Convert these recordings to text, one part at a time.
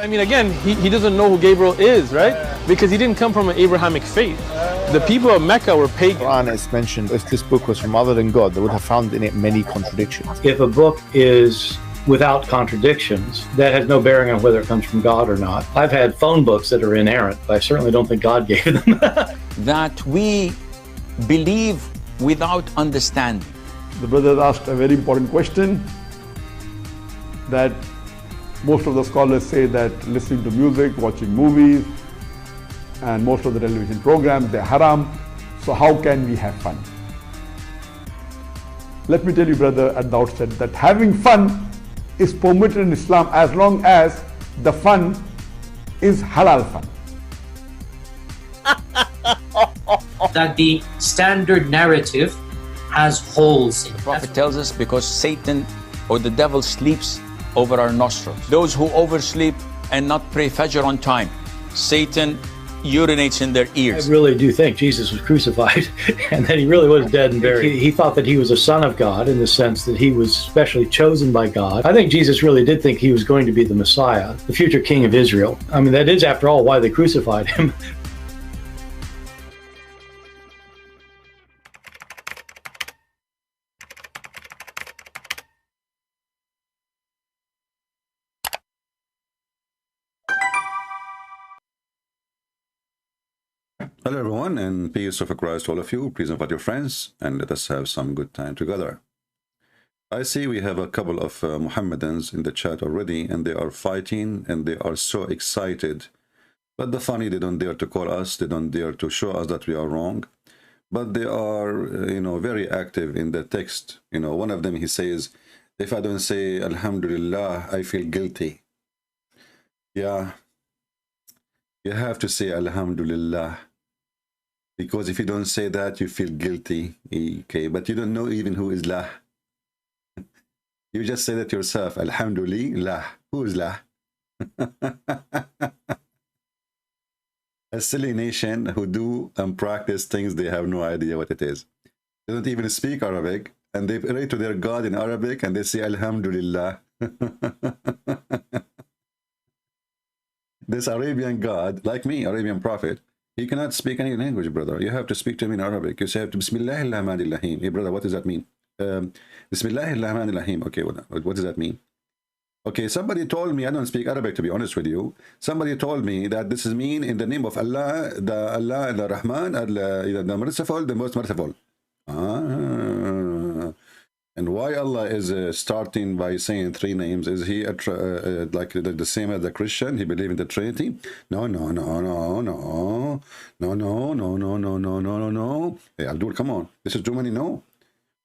I mean, again, he doesn't know who Gabriel is, right? Because he didn't come from an Abrahamic faith. The people of Mecca were pagan. Quran is mentioned, if this book was from other than God, they would have found in it many contradictions. If a book is without contradictions, that has no bearing on whether it comes from God or not. I've had phone books that are inerrant, but I certainly don't think God gave them. That we believe without understanding. The brother asked a very important question, that most of the scholars say that listening to music, watching movies, and most of the television programs, they're haram. So how can we have fun? Let me tell you, brother, at the outset, that having fun is permitted in Islam as long as the fun is halal fun. That the standard narrative has holes in it. The Prophet tells us because Satan or the devil sleeps over our nostrils. Those who oversleep and not pray Fajr on time, Satan urinates in their ears. I really do think Jesus was crucified and that he really was dead and buried. He thought that he was a son of God in the sense that he was specially chosen by God. I think Jesus really did think he was going to be the Messiah, the future king of Israel. I mean, that is, after all, why they crucified him. Hello everyone, and peace of Christ to all of you. Please invite your friends and let us have some good time together. I see we have a couple of Mohammedans in the chat already, and they are fighting and they are so excited. But the funny, they don't dare to call us, they don't dare to show us that we are wrong. But they are, very active in the text. One of them, he says, if I don't say Alhamdulillah, I feel guilty. Yeah, you have to say Alhamdulillah. Because if you don't say that, you feel guilty. Okay, but you don't know even who is lah. You just say that yourself. Alhamdulillah. Who is lah? A silly nation who do and practice things they have no idea what it is. They don't even speak Arabic, and they pray to their God in Arabic, and they say Alhamdulillah. This Arabian God, like me, Arabian prophet, he cannot speak any language, brother. You have to speak to him in Arabic. You say, Bismillahirrahmanirrahim. Hey, brother, what does that mean? Bismillahirrahmanirrahim. Okay, what does that mean? Okay, somebody told me, I don't speak Arabic to be honest with you. Somebody told me that this is mean in the name of Allah, the Rahman, the merciful, the most merciful. And why Allah is starting by saying three names? Is he like the same as the Christian? He believes in the Trinity? No. Hey, Abdul, come on. This is too many no.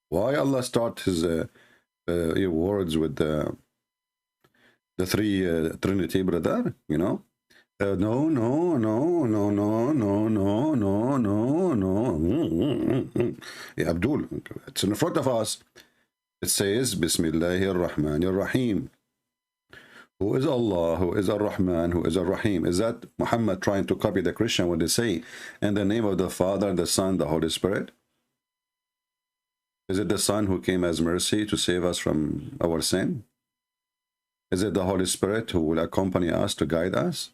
Why Allah start his words with the three Trinity, brother? No. Yeah, Abdul, it's in front of us. It says, Bismillahirrahmanirrahim. Who is Allah? Who is Ar-Rahman? Who is Ar-Rahim? Is that Muhammad trying to copy the Christian when they say, in the name of the Father, the Son, the Holy Spirit? Is it the Son who came as mercy to save us from our sin? Is it the Holy Spirit who will accompany us to guide us?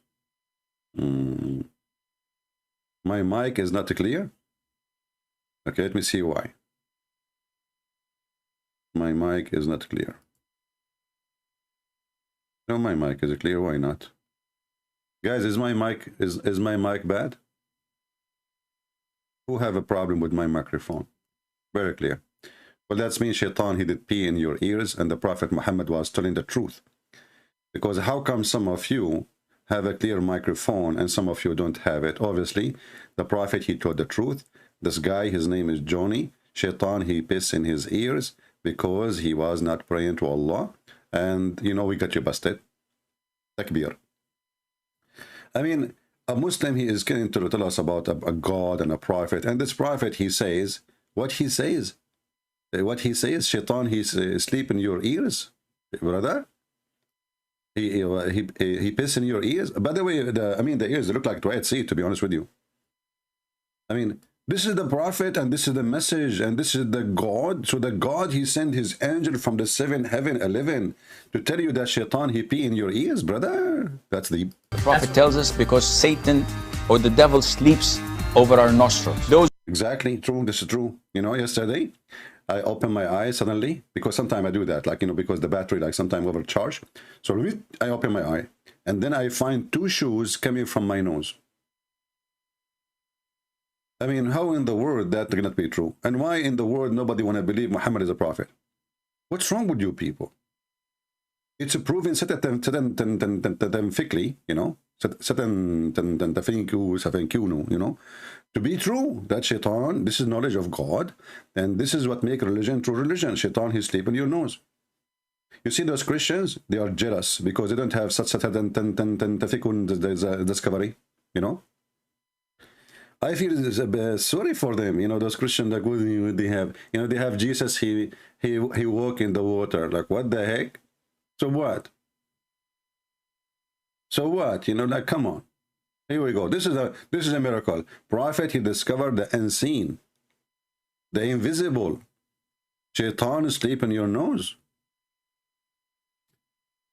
My mic is not clear. Okay, let me see why. My mic is not clear. No, my mic is clear. Why not? Guys, is my mic bad? Who have a problem with my microphone? Very clear. Well, that's mean Shaitan, he did pee in your ears, and the Prophet Muhammad was telling the truth. Because how come some of you have a clear microphone and some of you don't have it? Obviously, the Prophet, he told the truth. This guy, his name is Johnny. Shaitan, he pissed in his ears because he was not praying to Allah. And, we got you busted. Takbir. I mean, a Muslim, he is going to tell us about a God and a prophet. And this prophet, he says, what he says? What he says, Shaitan, he's asleep in your ears, brother. He piss in your ears. By the way, the ears, they look like Dwight Seed, to be honest with you. I mean, This is the prophet, and this is the message, and this is the God. So the God, he sent his angel from the 7th heaven, 11, to tell you that shaitan, he pee in your ears, brother. That's the prophet tells us because Satan or the devil sleeps over our nostrils. Those exactly true. This is true. You know, yesterday I opened my eyes suddenly, because sometimes I do that, like, you know, because the battery like sometimes overcharged. So I open my eye, and then I find 2 shoes coming from my nose. I mean, how in the world that cannot be true? And why in the world nobody want to believe Muhammad is a prophet? What's wrong with you people? It's proven scientifically, you know, you know, to be true that shaitan, this is knowledge of God, and this is what make religion true religion. Shaitan, he sleep in your nose. You see those Christians, they are jealous because they don't have such a discovery, you know. I feel sorry for them, you know, those Christians, like, they have, you know, they have Jesus, he walk in the water, like, what the heck? So what? So what? You know, like, come on. Here we go. This is a miracle. Prophet, he discovered the unseen, the invisible. Shaitan is sleep in your nose.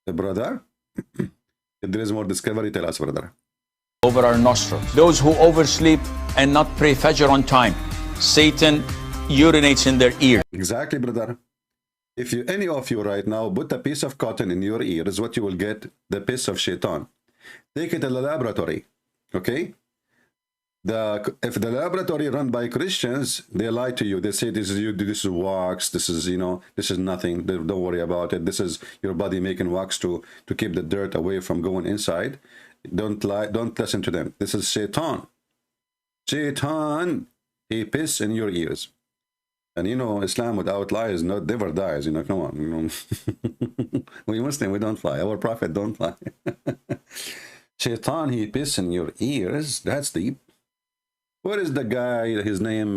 Brother, if there is more discovery, tell us, brother. Over our nostrils. Those who oversleep and not pray Fajr on time, Satan urinates in their ear. Exactly, brother. If any of you right now put a piece of cotton in your ear, is what you will get, the piss of shaitan. Take it to the laboratory, okay? If the laboratory run by Christians, they lie to you. They say this is wax, this is, you know, this is nothing. Don't worry about it. This is your body making wax to keep the dirt away from going inside. Don't lie, don't listen to them. This is Satan. Satan, he piss in your ears. And you know, Islam without lies never dies. You know, come on. You know. We Muslim, we don't lie. Our prophet don't lie. Shaitan, he piss in your ears. That's deep. Where is the guy? His name,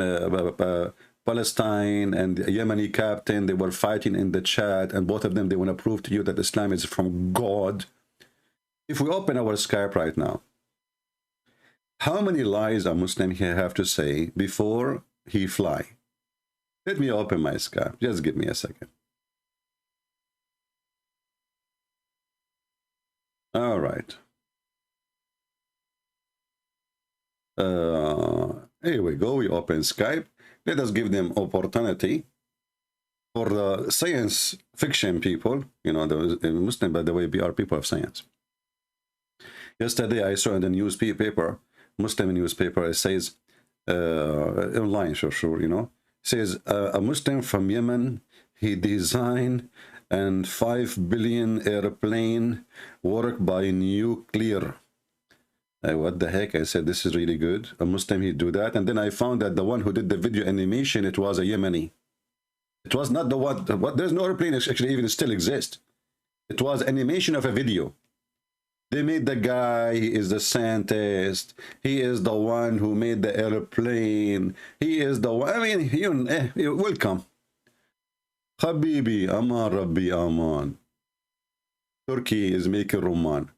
Palestine and Yemeni captain. They were fighting in the chat, and both of them, they want to prove to you that Islam is from God. If we open our Skype right now, how many lies a Muslim here have to say before he fly? Let me open my Skype. Just give me a second. All right. Here we go. We open Skype. Let us give them opportunity for the science fiction people. You know, the Muslim, by the way, we are people of science. Yesterday, I saw in the newspaper, Muslim newspaper, it says, online, sure, you know, says a Muslim from Yemen, he designed and 5 billion airplane work by nuclear. What the heck? I said, this is really good. A Muslim, he'd do that. And then I found that the one who did the video animation, it was a Yemeni. It was not the one, there's no airplane actually even still exists. It was animation of a video. They made the guy, he is the scientist. He is the one who made the airplane. He is the one, I mean, you're welcome. Habibi, Aman Rabbi Aman. Turkey is making Roman.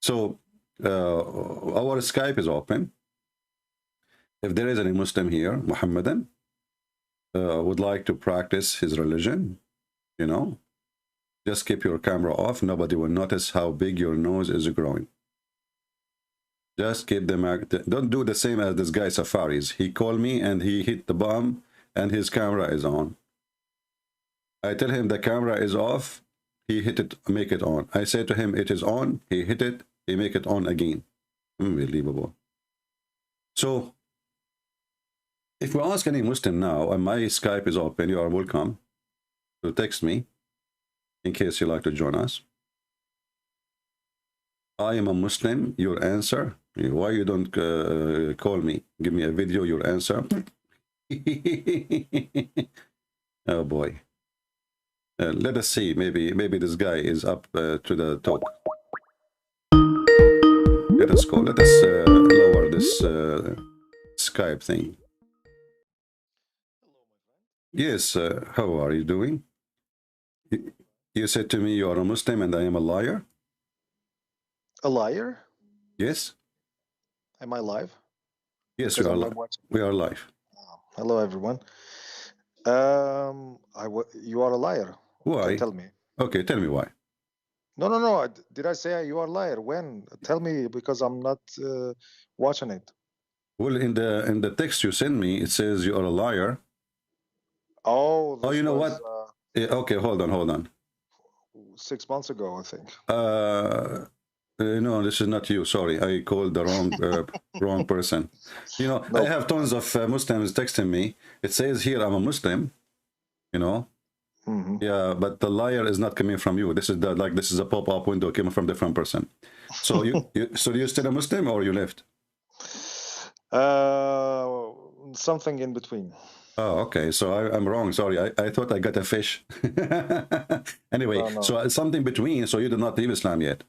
So, our Skype is open. If there is any Muslim here, Muhammadan, would like to practice his religion, you know, just keep your camera off. Nobody will notice how big your nose is growing. Just keep them, don't do the same as this guy Safaris. He called me and he hit the bomb and his camera is on. I tell him the camera is off. He hit it, make it on. I say to him, it is on. He hit it. He make it on again. Unbelievable. So, if we ask any Muslim now, and my Skype is open, you are welcome to text me in case you like to join us. I am a Muslim, your answer. Why you don't call me? Give me a video, your answer. Oh boy. Let us see, maybe this guy is up to the talk. Let us go. Let us lower this Skype thing. Yes, how are you doing? You said to me you are a Muslim and I am a liar? A liar? Yes. Am I live? Yes, we are live. We are live. Hello, everyone. You are a liar. Why? Tell me. Okay, tell me why. No. Did I say you are a liar? When? Tell me, because I'm not watching it. Well, in the text you send me, it says you are a liar. Oh. Oh, you know what? Okay, hold on. 6 months ago, I think. No, this is not you. Sorry, I called the wrong person. You know, I have tons of Muslims texting me. It says here I'm a Muslim. You know. Yeah, but the liar is not coming from you. This is this is a pop-up window coming from different person. So so you're still a Muslim or you left? Something in between. Oh, okay. So I'm wrong. Sorry. I thought I got a fish. Anyway, No. so something between. So you did not leave Islam yet.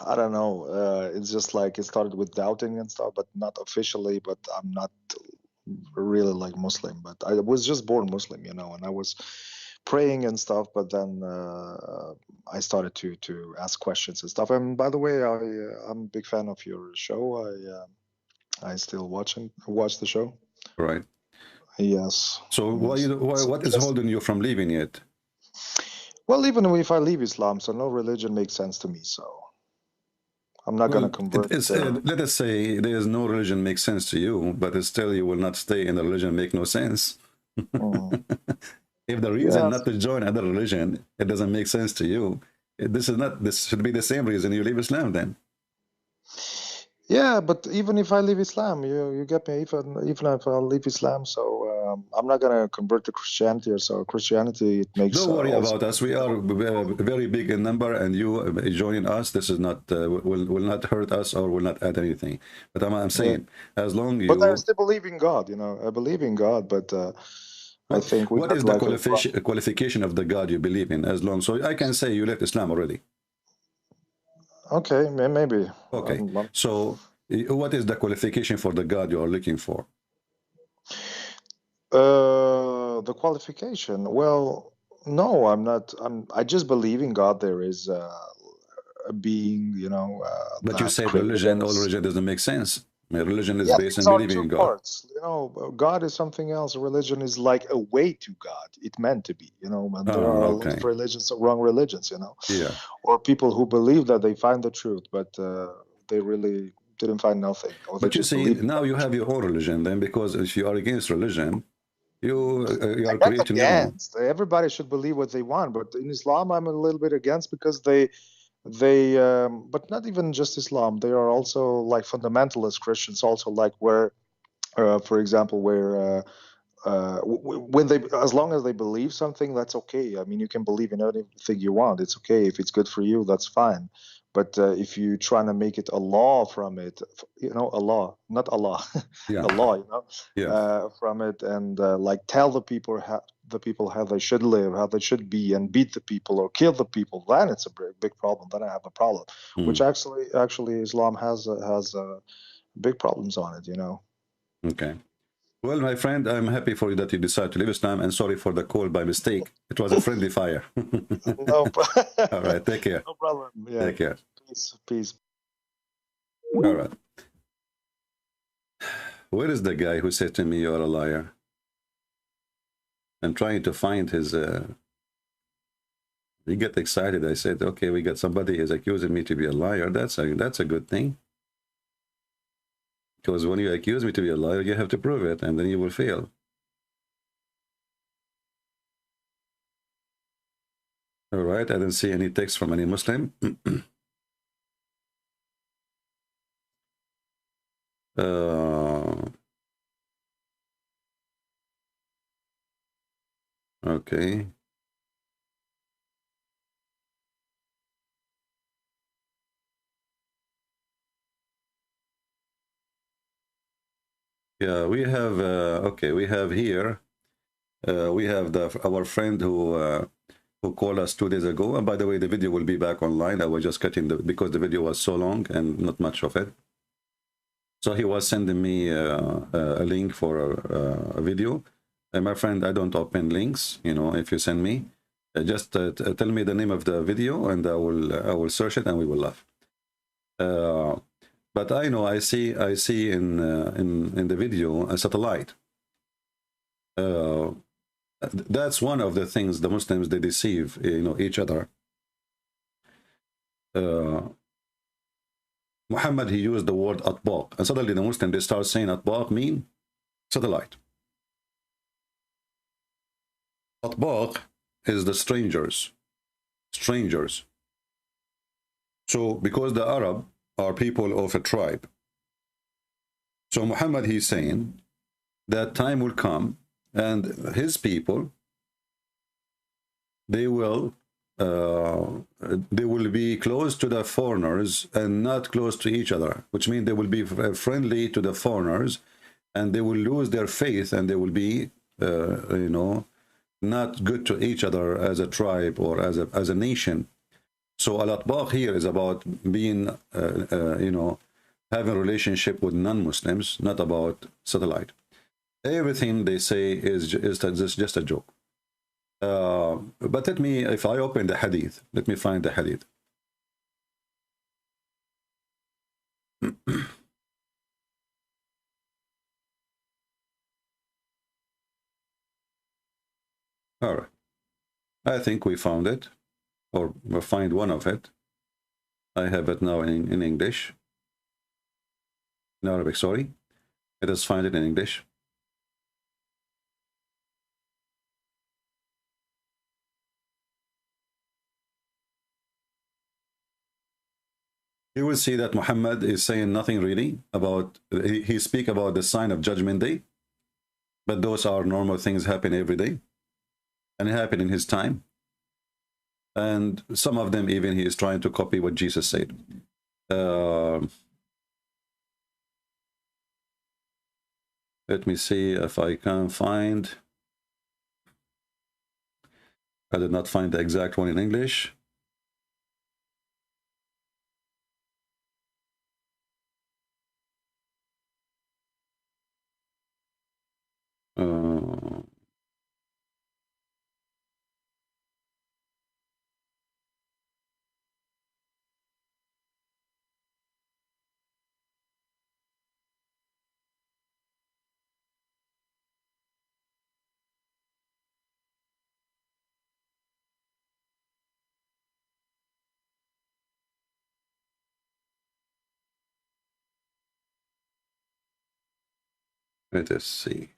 I don't know. It's just like it started with doubting and stuff, but not officially. But I'm not really like Muslim. But I was just born Muslim, you know, and I was praying and stuff. But then I started to ask questions and stuff. And by the way, I'm a big fan of your show. I still watch the show. Right. Yes. So what is holding you from leaving yet? Well, even if I leave Islam, so no religion makes sense to me. So I'm not going to convert. Let us say there is no religion makes sense to you, but still you will not stay in the religion make no sense. If the reason not to join other religion, it doesn't make sense to you. This should be the same reason you leave Islam then. Yeah, but even if I leave Islam, you get me. Even if I leave Islam, so I'm not gonna convert to Christianity or so. Christianity, it makes. Don't worry about us. We are very big in number, and you joining us, this is not will not hurt us or will not add anything. But I'm saying, as long you. But I still believe in God. You know, I believe in God, but I think. What is the qualification of the God you believe in? As long, so I can say you left Islam already. Okay, maybe. Okay, so what is the qualification for the God you are looking for? The qualification. Well, no, I'm not. I just believe in God. There is a being, you know. But you say religion. All religion doesn't make sense. My religion is based on believing in God. Parts. You know, God is something else. Religion is like a way to God. It meant to be. You know, and there are a lot of religions, wrong religions. You know. Yeah. Or people who believe that they find the truth, but they really didn't find nothing. But you see, now you have your own religion. Then, because if you are against religion, you are creating your own. Everybody should believe what they want, but in Islam, I'm a little bit against because they but not even just Islam. They are also like fundamentalist Christians, also like where, for example, where when they, as long as they believe something, that's okay. I mean, you can believe in anything you want. It's okay if it's good for you. That's fine. But if you trying to make it a law from it, you know, a law, not Allah, yeah. a law, you know, yeah. From it, and like tell the people how they should live, how they should be, and beat the people or kill the people, then it's a big problem. Then I have a problem, which actually Islam has big problems on it, you know. Okay. Well, my friend, I'm happy for you that you decided to leave Islam, and sorry for the call by mistake. It was a friendly fire. No problem. All right, take care. No problem. Yeah. Take care. Peace. All right. Where is the guy who said to me, "You're a liar"? I'm trying to find his. He get excited. I said, "Okay, we got somebody who's accusing me to be a liar. That's a good thing." Because when you accuse me to be a liar, you have to prove it, and then you will fail. All right, I didn't see any text from any Muslim. Okay. Yeah, we have okay. We have here. We have our friend who called us 2 days ago. And by the way, the video will be back online. I was just cutting because the video was so long and not much of it. So he was sending me a link for a video. And my friend, I don't open links. You know, if you send me, just tell me the name of the video, and I will search it, and we will laugh. But I know I see in the video a satellite. That's one of the things the Muslims, they deceive, you know, each other. Muhammad, he used the word atbaq, and suddenly the Muslims, they start saying atbaq mean satellite. Atbaq is the strangers. So because the Arab are people of a tribe, so Muhammad, he's saying that time will come and his people, they will be close to the foreigners and not close to each other, which means they will be friendly to the foreigners, and they will lose their faith, and they will be you know, not good to each other as a tribe or as a nation. So al-atbaq here is about being you know, having a relationship with non-Muslims, not about satellite. Everything they say is just a joke. But let me, if I open the hadith, let me find the hadith. All right. I think we found it, or we'll find one of it. I have it now in English. In Arabic, sorry. Let us find it in English. You will see that Muhammad is saying nothing really about, he speak about the sign of Judgment Day, but those are normal things happen every day, and it happened in his time. And some of them even he is trying to copy what Jesus said. Let me see if I can find. I did not find the exact one in English. Let us see.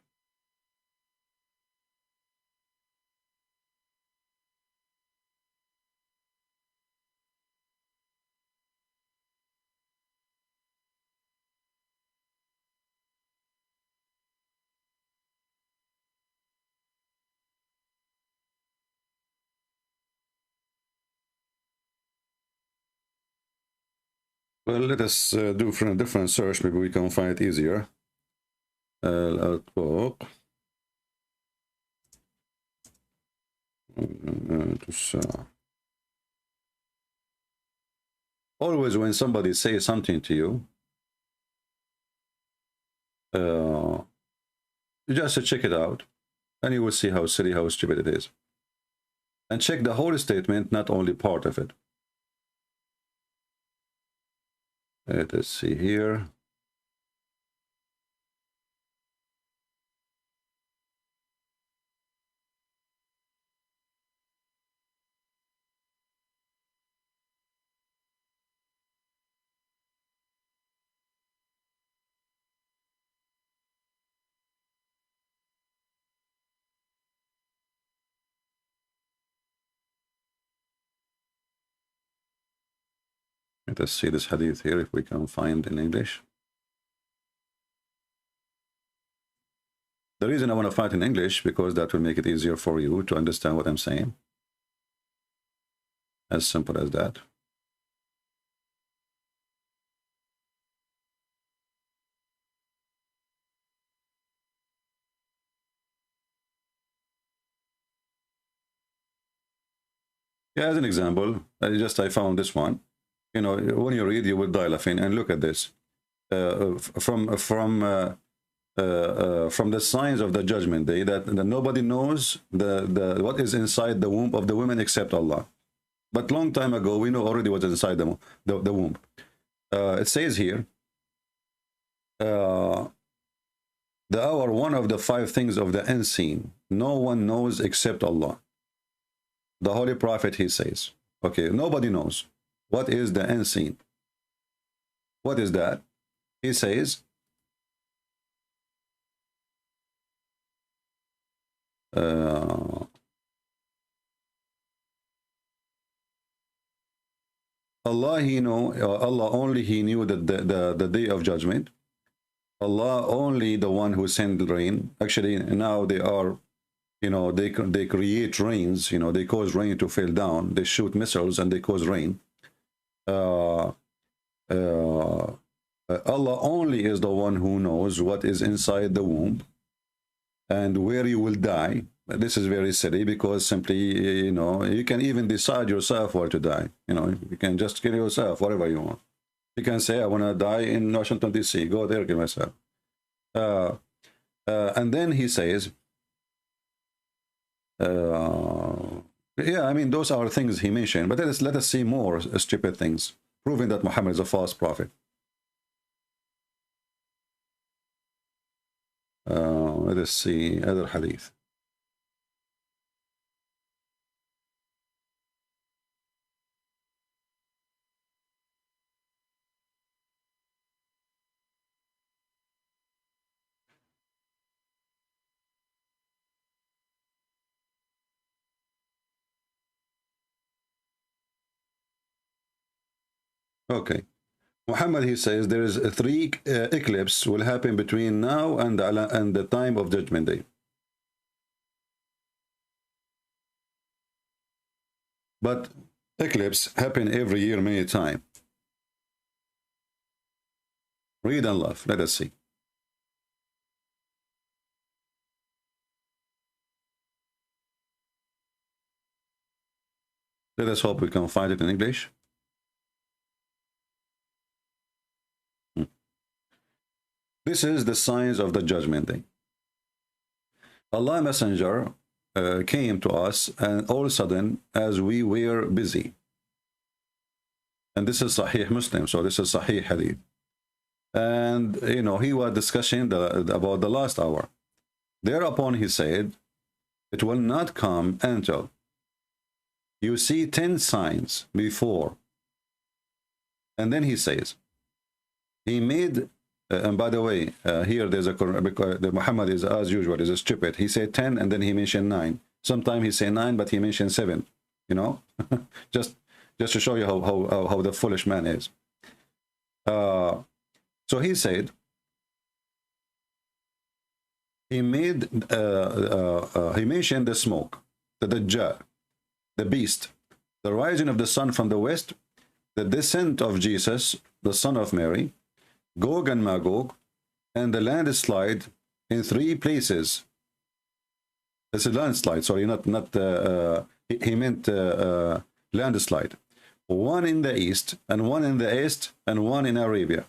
Well, let us do from a different search. Maybe we can find it easier. Always when somebody says something to you, just check it out, and you will see how silly, how stupid it is. And check the whole statement, not only part of it. Let us see here. Let us see this hadith here, if we can find in English. The reason I want to find in English, because that will make it easier for you to understand what I'm saying. As simple as that. Yeah, as an example, I found this one. You know, when you read, you will die laughing. And look at this. From the signs of the Judgment Day, that nobody knows what is inside the womb of the women except Allah. But long time ago, we know already what's inside the womb. It says here, the hour, one of the 5 things of the unseen, no one knows except Allah. The Holy Prophet, he says, okay, nobody knows. What is the unseen? What is that? He says, Allah, Allah only he knew that the day of judgment. Allah only the one who sent rain. Actually, now they are, they create rains. They cause rain to fall down. They shoot missiles and they cause rain. Allah only is the one who knows what is inside the womb and where you will die. This is very silly because simply, you can even decide yourself where to die. You can just kill yourself, whatever you want. You can say, I want to die in Washington, D.C. Go there, kill myself. And then he says, yeah, I mean, those are things he mentioned, but let us see more stupid things, proving that Muhammad is a false prophet. Let us see other hadith. Okay. Muhammad, he says there is 3 eclipses will happen between now and the time of Judgment Day. But eclipse happen every year many times. Read and laugh. Let us see. Let us hope we can find it in English. This is the signs of the Judgment Day. Allah Messenger came to us, and all of a sudden, as we were busy. And this is Sahih Muslim, so this is Sahih Hadith. And, he was discussing about the last hour. Thereupon he said, it will not come until you see 10 signs before. And then he says, he made... and by the way, here there's a Muhammad is, as usual, is a stupid. He said 10 and then he mentioned 9. Sometimes he say 9, but he mentioned 7. just to show you how the foolish man is. So he said he mentioned the smoke, the Dajjal, the beast, the rising of the sun from the west, the descent of Jesus, the son of Mary, Gog and Magog, and the landslide in 3 places. It's a landslide, sorry, he meant landslide. One in the east, and one in the east, and one in Arabia.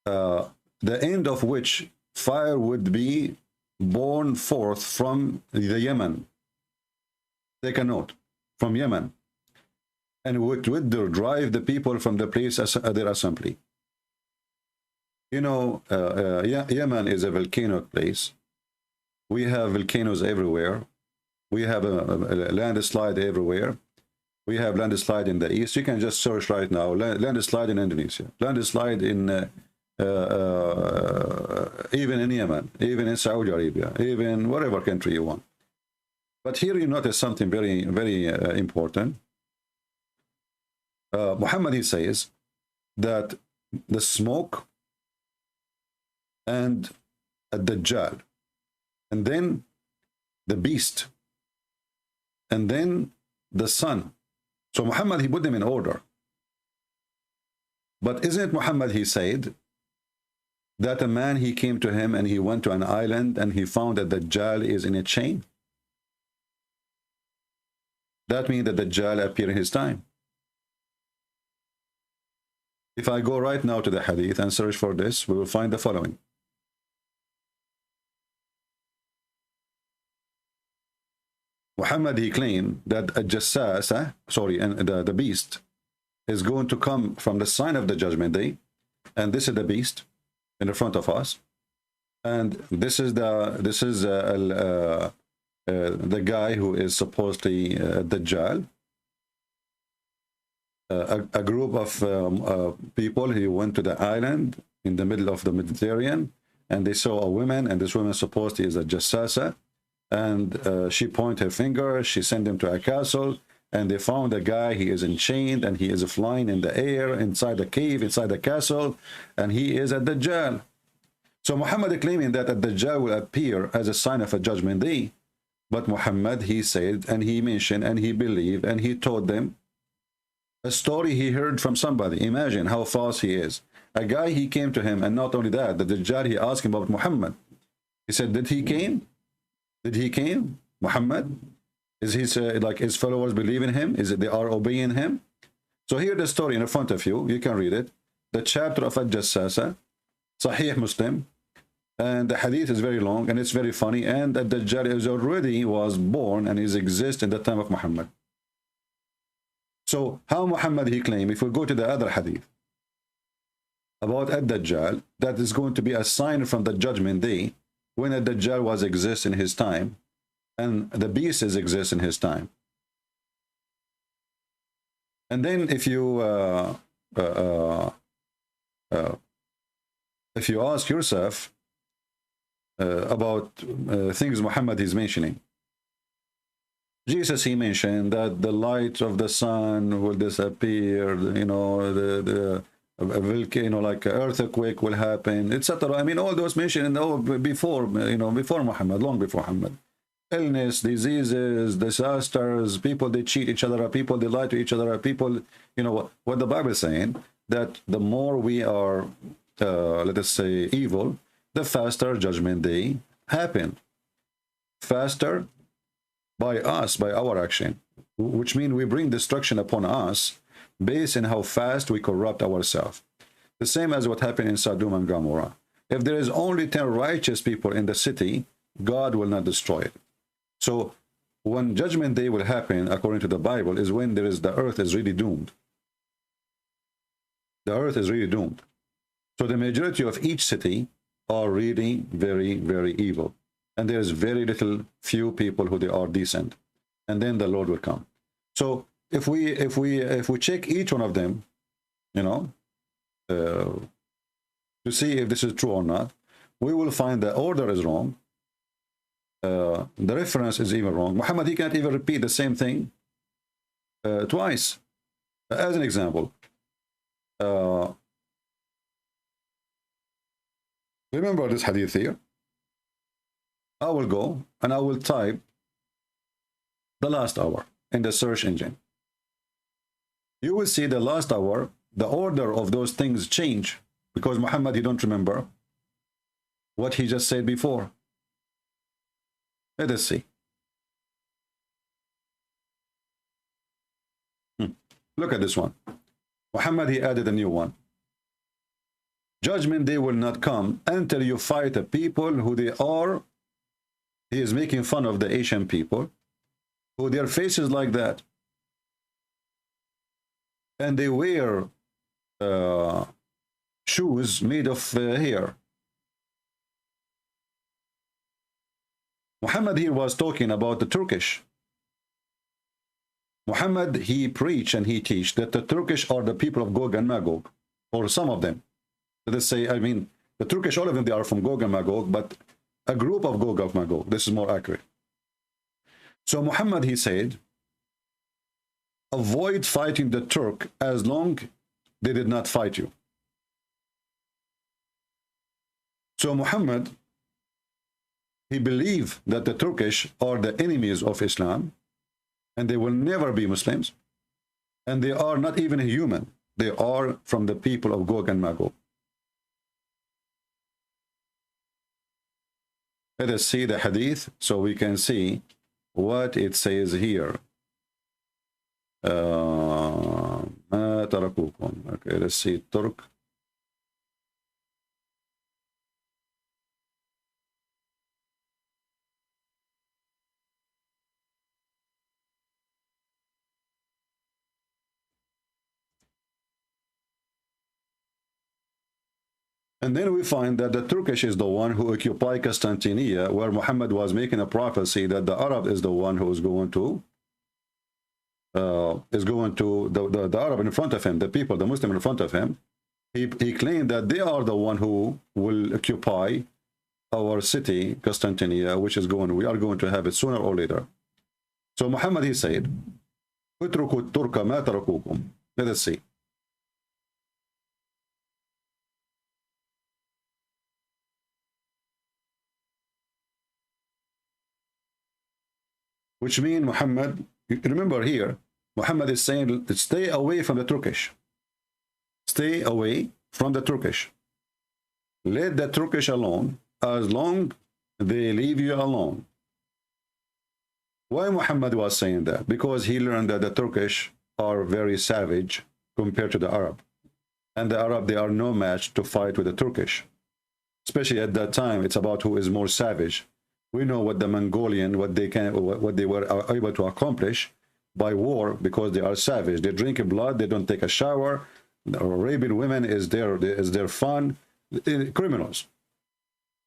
The end of which fire would be born forth from the Yemen. Take a note, from Yemen. And would drive the people from the place as their assembly. Yemen is a volcanic place. We have volcanoes everywhere. We have a landslide everywhere. We have landslide in the east. You can just search right now. Landslide in Indonesia. Landslide in even in Yemen, even in Saudi Arabia, even whatever country you want. But here you notice something very, very important. Muhammad, he says that the smoke and the Dajjal, and then the beast, and then the sun. So Muhammad, he put them in order. But isn't it Muhammad, he said that a man, he came to him and he went to an island and he found that the Dajjal is in a chain? That means that the Dajjal appeared in his time. If I go right now to the hadith and search for this, we will find the following. Muhammad, he claimed that a jassas, and the beast is going to come from the sign of the Judgment Day, and this is the beast, in the front of us, and this is the guy who is supposedly Dajjal. A group of people who went to the island in the middle of the Mediterranean, and they saw a woman, and this woman supposedly is a jassasa, and she pointed her finger. She sent them to a castle, and they found a guy. He is enchained, and he is flying in the air inside the cave, inside the castle, and he is a Dajjal. So Muhammad claiming that a Dajjal will appear as a sign of a judgment day. But Muhammad, he said, and he mentioned, and he believed, and he told them a story he heard from somebody. Imagine how false he is. A guy, he came to him, and not only that, the Dajjal, he asked him about Muhammad. He said, did he came? Did he came? Muhammad? Is his like his followers believe in him? Is it they are obeying him? So here the story in front of you. You can read it. The chapter of Al-Jassasa, Sahih Muslim, and the hadith is very long and it's very funny. And the Dajjal is already was born and is exist in the time of Muhammad. So how Muhammad he claim? If we go to the other hadith about Ad-Dajjal, that is going to be a sign from the judgment day when Ad-Dajjal was exist in his time, and the beasts exist in his time. And then if you ask yourself about things Muhammad is mentioning, Jesus he mentioned that the light of the sun will disappear, you know, the volcano, like earthquake will happen, etc. I mean, all those mentioned before, you know, before Muhammad, long before Muhammad. Illness, diseases, disasters, people they cheat each other, people they lie to each other, people, you know, what the Bible is saying, that the more we are, let us say, evil, the faster judgment day happen. Faster by us, by our action, which means we bring destruction upon us based on how fast we corrupt ourselves. The same as what happened in Sodom and Gomorrah. If there is only 10 righteous people in the city, God will not destroy it. So when judgment day will happen, according to the Bible, is when there is the earth is really doomed. The earth is really doomed. So the majority of each city are really very, very evil. And there is very little, few people who they are decent. And then the Lord will come. So if we check each one of them, you know, to see if this is true or not, we will find the order is wrong. The reference is even wrong. Muhammad, he can't even repeat the same thing twice. As an example, remember this hadith here. I will go and I will type the last hour in the search engine. You will see the last hour, the order of those things change, because Muhammad, he don't remember what he just said before. Let us see. Look at this one. Muhammad, he added a new one. Judgment day will not come until you fight a people who they are. He is making fun of the Asian people, who their faces like that. And they wear shoes made of hair. Muhammad here was talking about the Turkish. Muhammad, he preached and he teach that the Turkish are the people of Gog and Magog, or some of them. Let us say, I mean, the Turkish, all of them, they are from Gog and Magog, but a group of Gog and Magog. This is more accurate. So Muhammad, he said, avoid fighting the Turk as long they did not fight you. So Muhammad, he believed that the Turkish are the enemies of Islam, and they will never be Muslims, and they are not even human. They are from the people of Gog and Magog. Let us see the hadith so we can see what it says here. Okay, let's see. Turk. And then we find that the Turkish is the one who occupied Constantinople, where Muhammad was making a prophecy that the Arab is the one who is going to the Arab in front of him, the people, the Muslim in front of him. He claimed that they are the one who will occupy our city, Constantinople, which is we are going to have it sooner or later. So Muhammad, he said, "Utruku Turka ma tarakukum." Let us see. Which means Muhammad, remember here, Muhammad is saying, stay away from the Turkish. Stay away from the Turkish. Let the Turkish alone, as long they leave you alone. Why Muhammad was saying that? Because he learned that the Turkish are very savage compared to the Arab. And the Arab, they are no match to fight with the Turkish. Especially at that time, it's about who is more savage. We know what the Mongolian, what they were able to accomplish by war, because they are savage. They drink blood, they don't take a shower. The Arabian women is their fun. Criminals.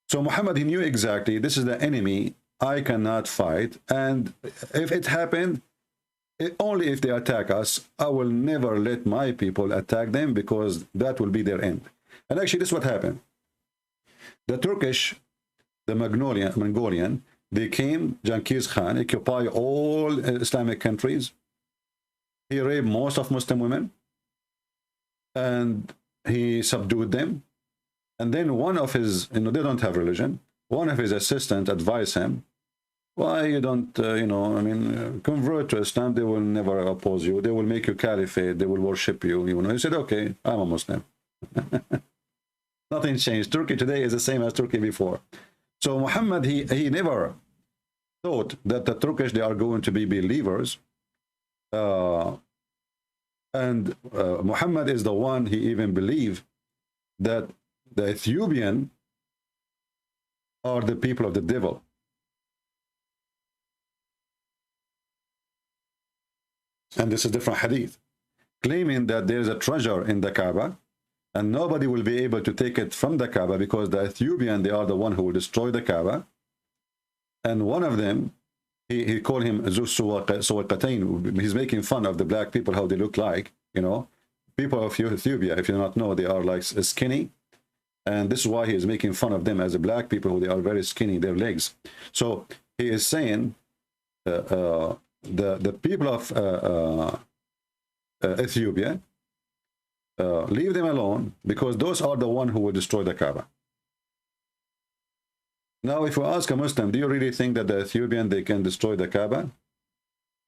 So Muhammad, he knew exactly, this is the enemy I cannot fight, and if it happened, only if they attack us, I will never let my people attack them, because that will be their end. And actually, this is what happened. The Turkish, the Mongolian, they came, Genghis Khan, occupy all Islamic countries. He raped most of Muslim women, and he subdued them. And then one of his, they don't have religion, one of his assistants advised him, why you don't, convert to Islam, they will never oppose you, they will make you caliphate, they will worship you, He said, okay, I'm a Muslim. Nothing changed. Turkey today is the same as Turkey before. So Muhammad, he never thought that the Turkish, they are going to be believers. Muhammad is the one, he even believed that the Ethiopian are the people of the devil. And this is different hadith, claiming that there is a treasure in the Kaaba, and nobody will be able to take it from the Kaaba, because the Ethiopian, they are the one who will destroy the Kaaba. And one of them, he called him Zusuwaqatain. He's making fun of the black people, how they look like, People of Ethiopia, if you do not know, they are like skinny. And this is why he is making fun of them as the black people, who they are very skinny, their legs. So he is saying, the people of Ethiopia, leave them alone, because those are the one who will destroy the Kaaba. Now, if we ask a Muslim, do you really think that the Ethiopian, they can destroy the Kaaba?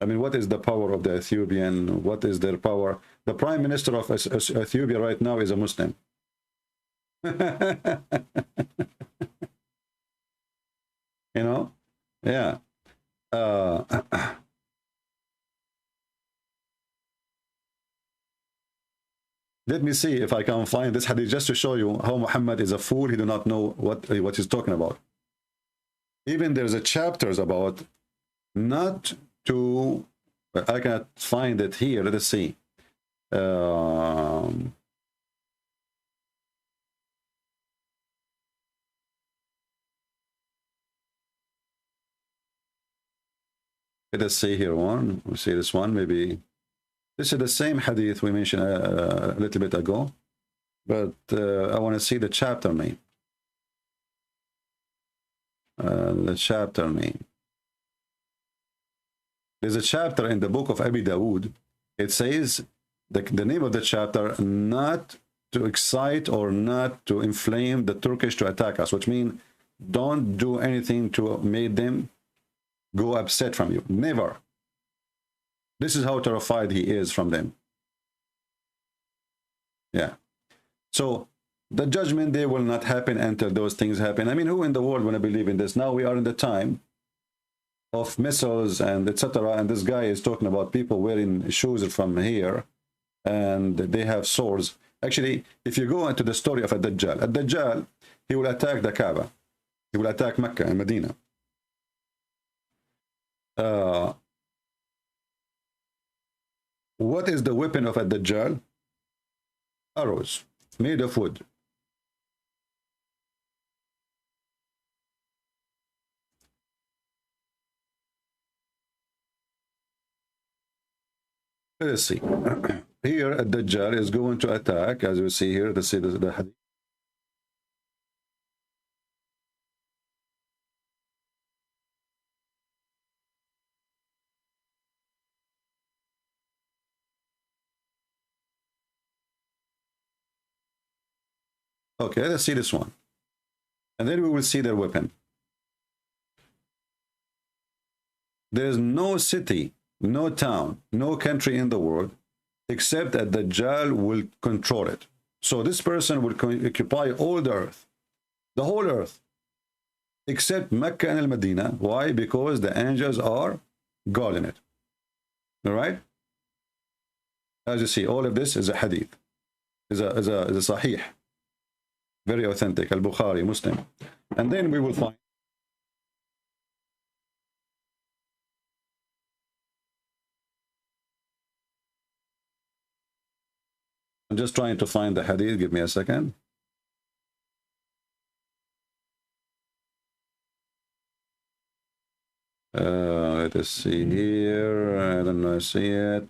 I mean, what is the power of the Ethiopian? What is their power? The Prime Minister of Ethiopia right now is a Muslim. Yeah. Let me see if I can find this hadith just to show you how Muhammad is a fool. He do not know what he's talking about. Even there's a chapters about not to, I cannot find it here. Let us see. Let us see here one. We'll see this one maybe. This is the same hadith we mentioned a little bit ago, but I want to see the chapter name. The chapter name. There's a chapter in the book of Abi Dawood. It says the name of the chapter, not to excite or not to inflame the Turkish to attack us, which means don't do anything to make them go upset from you. Never. This is how terrified he is from them. Yeah. So the judgment day will not happen until those things happen. I mean, who in the world want to believe in this? Now we are in the time of missiles and etc. And this guy is talking about people wearing shoes from here, and they have swords. Actually, if you go into the story of Ad-Dajjal, he will attack the Kaaba. He will attack Mecca and Medina. What is the weapon of Ad-Dajjal? Arrows made of wood. Let's see. Here, Dajjal is going to attack, as you see here. Let's see the hadith. Okay, let's see this one. And then we will see their weapon. There is no city, no town, no country in the world, except that Dajjal will control it. So this person will occupy all the earth, the whole earth, except Mecca and Al-Medina. Why? Because the angels are guarding it. All right? As you see, all of this is a hadith, is a sahih. Very authentic, Al-Bukhari, Muslim. And then we will find I'm just trying to find the hadith. Give me a second. Let us see here. I don't know, I see it.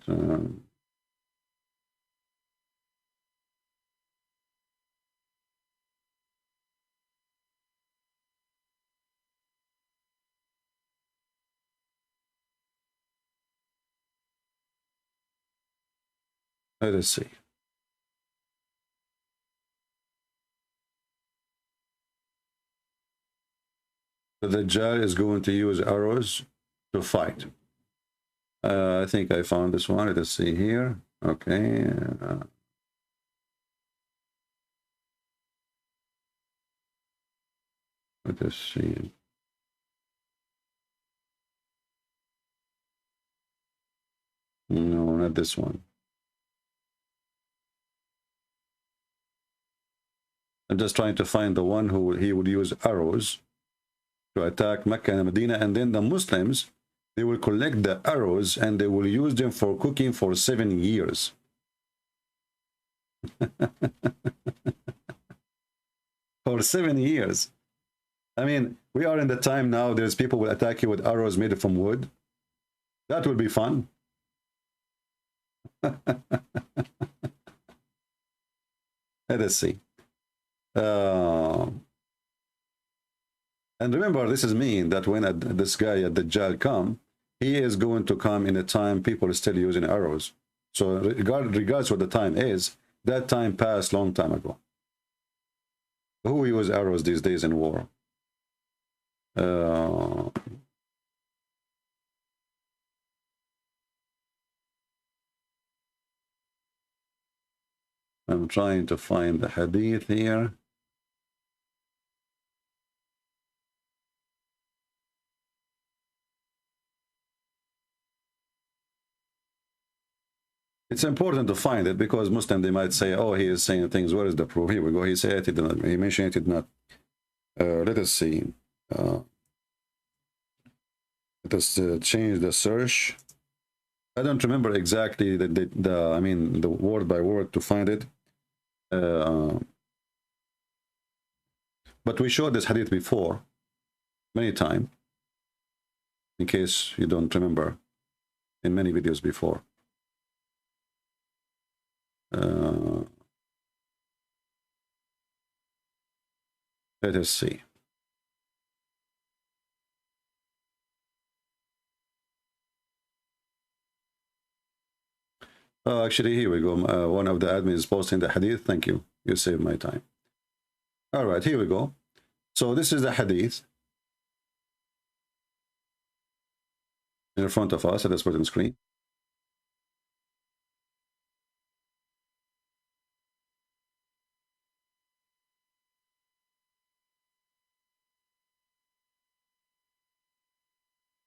Let us see. The Dajjal is going to use arrows to fight. I think I found this one. Let us see here. Okay. Let us see. No, not this one. I'm just trying to find the one who he would use arrows to attack Mecca and Medina, and then the Muslims, they will collect the arrows and they will use them for cooking for 7 years. For 7 years. I mean, we are in the time now, there's people will attack you with arrows made from wood. That would be fun. Let us see. And remember, this is mean that when this guy at Dajjal come, he is going to come in a time people are still using arrows. So regardless what the time is, that time passed long time ago. Who use arrows these days in war? I'm trying to find the hadith here. It's important to find it because Muslim, they might say, oh, he is saying things. Where is the proof? Here we go. He said it did not. He mentioned it did not. Let us see. Let us change the search. I don't remember exactly I mean, the word by word to find it. But we showed this hadith before, many times, in case you don't remember, in many videos before. Let us see. Actually, here we go. One of the admins is posting the hadith. Thank you. You saved my time. All right, here we go. So this is the hadith in front of us. Let's put it on screen.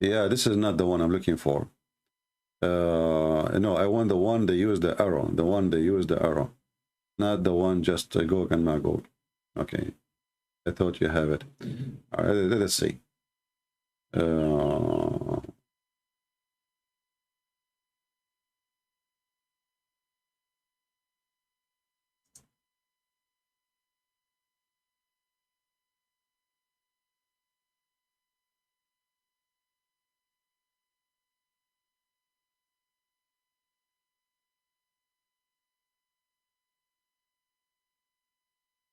Yeah, this is not the one I'm looking for. No, I want the one they use the arrow. The one they use the arrow. Not the one just Gog and Magog. Okay. I thought you have it. All right, let us see.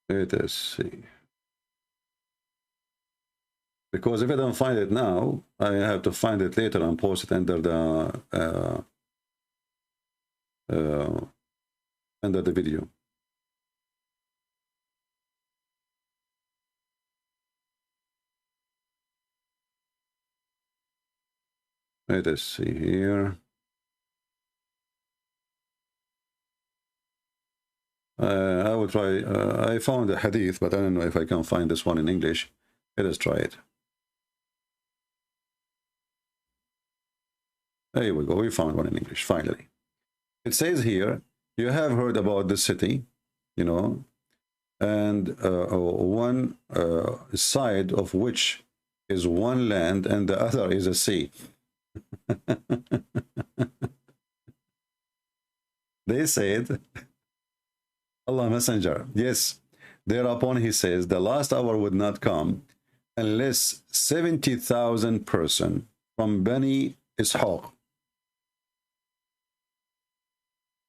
Let us see. Because if I don't find it now, I have to find it later and post it under the video. Let us see here. I will try. I found a hadith, but I don't know if I can find this one in English. Let us try it. There we go. We found one in English, finally. It says here, you have heard about the city, you know, and one side of which is one land and the other is a sea. They said, Allah Messenger, yes, thereupon he says, the last hour would not come unless 70,000 persons from Bani Ishaq,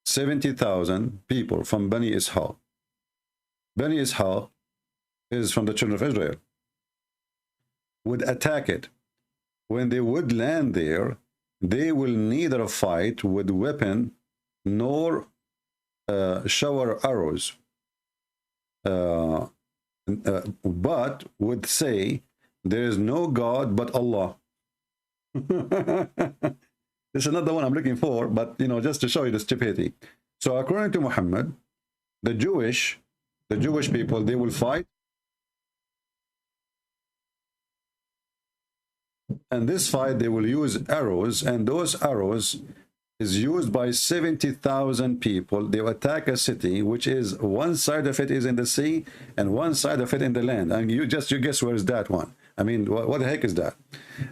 70,000 people from Bani Ishaq. Bani Ishaq is from the children of Israel, would attack it. When they would land there, they will neither fight with weapon nor shower arrows, but would say, there is no God but Allah. This is not the one I'm looking for, but you know, just to show you the stupidity. So according to Muhammad, the Jewish people, they will fight, and this fight they will use arrows, and those arrows is used by 70,000 people. They will attack a city which is one side of it is in the sea and one side of it in the land, and you guess where is that one. I mean, what the heck is that?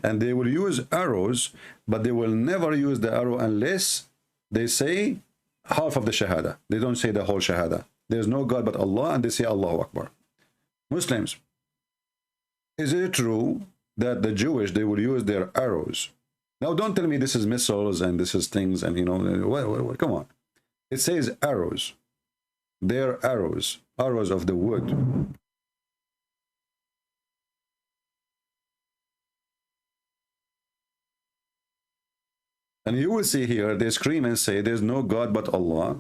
And they will use arrows, but they will never use the arrow unless they say half of the shahada. They don't say the whole shahada. There's no God but Allah, and they say Allahu Akbar. Muslims, is it true that the Jewish, they will use their arrows? Now don't tell me this is missiles and this is things and you know, come on. It says arrows. Their arrows, arrows of the wood. And you will see here, they scream and say, there's no God but Allah.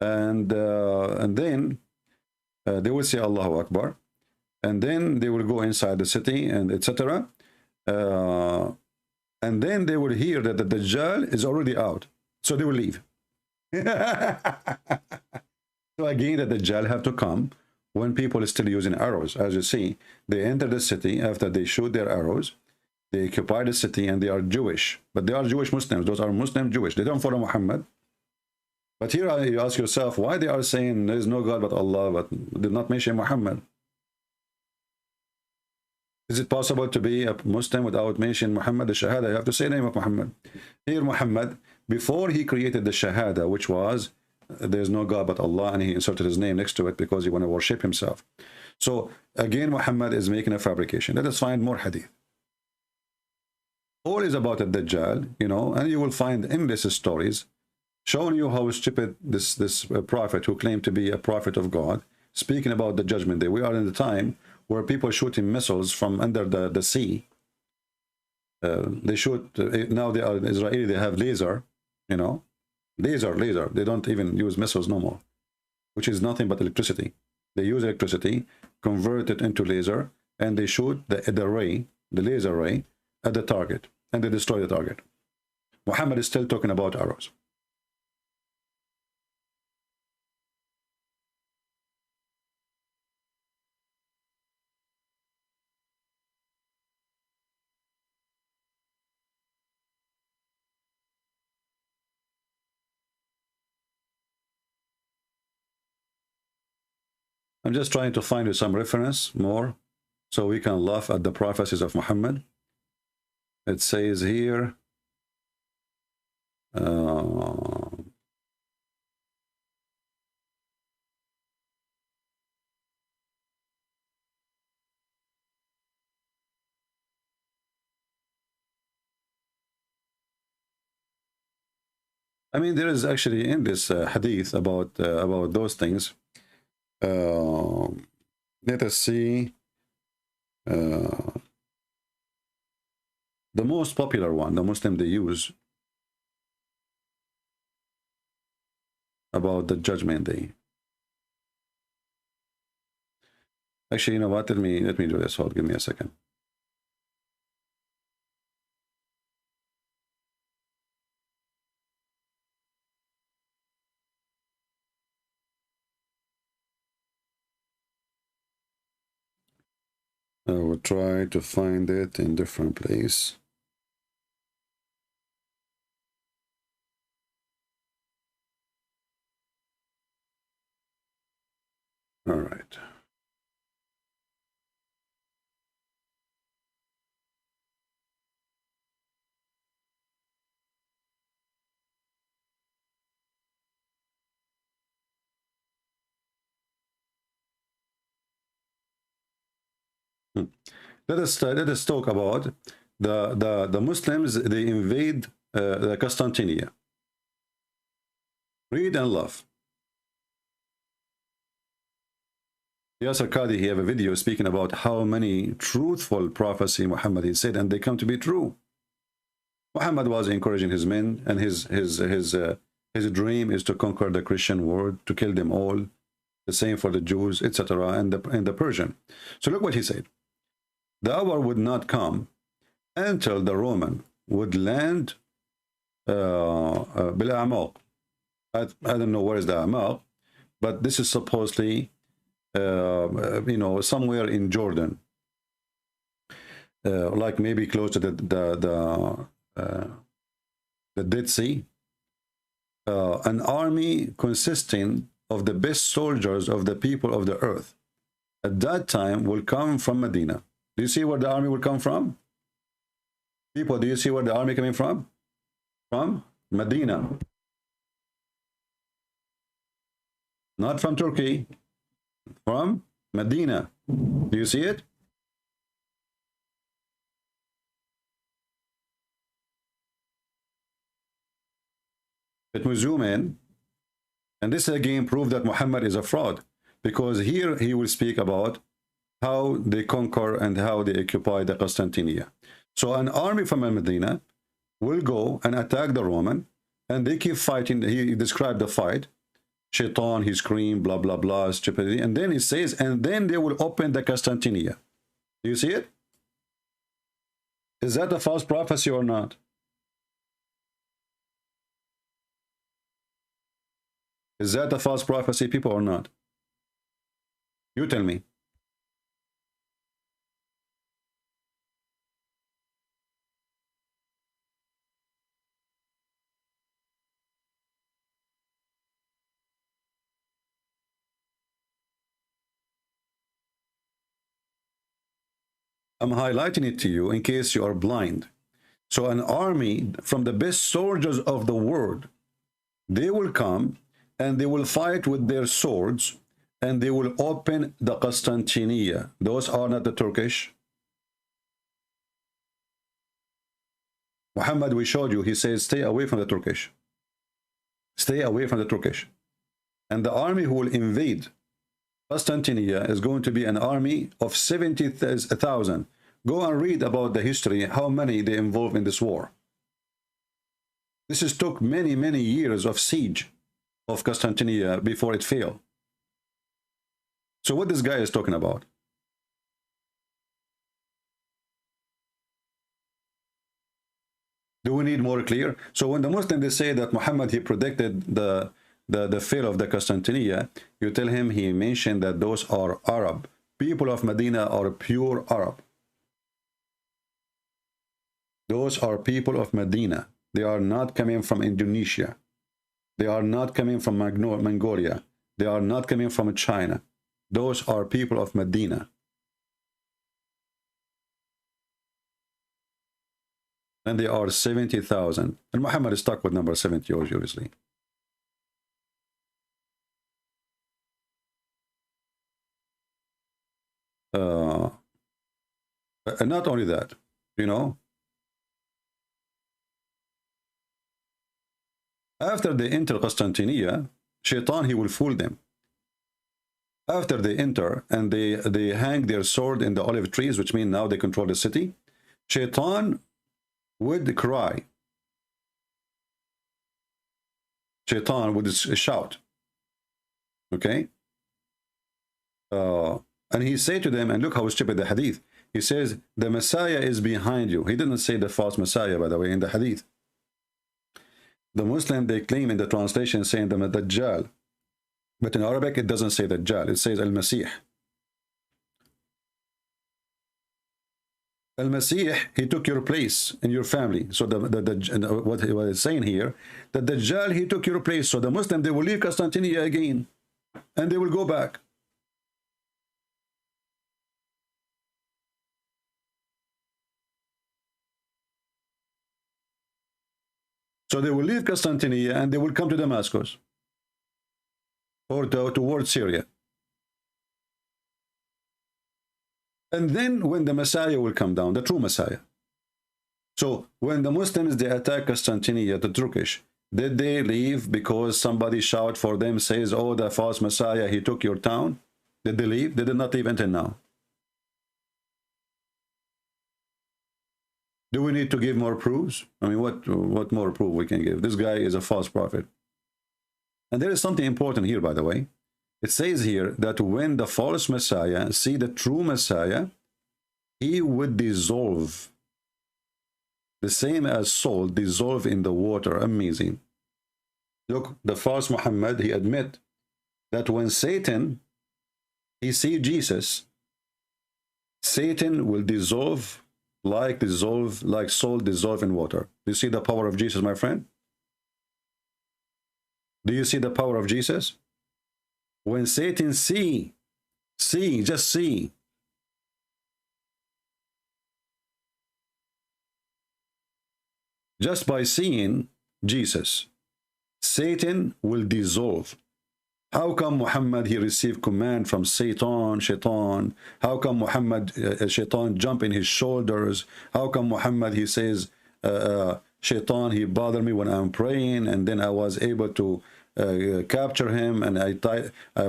And then they will say Allahu Akbar. And then they will go inside the city and etc. And then they will hear that the Dajjal is already out. So they will leave. So again, the Dajjal have to come when people are still using arrows. As you see, they enter the city after they shoot their arrows. They occupy the city and they are Jewish, but they are Jewish Muslims. Those are Muslim Jewish. They don't follow Muhammad. But here you ask yourself why they are saying there is no God but Allah, but did not mention Muhammad. Is it possible to be a Muslim without mentioning Muhammad? The Shahada, you have to say the name of Muhammad. Here Muhammad, before he created the Shahada, which was there is no God but Allah, and he inserted his name next to it because he want to worship himself. So again, Muhammad is making a fabrication. Let us find more hadith. All is about a Dajjal, you know, and you will find endless stories showing you how stupid this prophet who claimed to be a prophet of God, speaking about the judgment day. We are in the time where people are shooting missiles from under the sea. They shoot, now they are Israeli, they have laser, you know, laser. They don't even use missiles no more, which is nothing but electricity. They use electricity, convert it into laser, and they shoot the laser ray, at the target, and they destroy the target. Muhammad is still talking about arrows. I'm just trying to find you some reference more so we can laugh at the prophecies of Muhammad. It says here, I mean, there is actually in this hadith about those things. Let us see. The most popular one, the Muslim they use about the judgment day. Actually, you know what? Let me do this. Hold, give me a second. I will try to find it in different place. All right. Let us talk about the Muslims. They invade the Constantinople. Read and love. Yasser Qadi, he have a video speaking about how many truthful prophecy Muhammad he said, and they come to be true. Muhammad was encouraging his men, and his dream is to conquer the Christian world, to kill them all. The same for the Jews, etc., and the Persian. So look what he said. The hour would not come until the Roman would land bil-a'maq. I don't know where is the a'maq, but this is supposedly you know, somewhere in Jordan, like maybe close to the Dead Sea. An army consisting of the best soldiers of the people of the earth at that time will come from Medina. Do you see where the army will come from? People, do you see where the army coming from? From Medina. Not from Turkey. From Medina. Do you see it? Let me zoom in. And this again proves that Muhammad is a fraud, because here he will speak about how they conquer and how they occupy the Constantinople. So an army from Medina will go and attack the Roman, and they keep fighting. He described the fight. Shaitan, he screamed, blah, blah, blah, stupidity. And then he says, and then they will open the Constantinople. Do you see it? Is that a false prophecy or not? Is that a false prophecy, people, or not? You tell me. I'm highlighting it to you in case you are blind. So an army from the best soldiers of the world, they will come and they will fight with their swords, and they will open the Constantinople. Those are not the Turkish. Muhammad, we showed you, he says, stay away from the Turkish. Stay away from the Turkish. And the army who will invade Constantinople is going to be an army of 70,000. Go and read about the history, how many they involved in this war. This is took many, many years of siege of Constantinople before it failed. So what this guy is talking about? Do we need more clear? So when the Muslims, they say that Muhammad, he predicted the fall of the Constantinople, you tell him he mentioned that those are Arab. People of Medina are pure Arab. Those are people of Medina. They are not coming from Indonesia. They are not coming from Mongolia. They are not coming from China. Those are people of Medina. And they are 70,000. And Muhammad is stuck with number 70, obviously. And not only that, you know, after they enter Constantinople, Shaitan, he will fool them. After they enter and they hang their sword in the olive trees, which means now they control the city, Shaitan would cry. Shaitan would shout. Okay? And he say to them, and look how stupid the hadith. He says, the Messiah is behind you. He didn't say the false Messiah, by the way, in the hadith. The Muslim, they claim in the translation saying the Dajjal. But in Arabic, it doesn't say Dajjal. It says Al-Masih. Al-Masih, he took your place in your family. So what he's saying here, that Dajjal, he took your place. So the Muslim, they will leave Constantinople again. And they will go back. So they will leave Constantinople and they will come to Damascus or towards Syria. And then when the Messiah will come down, the true Messiah. So when the Muslims, they attack Constantinople, the Turkish, did they leave because somebody shout for them, says, oh, the false Messiah, he took your town? Did they leave? They did not leave until now. Do we need to give more proofs? I mean, what more proof we can give? This guy is a false prophet. And there is something important here, by the way. It says here that when the false Messiah see the true Messiah, he would dissolve. The same as salt dissolve in the water. Amazing. Look, the false Muhammad, he admit that when Satan, he see Jesus, Satan will dissolve like salt dissolve in water. Do you see the power of Jesus, my friend? Do you see the power of Jesus? When Satan just see. Just by seeing Jesus, Satan will dissolve. How come Muhammad, he received command from Shaitan? How come Muhammad, Shaitan jump in his shoulders? How come Muhammad, he says, Shaitan, he bothered me when I'm praying, and then I was able to capture him, and I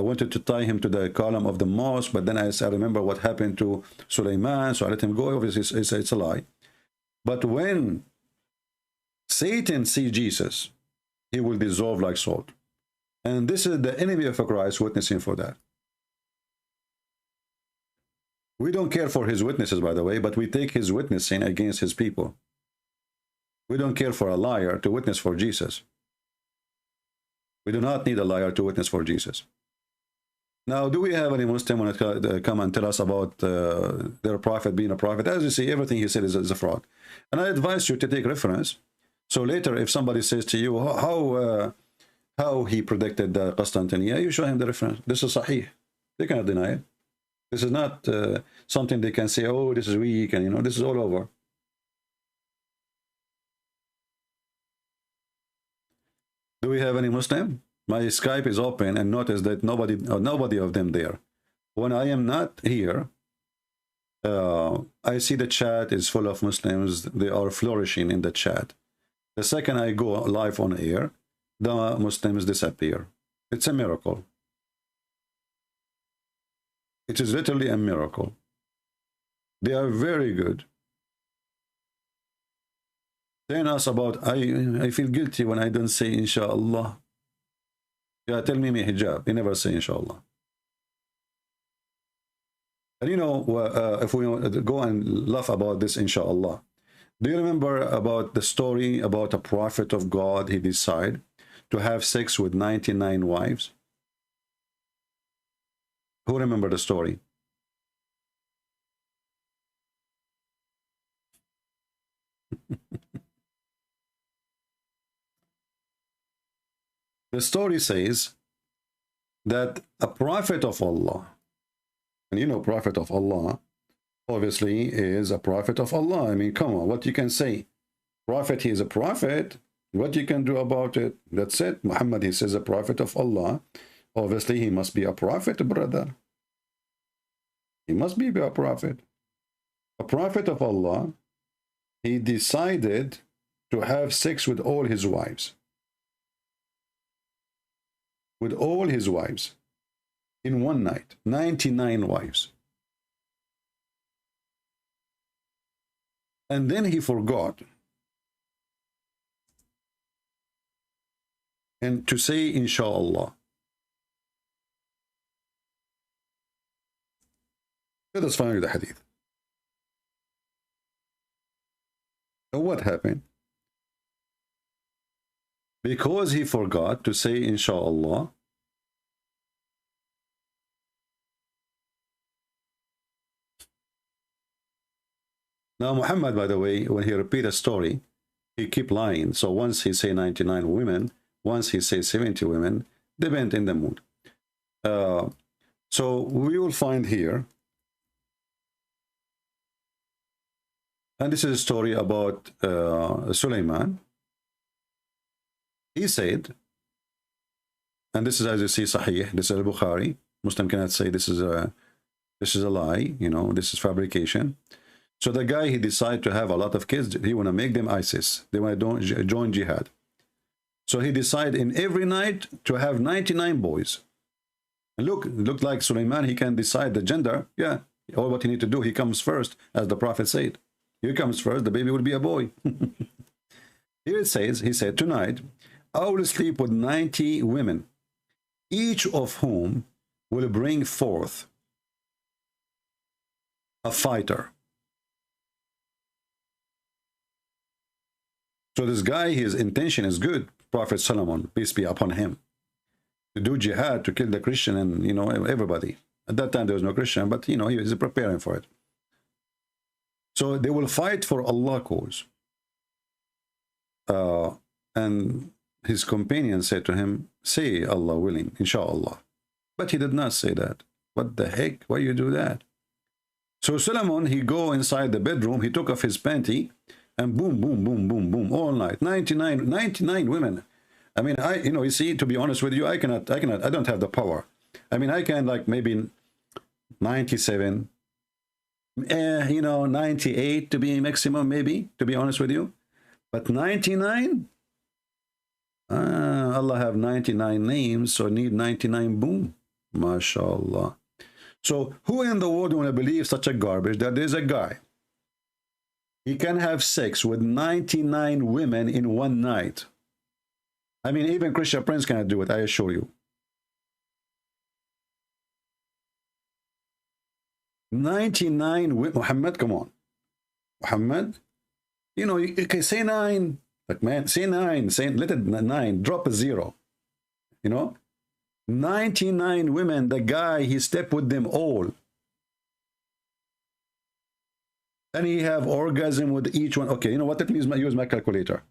wanted to tie him to the column of the mosque, but then I remember what happened to Sulaiman, so I let him go. Obviously, it's a lie. But when Satan sees Jesus, he will dissolve like salt. And this is the enemy of Christ witnessing for that. We don't care for his witnesses, by the way, but we take his witnessing against his people. We don't care for a liar to witness for Jesus. We do not need a liar to witness for Jesus. Now, do we have any Muslim when it come and tell us about their prophet being a prophet? As you see, everything he said is a fraud. And I advise you to take reference. So later, if somebody says to you, how he predicted Constantinople, you show him the reference. This is sahih. They cannot deny it. This is not something they can say, oh, this is weak, and this is all over. Do we have any Muslim? My Skype is open, and notice that nobody of them there. When I am not here, I see the chat is full of Muslims. They are flourishing in the chat. The second I go live on air, the Muslims disappear. It's a miracle. It is literally a miracle. They are very good. Telling us about, I feel guilty when I don't say inshallah. Yeah, tell me hijab. You never say inshallah. And if we go and laugh about this inshallah, do you remember about the story about a prophet of God? He decided to have sex with 99 wives. Who remember the story? The story says that a prophet of Allah, and prophet of Allah obviously is a prophet of Allah. I mean, come on, what you can say? Prophet, he is a prophet. What you can do about it? That's it. Muhammad, he says a prophet of Allah. Obviously, he must be a prophet, brother. He must be a prophet. A prophet of Allah, he decided to have sex with all his wives. With all his wives. in one night, 99 wives. And then he forgot and to say inshallah. Let us find the hadith. So what happened? Because he forgot to say inshallah, now Muhammad, by the way, when he repeat a story, he keep lying. So once he say 99 women, once he say 70 women, they went in the mood. So we will find here, and this is a story about Sulaiman. He said, and this is, as you see, Sahih, this is al-Bukhari. Muslim cannot say this is a lie, you know, this is fabrication. So the guy, he decided to have a lot of kids. He want to make them ISIS. They want to join jihad. So he decided in every night to have 99 boys. And look, it looked like Sulaiman, he can decide the gender. Yeah, all what he need to do, he comes first, as the Prophet said. He comes first, the baby will be a boy. Here it says, he said, tonight, I will sleep with 90 women, each of whom will bring forth a fighter. So this guy, his intention is good, Prophet Solomon, peace be upon him, to do jihad, to kill the Christian and, you know, everybody. At that time, there was no Christian, but, you know, he was preparing for it. So they will fight for Allah's cause. And his companion said to him, say Allah willing, inshallah. But he did not say that. What the heck? Why you do that? So Solomon, he go inside the bedroom, he took off his panty, and boom, boom, boom, boom, boom, all night. 99 women. I mean, you see, to be honest with you, I don't have the power. I mean, I can like maybe 97, 98 to be maximum, maybe, to be honest with you. But 99? Allah have 99 names, so need 99 boom. MashaAllah. So who in the world want to believe such a garbage that there's a guy, he can have sex with 99 women in one night? I mean, even Christian Prince cannot do it, I assure you. 99 women. Muhammad, come on. Muhammad, you know, you can say 9. Like, man, say 9. Say, let it 9. Drop a 0. You know? 99 women. The guy, he slept with them all. And he have orgasm with each one. Okay, you know what? Let me use my calculator.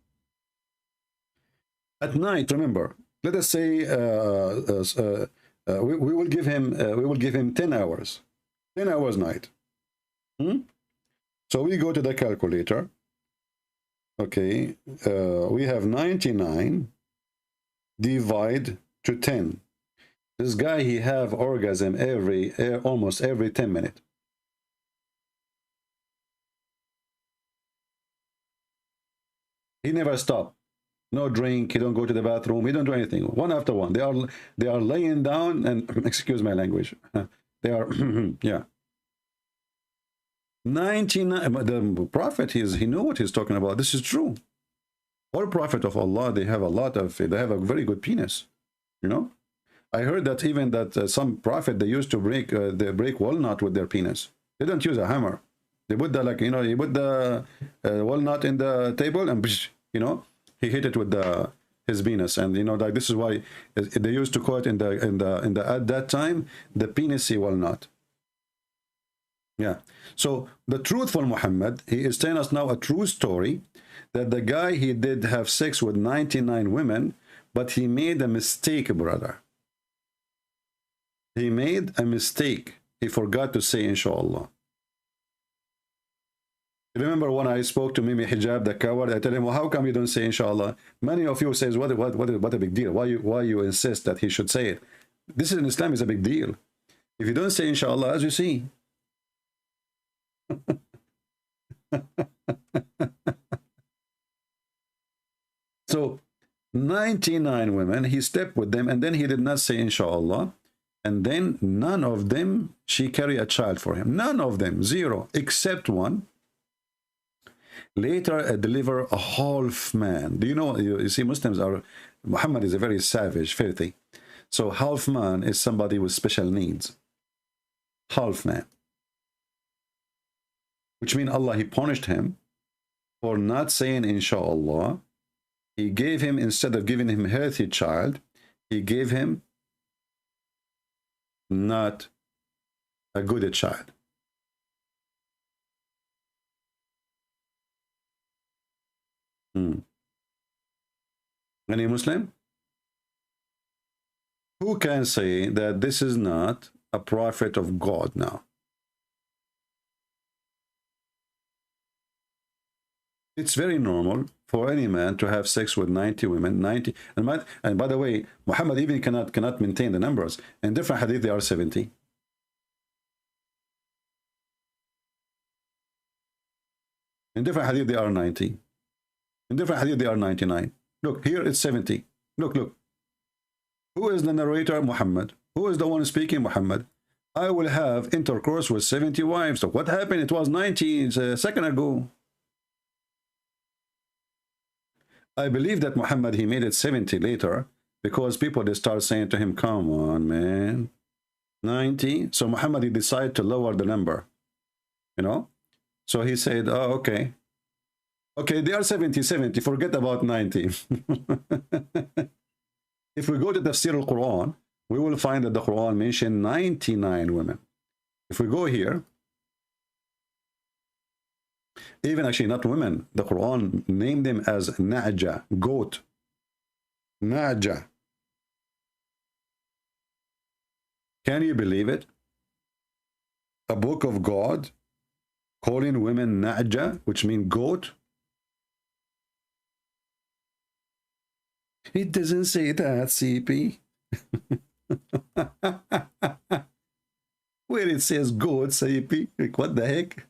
At night, remember, let us say we will give him 10 hours. 10 hours night. So we go to the calculator. Okay, we have 99 divide to 10. This guy, he have orgasm almost every 10 minutes. He never stop. No drink. He don't go to the bathroom. He don't do anything. One after one. They are laying down and excuse my language. They are yeah. 99. The Prophet, he knew what he's talking about. This is true. All Prophet of Allah, they have a very good penis. You know, I heard that even that some Prophet, they used to break walnut with their penis. They don't use a hammer. They put the, like, you know, he put the walnut in the table and, you know, he hit it with his penis. And, you know, like, this is why they used to call it in the at that time, the penisy walnut. Yeah. So the truthful Muhammad, he is telling us now a true story that the guy, he did have sex with 99 women, but he made a mistake, brother. He made a mistake. He forgot to say inshallah. Remember when I spoke to Mimi Hijab, the coward, I tell him, well, how come you don't say inshallah? Many of you says, what a big deal. Why you insist that he should say it? This is in Islam is a big deal. If you don't say inshallah, as you see. So 99 women, he slept with them, and then he did not say inshallah. And then none of them, she carry a child for him. None of them, zero, except one. Later, deliver a half man. Do you know, you see, Muslims are, Muhammad is a very savage, filthy. So half man is somebody with special needs. Half man. Which means Allah, he punished him for not saying inshallah. He gave him, instead of giving him a healthy child, he gave him not a good child. Any Muslim who can say that this is not a prophet of God now? It's very normal for any man to have sex with 90 women, 90. And by the way, Muhammad even cannot maintain the numbers. In different hadith, they are 70. In different hadith, they are 90. In different hadith, they are 99. Look, here it's 70. Look, look. Who is the narrator? Muhammad. Who is the one speaking? Muhammad. I will have intercourse with 70 wives. So what happened? It was 90 a second ago. I believe that Muhammad, he made it 70 later because people, they start saying to him, come on, man, 90. So Muhammad, he decided to lower the number, you know. So he said, oh, okay. Okay, they are 70, forget about 90. If we go to Tafsir al-Quran, we will find that the Quran mentioned 99 women. If we go here, even actually not women, the Quran named them as Na'ja, goat. Na'ja. Can you believe it? A book of God calling women Na'ja, which means goat. It doesn't say that, CP. Where it says goat, CP. Like, what the heck?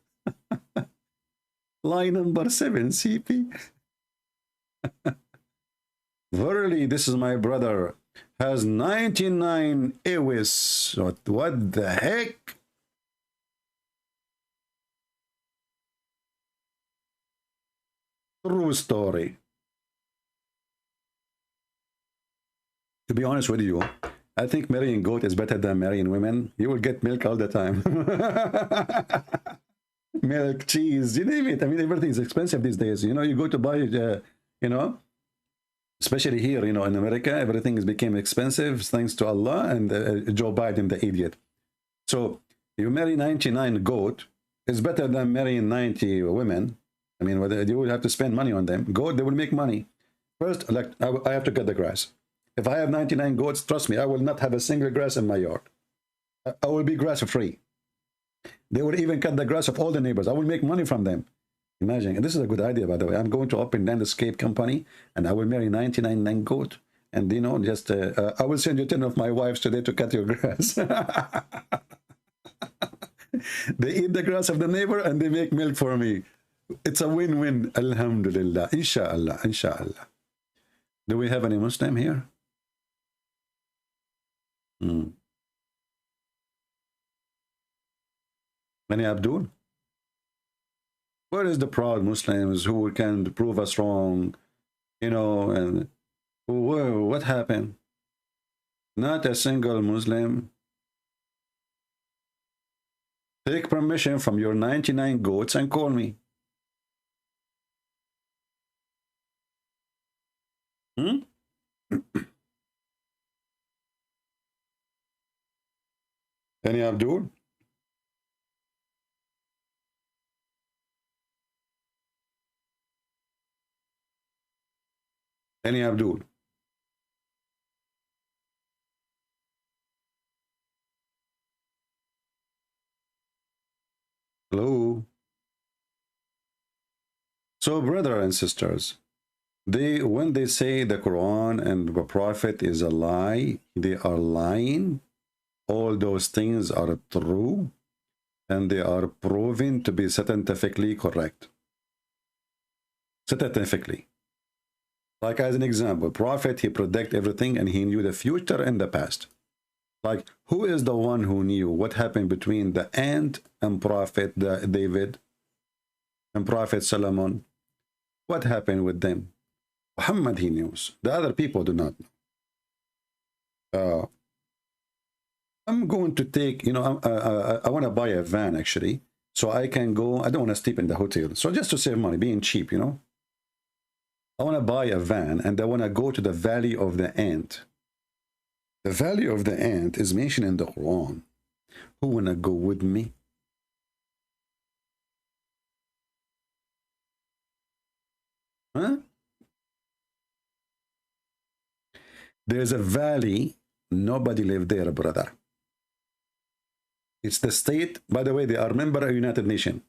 Line number 7, CP. Verily, this is my brother, has 99 Ewis. What the heck? True story. To be honest with you, I think marrying goat is better than marrying women. You will get milk all the time. Milk, cheese, you name it. I mean, everything is expensive these days. You know, you go to buy, you know, especially here, you know, in America, everything has become expensive thanks to Allah and Joe Biden, the idiot. So you marry 99 goat, it's better than marrying 90 women. I mean, you will have to spend money on them. Goat, they will make money. First, like, I have to cut the grass. If I have 99 goats, trust me, I will not have a single grass in my yard. I will be grass free. They will even cut the grass of all the neighbors. I will make money from them. Imagine. And this is a good idea, by the way. I'm going to open landscape company, and I will marry 99 goat. And, you know, just, I will send you 10 of my wives today to cut your grass. They eat the grass of the neighbor, and they make milk for me. It's a win-win. Alhamdulillah. Inshallah. Inshallah. Do we have any Muslim here? Any Abdul? Where is the proud Muslims who can prove us wrong? You know, and what happened? Not a single Muslim. Take permission from your 99 goats and call me. Any Abdul? Any Abdul? Hello? So, brothers and sisters, when they say the Quran and the Prophet is a lie, they are lying. All those things are true, and they are proven to be scientifically correct. Scientifically. Like as an example, Prophet, he predict everything and he knew the future and the past. Like, who is the one who knew what happened between the ant and Prophet David and Prophet Solomon? What happened with them? Muhammad, he knows. The other people do not know. I'm going to take, you know, I want to buy a van, actually, so I can go. I don't want to sleep in the hotel. So just to save money, being cheap, you know. I want to buy a van, and I want to go to the Valley of the Ant. The Valley of the Ant is mentioned in the Quran. Who want to go with me? Huh? There's a valley. Nobody lived there, brother. It's the state. By the way, they are member of United Nations.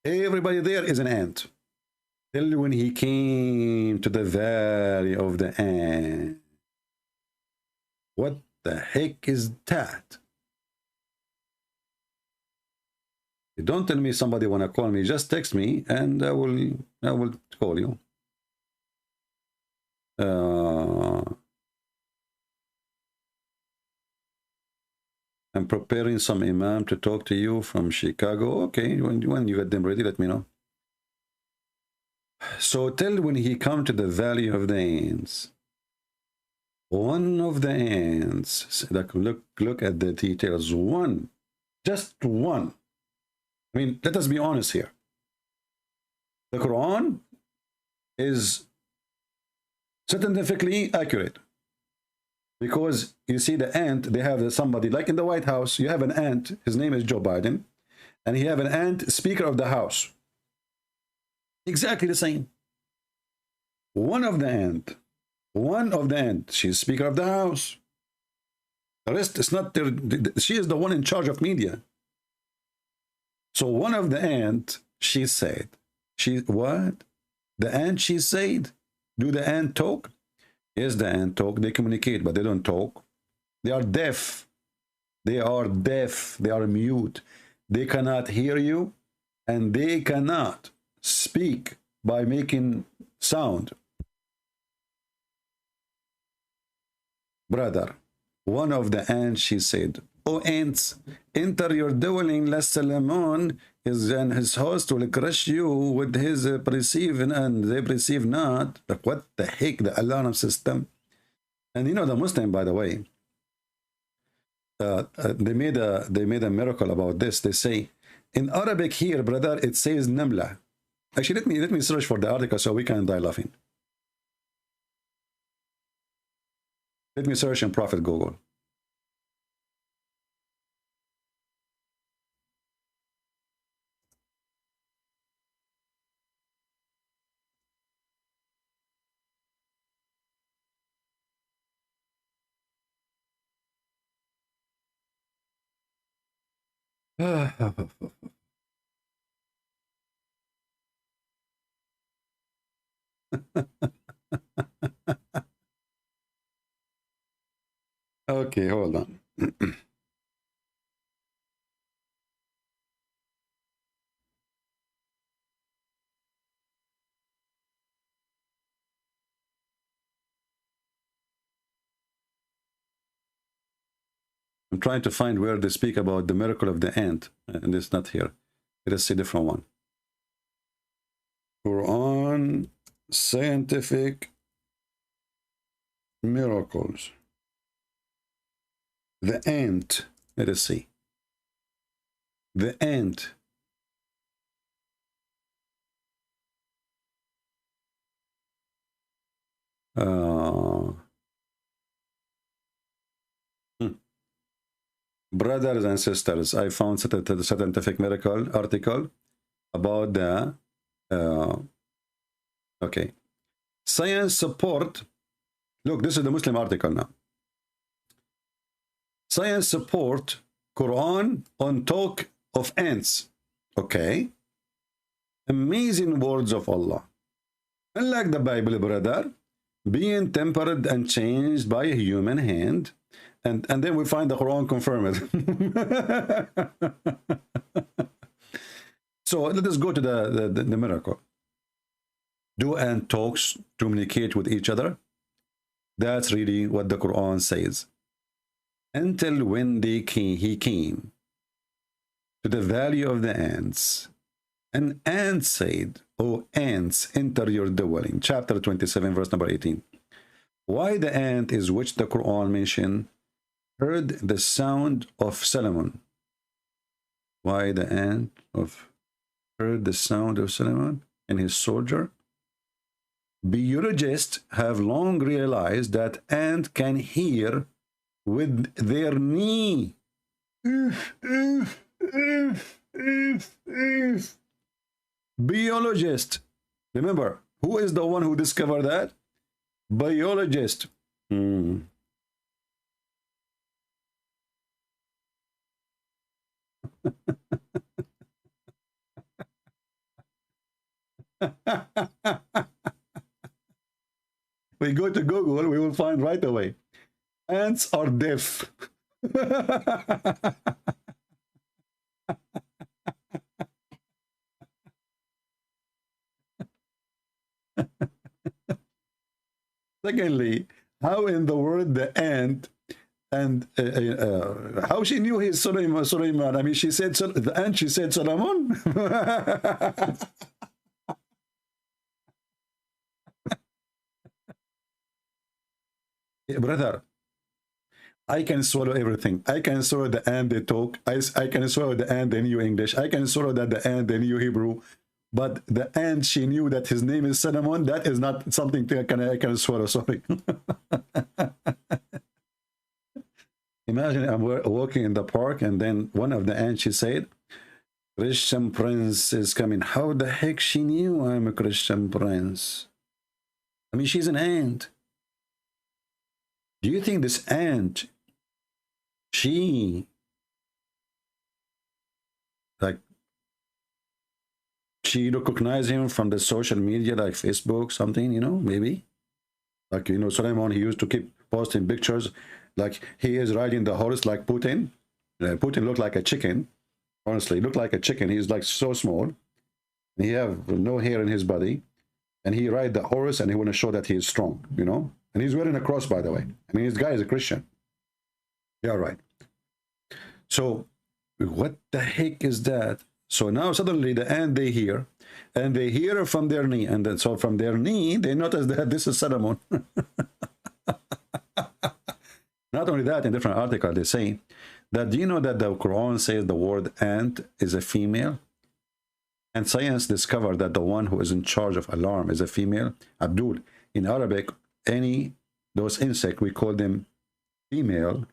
Everybody there is an ant. Till when he came to the Valley of the Ant. What the heck is that? Don't tell me somebody want to call me. Just text me and I will call you. I'm preparing some imam to talk to you from Chicago. Okay, when you get them ready, let me know. So till when he come to the Valley of the Ants, one of the ants, like look at the details. One, just one. I mean, let us be honest here. The Quran is scientifically accurate. Because you see the ant, they have somebody, like in the White House, you have an ant, his name is Joe Biden, and he have an ant, Speaker of the House. Exactly the same. One of the ant, she's Speaker of the House. The rest is not there. She is the one in charge of media. So one of the ant, she said, what? The ant, she said, do the ant talk? Yes, the ant talk. They communicate, but they don't talk. They are deaf. They are deaf. They are mute. They cannot hear you, and they cannot speak by making sound. Brother, one of the ants, she said, "O ants, enter your dwelling, lest Solomon and his host will crush you with his perceiving, and they perceive not." Like, what the heck, the alarm system? And you know, the Muslim, by the way, they made a miracle about this. They say in Arabic here, brother, it says namla. Actually, let me search for the article so we can die laughing. Let me search in Prophet Google. Okay, hold on. I'm trying to find where they speak about the miracle of the ant, and it's not here. It is a different one. Quran scientific miracles. The ant. Let us see. The ant. Brothers and sisters, I found a scientific miracle article about the okay. Science support. Look, this is the Muslim article now. Science support Quran on talk of ants. Okay. Amazing words of Allah. Unlike the Bible, brother, being tempered and changed by a human hand. And then we find the Quran confirmed. So let us go to the miracle. Do ant talks communicate with each other? That's really what the Quran says. Until when he came to the valley of the ants, an ant said, "O ants, enter your dwelling." Chapter 27, verse number 18. Why the ant is which the Quran mentioned heard the sound of Solomon. Why the ant heard the sound of Solomon and his soldier? Biologists have long realized that ants can hear with their knee. Biologist. Remember, who is the one who discovered that? Biologist. We go to Google, we will find right away. Ants are deaf. Secondly, how in the world the ant and how she knew he's Sulaiman? I mean, she said the ant. She said Solomon. Brother, I can swallow everything. I can swallow the ant they talk. I can swallow the ant they knew English. I can swallow that the ant they knew Hebrew. But the ant, she knew that his name is Solomon. That is not something I can swallow. Sorry. Imagine I'm walking in the park and then one of the ants, she said, "Christian Prince is coming." How the heck she knew I'm a Christian Prince? I mean, she's an ant. Do you think this ant, she recognized him from the social media like Facebook, something, you know, maybe? Like, you know, Solomon, he used to keep posting pictures like he is riding the horse like Putin. Putin looked like a chicken. Honestly, looked like a chicken. He's like so small. He have no hair in his body. And he ride the horse and he want to show that he is strong, you know? And he's wearing a cross, by the way. I mean, this guy is a Christian. Yeah, right. So what the heck is that? So now suddenly the ant they hear, and they hear from their knee, and then so from their knee they notice that this is Solomon. Not only that, in different articles they say that, do you know that the Quran says the word ant is a female? And science discovered that the one who is in charge of alarm is a female. Abdul, in Arabic, those insects, we call them female,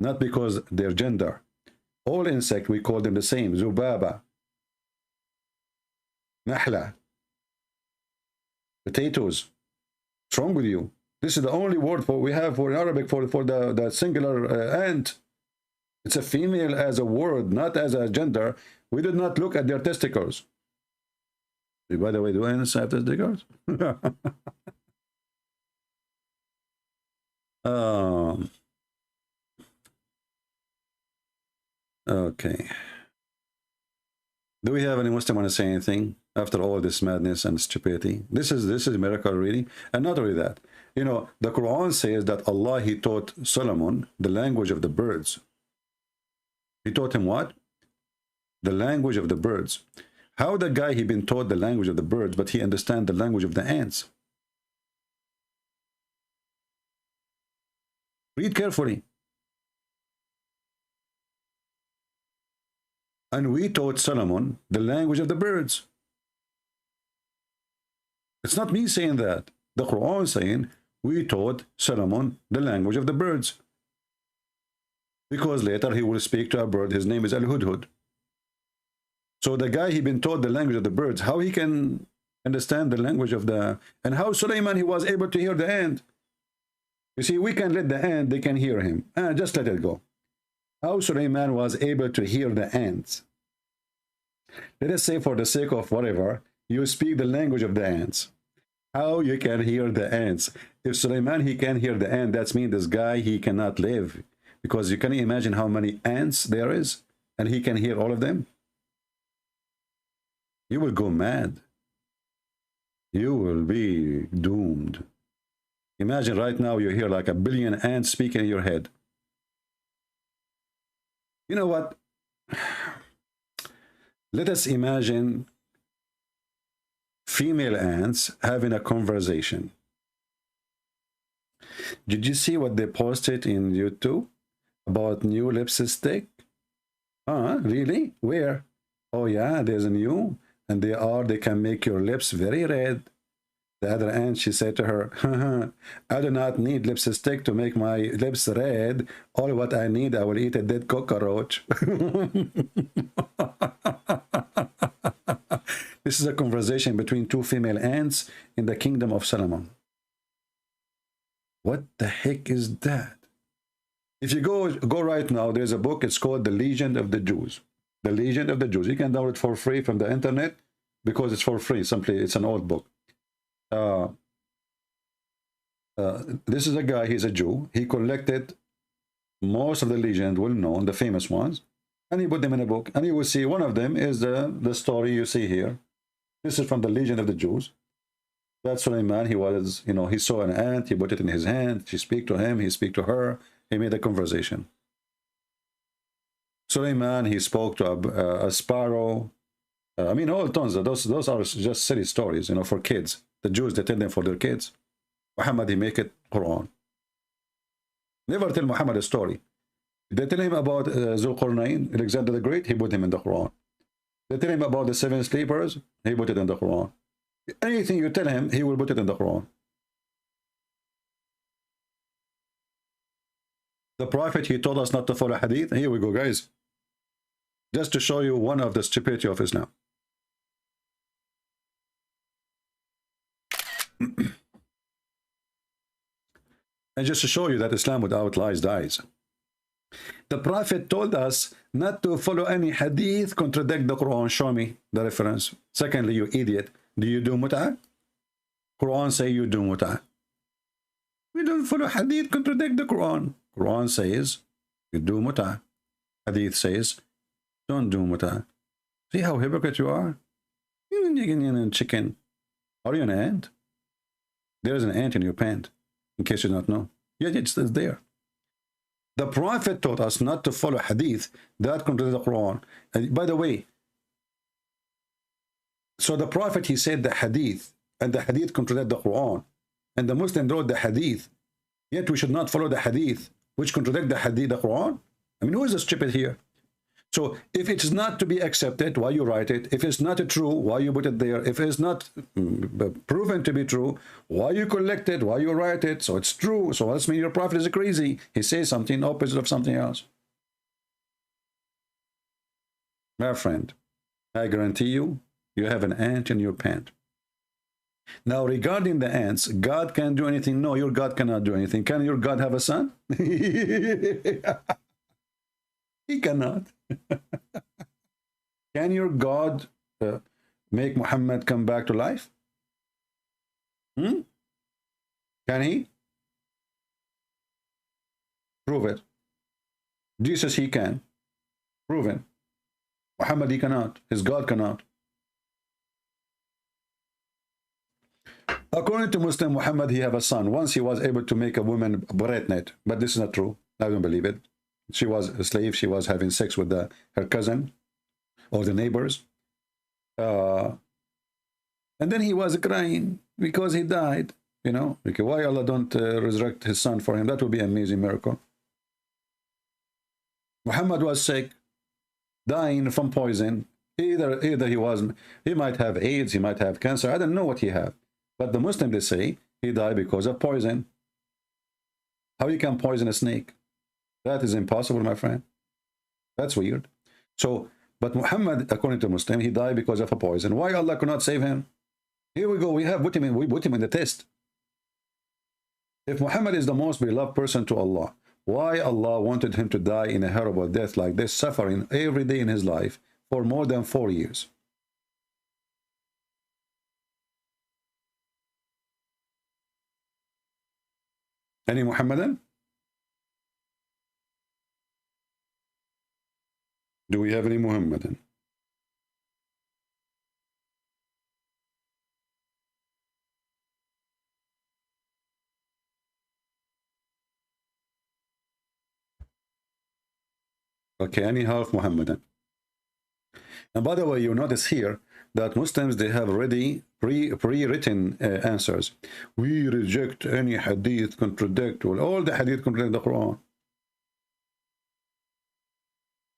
not because their gender. All insects, we call them the same. Zubaba, Nahla, potatoes. What's wrong with you? This is the only word we have for in Arabic for the singular ant. It's a female as a word, not as a gender. We did not look at their testicles. By the way, do ants have testicles? Okay. Do we have any Muslim want to say anything after all this madness and stupidity? This is a miracle, really. And not only that, you know, the Quran says that Allah, he taught Solomon the language of the birds. He taught him what? The language of the birds. How the guy, he been taught the language of the birds, but he understand the language of the ants? Read carefully. And we taught Solomon the language of the birds. It's not me saying that. The Quran saying we taught Solomon the language of the birds. Because later he will speak to a bird. His name is Al-Hudhud. So the guy, he been taught the language of the birds. How he can understand the language of the... And how Sulaiman, he was able to hear the ant. You see, we can let the ant, they can hear him. Just let it go. How Sulaiman was able to hear the ants. Let us say, for the sake of whatever, you speak the language of the ants. How you can hear the ants? If Sulaiman, he can hear the ant, that means this guy, he cannot live. Because you can imagine how many ants there is, and he can hear all of them. You will go mad. You will be doomed. Imagine right now you hear like a billion ants speaking in your head. You know what? Let us imagine female ants having a conversation. Did you see what they posted in YouTube about new lipstick? Really? Where? Oh yeah, there's a new, and they can make your lips very red. The other ant, she said to her, I do not need lipstick to make my lips red. All what I need, I will eat a dead cockroach. This is a conversation between two female ants in the kingdom of Solomon. What the heck is that? If you go right now, there's a book, it's called The Legend of the Jews. The Legend of the Jews. You can download it for free from the internet because it's for free. Simply, it's an old book. This is a guy, he's a Jew. He collected most of the legend, well-known, the famous ones, and he put them in a book. And you will see one of them is the story you see here. This is from the Legend of the Jews. That Suleiman, he was, he saw an ant, he put it in his hand, she speak to him, he speak to her, he made a conversation. Suleiman, he spoke to a sparrow. I mean, all tons of those are just silly stories, for kids. The Jews, they tell them for their kids. Muhammad, he make it Quran. Never tell Muhammad a story. They tell him about Zulqarnain, Alexander the Great, he put him in the Quran. They tell him about the 7 sleepers, he put it in the Quran. Anything you tell him, he will put it in the Quran. The Prophet, he told us not to follow hadith. Here we go, guys. Just to show you one of the stupidity of Islam. And just to show you that Islam without lies dies. The Prophet told us not to follow any hadith contradict the Quran. Show me the reference. Secondly, you idiot, do you do mut'ah? Quran say you do mut'ah. We don't follow hadith contradict the Quran. Quran says you do mut'ah. Hadith says don't do mut'ah. See how hypocrite you are? You're chicken. Are you an ant? There is an ant in your pant, in case you don't know. Yeah, it's there. The Prophet taught us not to follow hadith that contradict the Quran. And by the way, so the Prophet, he said the hadith, and the hadith contradict the Quran, and the Muslim wrote the hadith, yet we should not follow the hadith which contradict the hadith, the Quran. I mean, who is the stupid here? So if it is not to be accepted, why you write it? If it's not true, why you put it there? If it's not proven to be true, why you collect it? Why you write it? So it's true. So that's mean your Prophet is crazy. He says something opposite of something else. My friend, I guarantee you, you have an ant in your pant. Now, regarding the ants, God can do anything? No, your God cannot do anything. Can your God have a son? He cannot. Can your God make Muhammad come back to life? Can he? Prove it. Jesus, he can. Proven. Muhammad, he cannot. His God cannot. According to Muslim, Muhammad, he have a son. Once he was able to make a woman pregnant, but this is not true. I don't believe it. She was a slave. She was having sex with her cousin or the neighbors. And then he was crying because he died. Okay, why Allah don't resurrect his son for him? That would be an amazing miracle. Muhammad was sick, dying from poison. Either he might have AIDS, he might have cancer. I don't know what he have. But the Muslims, they say he died because of poison. How you can poison a snake? That is impossible, my friend. That's weird. So, but Muhammad, according to Muslim, he died because of a poison. Why Allah could not save him? Here we go. We put him in the test. If Muhammad is the most beloved person to Allah, why Allah wanted him to die in a horrible death like this, suffering every day in his life for more than 4 years? Any Muhammadan? Do we have any Muhammadan? Okay, any half Muhammadan. And by the way, you notice here that Muslims, they have already pre-written answers. We reject any hadith contradict. Well, all the hadith contradict the Quran.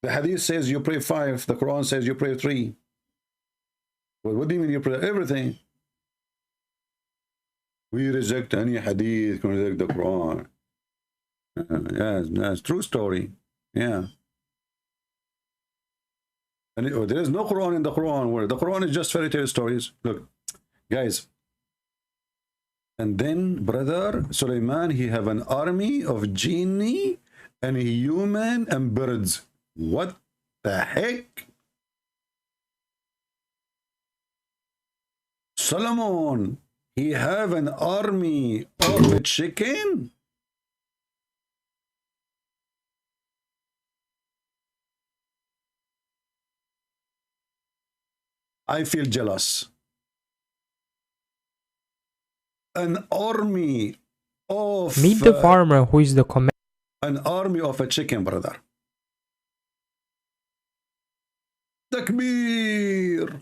The hadith says you pray 5. The Quran says you pray 3. Well, what do you mean you pray everything? We reject any hadith contradict the Quran. Yes, that's true story. Yeah. And there is no Quran in the Quran, where the Quran is just fairy tale stories. Look, guys. And then, brother Sulaiman, he have an army of genie and human and birds. What the heck? Solomon, he have an army of a chicken? I feel jealous. An army of... Meet the farmer who is the commander. An army of a chicken, brother. Takbir!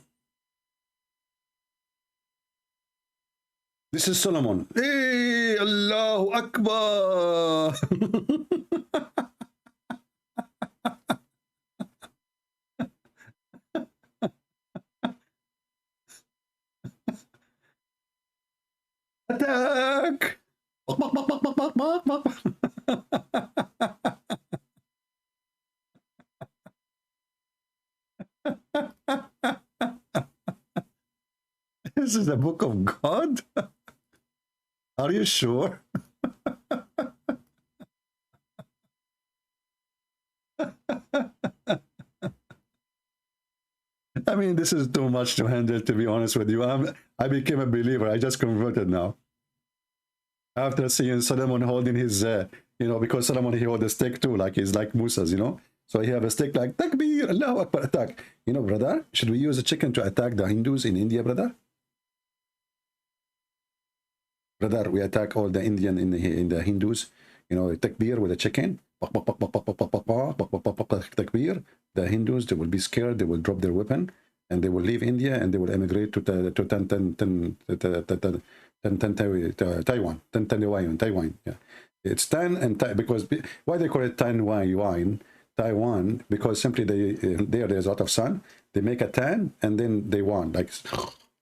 This is Solomon. Hey, Allahu Akbar! Attack! This is the book of God? Are you sure? I mean, this is too much to handle, to be honest with you. I became a believer. I just converted now. After seeing Solomon holding his, you know, because Solomon, he hold a stick too, like he's like Musa's, you know. So he have a stick like, Takbir, Allahu Akbar, attack. You know, brother, should we use a chicken to attack the Hindus in India, brother? Brother, we attack all the Indian in the Hindus, you know, Takbir with a chicken. Takbir. The Hindus, they will be scared, they will drop their weapon, and they will leave India, and they will emigrate to Taiwan. Yeah, it's Tan and Tai, because why they call it Taiwan? Because simply there's a lot of sun. They make a tan, and then they won, like,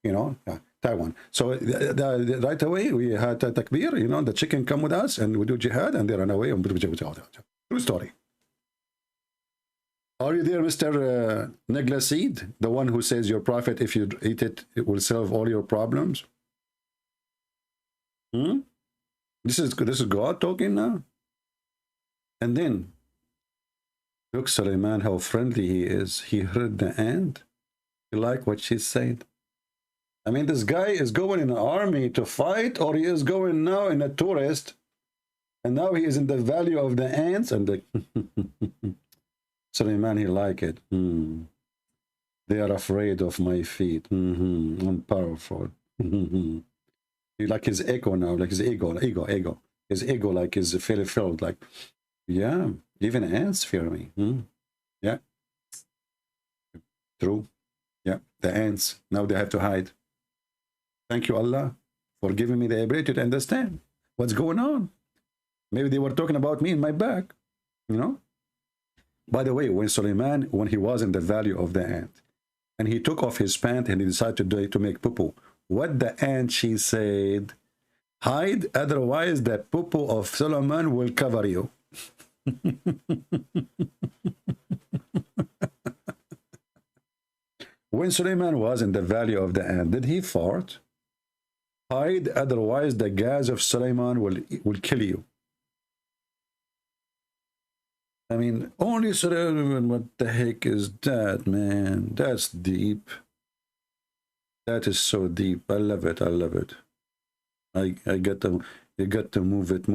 you know, Taiwan. So right away we had Takbir, you know, the chicken come with us, and we do jihad, and they run away. True story. Are you there, Mr. Neglaseed, the one who says your prophet, if you eat it, it will solve all your problems? This is God talking now. And then, look, Sulaiman, how friendly he is. He heard the ant. You like what she said? I mean, this guy is going in an army to fight, or he is going now in a tourist, and now he is in the valley of the ants, and the Sulaiman, he like it. They are afraid of my feet. I'm powerful. He like his ego now, like his ego. His ego like is filled, like, yeah, even ants fear me. Yeah. True. Yeah, the ants, now they have to hide. Thank you, Allah, for giving me the ability to understand what's going on. Maybe they were talking about me in my back, you know? By the way, when Sulaiman, when he was in the valley of the ant, and he took off his pant and he decided to make poo-poo, what the ant, she said, hide, otherwise the poo-poo of Solomon will cover you. When Sulaiman was in the valley of the ant, did he fart? Hide, otherwise the gas of Sulaiman will kill you. I mean, only Sulaiman, what the heck is that, man? That's deep. That is so deep. I love it. I love it. I get to, you got to move it.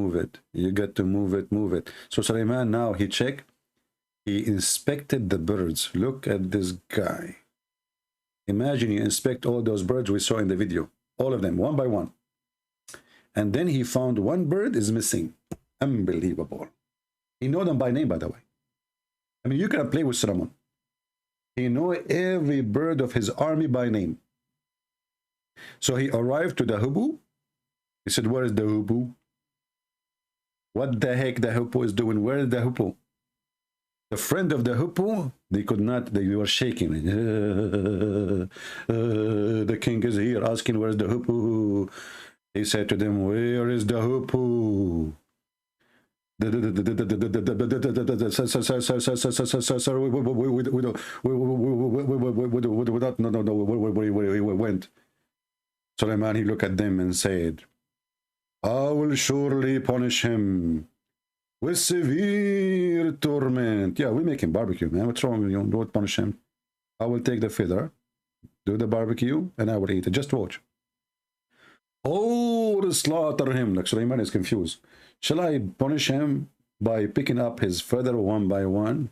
You got to move it. So Sulaiman, now he checked. He inspected the birds. Look at this guy. Imagine you inspect all those birds we saw in the video. All of them, one by one. And then he found one bird is missing. Unbelievable. He know them by name, by the way. I mean, you can play with Solomon. He knew every bird of his army by name. So he arrived to the hippo. He said, where is the hippo? What the heck the hippo is doing? Where is the hippo? The friend of the hippo, they could not, they were shaking. The king is here asking, where is the hippo? He said to them, where is the hippo? Sir, we went. Suleiman, he looked at them and said, I will surely punish him with severe torment. Yeah, we make him barbecue, man. What's wrong with you? Don't punish him. I will take the feather, do the barbecue, and I will eat it. Just watch. Oh, slaughter him. Like Suleiman is confused. Shall I punish him by picking up his feather one by one?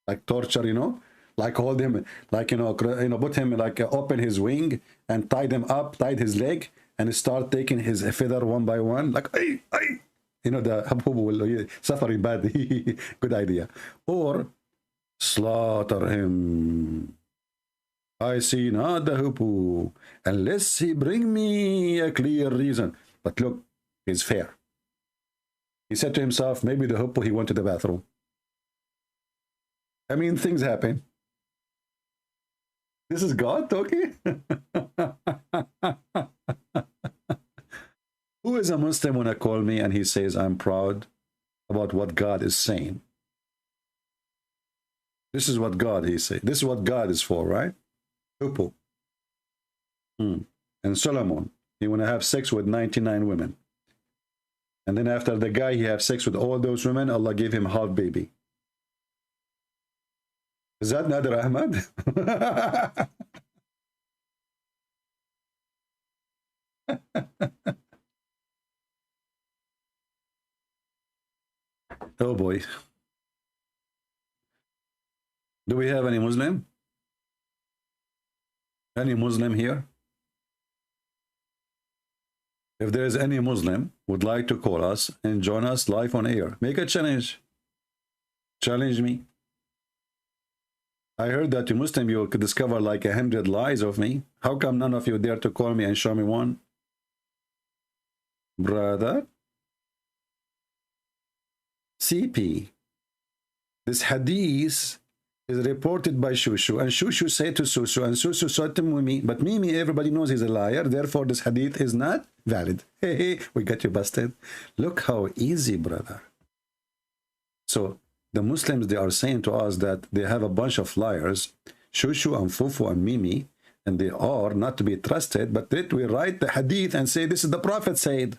Like torture, you know? Like hold him, like, you know, put him, like open his wing and tie him up, tied his leg, and start taking his feather one by one. Like, ay. You know, the hubhub will suffering badly. Good idea. Or slaughter him. I see not the hippo, unless he bring me a clear reason. But look, he's fair. He said to himself, maybe the hippo, he went to the bathroom. I mean, things happen. This is God talking? Who is a Muslim when I call me and he says, I'm proud about what God is saying? This is what God, he said. This is what God is for, right? Hippo. And Solomon, he want to have sex with 99 women. And then after the guy, he have sex with all those women, Allah gave him half baby. Is that Nader Ahmad? Oh boy. Do we have any Muslim? Any Muslim here? If there is any Muslim would like to call us and join us live on air, make a challenge. Challenge me. I heard that you Muslim, you could discover like 100 lies of me. How come none of you dare to call me and show me one? Brother? CP. This hadith is reported by Shushu, and Shushu said to Susu, and Susu said to Mimi, but Mimi, everybody knows he's a liar, therefore this hadith is not valid. Hey, we got you busted. Look how easy, brother. So the Muslims, they are saying to us that they have a bunch of liars, Shushu and Fufu and Mimi, and they are not to be trusted, but that we write the hadith and say this is the Prophet said.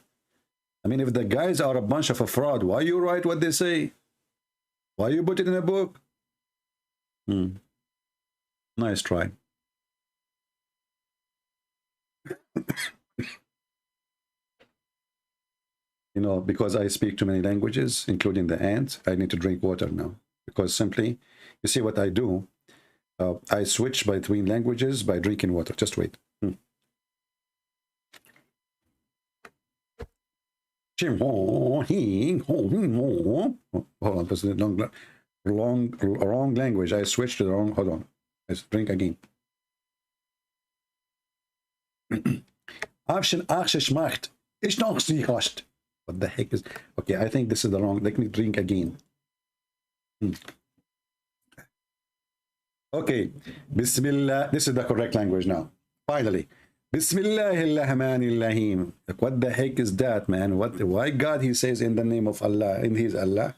I mean, if the guys are a bunch of a fraud, why you write what they say? Why you put it in a book? Nice try. You know, because I speak too many languages, including the ant, I need to drink water now. Because simply, you see what I do? I switch between languages by drinking water. Just wait. Hold on, this is wrong language. I switched to the wrong. Hold on. Let's drink again. What the heck is? Okay, I think this is the wrong. Let me drink again. Okay, Bismillah. This is the correct language now. Finally. Bismillahirrahmanirrahim. What the heck is that, man? Why God, he says in the name of Allah, in his Allah,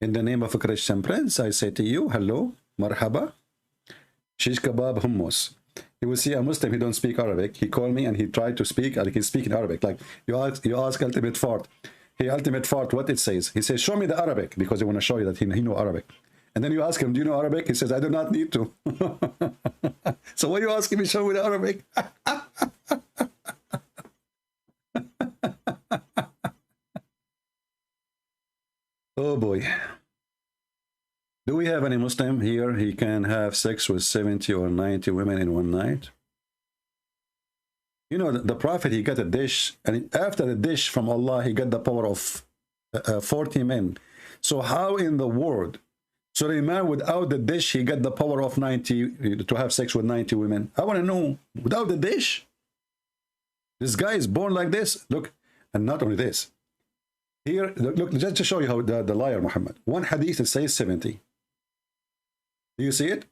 in the name of a Christian prince, I say to you, hello, marhaba, shish kebab hummus. You will see a Muslim, he don't speak Arabic. He called me and he tried to speak, like he's speaking Arabic. Like you ask Ultimate Fart. Hey, Ultimate Fart, what it says? He says, show me the Arabic, because they want to show you that he know Arabic. And then you ask him, do you know Arabic? He says, I do not need to. So why are you asking me, show me the Arabic? Oh boy. Do we have any Muslim here? He can have sex with 70 or 90 women in one night. You know, the Prophet, he got a dish, and after the dish from Allah, he got the power of 40 men. So how in the world Suleiman, without the dish, he got the power of 90 to have sex with 90 women. I want to know, without the dish, this guy is born like this. Look, and not only this. Here, look, just to show you how the liar Muhammad. One hadith it says 70. Do you see it?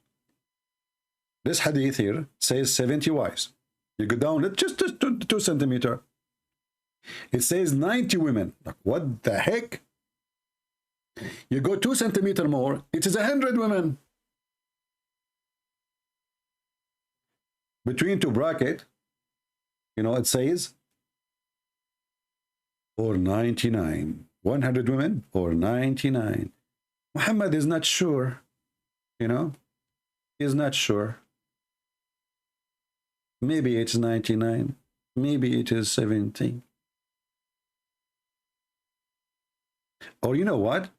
This hadith here says 70 wives. You go down just 2 centimeters. It says 90 women. Like, what the heck? You go 2 centimeters more, it is 100 women. Between two brackets, you know, it says, or 99. 100 women or 99. Muhammad is not sure, you know, he's not sure. Maybe it's 99. Maybe it is 70. Or you know what?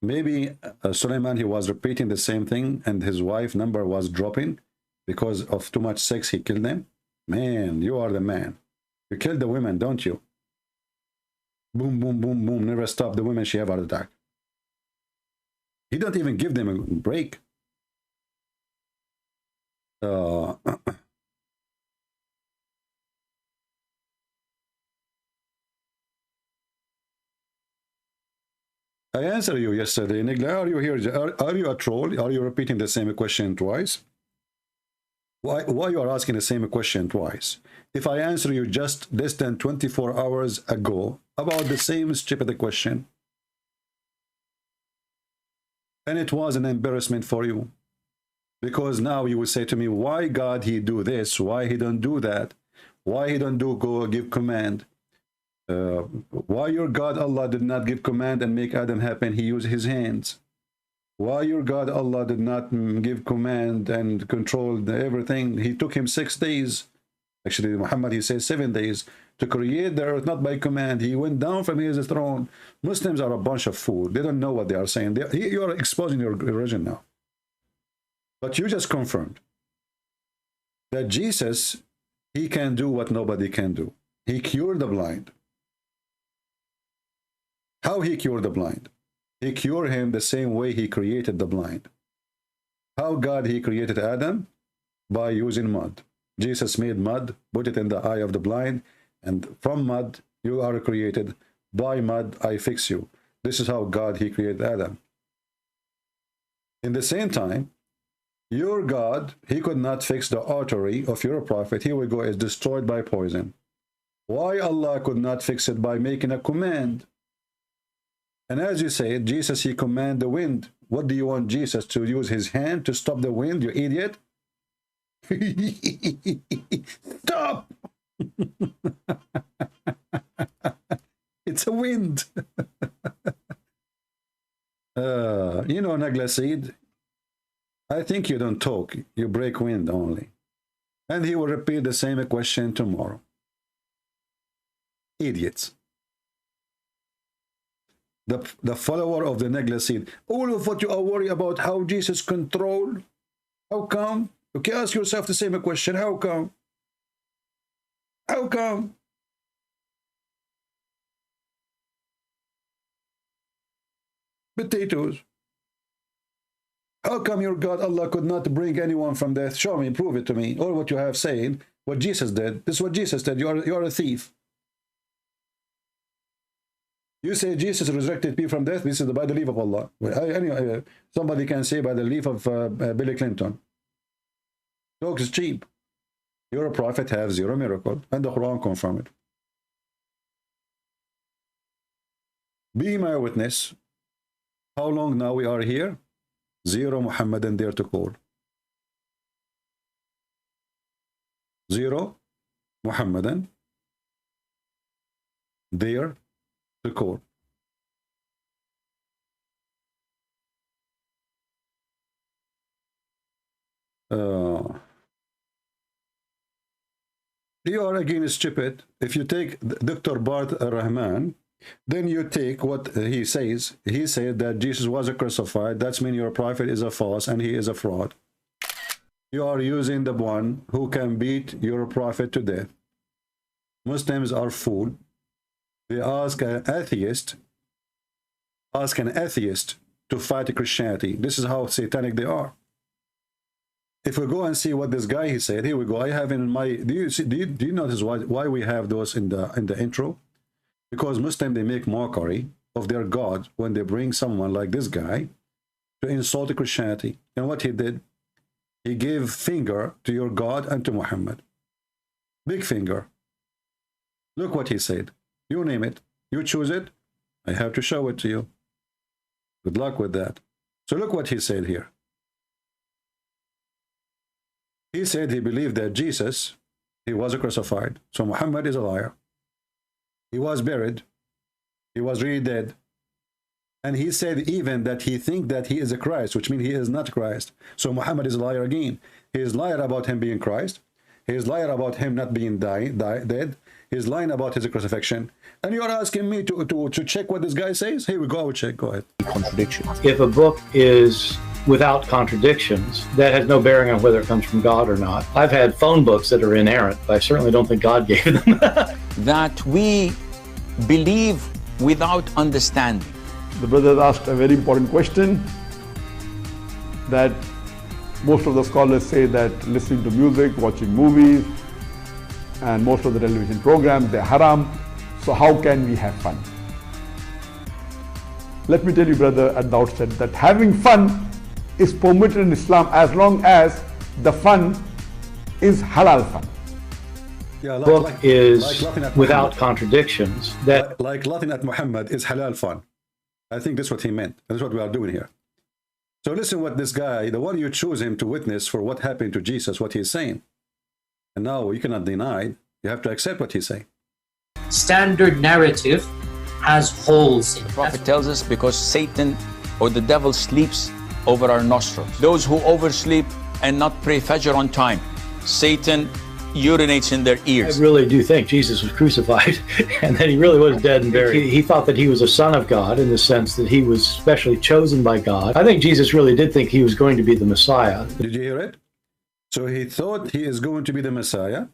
Maybe Suleiman, he was repeating the same thing and his wife number was dropping because of too much sex. He killed them. Man, you are the man. You kill the women, don't you? Boom, boom, boom, boom. Never stop the women. She have heart attack. He don't even give them a break. I answered you yesterday, Nigla. Are you here? Are you a troll? Are you repeating the same question twice? Why you are asking the same question twice? If I answer you just less than 24 hours ago about the same stupid question, and it was an embarrassment for you, because now you will say to me, why God he do this? Why he don't do that? Why he don't do go give command? Why your God Allah did not give command and make Adam happen? He used his hands. Why your God Allah did not give command and control everything? He took him 6 days. Actually, Muhammad, he says 7 days to create the earth, not by command. He went down from his throne. Muslims are a bunch of fools. They don't know what they are saying. You are exposing your religion now. But you just confirmed that Jesus, he can do what nobody can do. He cured the blind. How he cured the blind? He cured him the same way he created the blind. How God he created Adam? By using mud. Jesus made mud, put it in the eye of the blind, and from mud you are created. By mud I fix you. This is how God he created Adam. In the same time, your God, he could not fix the artery of your prophet. Here we go, is destroyed by poison. Why Allah could not fix it? By making a command. And as you say, Jesus, he command the wind. What do you want Jesus to use his hand to stop the wind, you idiot? Stop! It's a wind. You know, Naglasid, I think you don't talk. You break wind only. And he will repeat the same question tomorrow. Idiots. The follower of the Naglasid. All of what you are worried about, how Jesus control. How come? Okay, ask yourself the same question. How come? How come? Potatoes. How come your God Allah could not bring anyone from death? Show me, prove it to me. All what you have saying, what Jesus did. This is what Jesus did. You are a thief. You say Jesus resurrected people from death. This is by the leave of Allah. Anyway, somebody can say by the leave of Billy Clinton. Talk is cheap. You're a prophet, have zero miracle, and the Quran confirm it. Be my witness. How long now we are here? Zero Muhammadan there to call. Zero Muhammadan there to call. You are against Djupet. If you take Dr. Bart Rahman, then you take what he says. He said that Jesus was a crucified. That's mean your prophet is a false and he is a fraud. You are using the one who can beat your prophet to death. Muslims are fooled. They ask an atheist to fight Christianity. This is how satanic they are. If we go and see what this guy he said, here we go. I have in my, do you notice why we have those in the intro? Because Muslims, they make mockery of their God when they bring someone like this guy to insult Christianity. And what he did, he gave finger to your God and to Muhammad. Big finger. Look what he said. You name it. You choose it. I have to show it to you. Good luck with that. So look what he said here. He said he believed that Jesus, he was crucified. So Muhammad is a liar. He was buried. He was really dead. And he said even that he thinks that he is a Christ, which means he is not Christ. So Muhammad is a liar again. He is liar about him being Christ. He is liar about him not being dead. He's lying about his crucifixion. And you're asking me to check what this guy says? Here we go, I will check. Go ahead. Contradiction. If a book is without contradictions, that has no bearing on whether it comes from God or not. I've had phone books that are inerrant, but I certainly don't think God gave them. That we believe without understanding. The brother asked a very important question, that most of the scholars say that listening to music, watching movies, and most of the television programs, they're haram. So how can we have fun? Let me tell you, brother, at the outset that having fun is permitted in Islam as long as the fun is halal fun. Yeah, The book is without contradictions. That like laughing at Muhammad is halal fun. I think that's what he meant. That's what we are doing here. So listen what this guy, the one you choose him to witness for what happened to Jesus, what he's saying. And now you cannot deny it. You have to accept what he's saying. Standard narrative has holes in it. The prophet tells us because Satan or the devil sleeps over our nostrils. Those who oversleep and not pray Fajr on time, Satan urinates in their ears. I really do think Jesus was crucified and that he really was dead and buried. He thought that he was a son of God in the sense that he was specially chosen by God. I think Jesus really did think he was going to be the Messiah. Did you hear it? So he thought he is going to be the Messiah.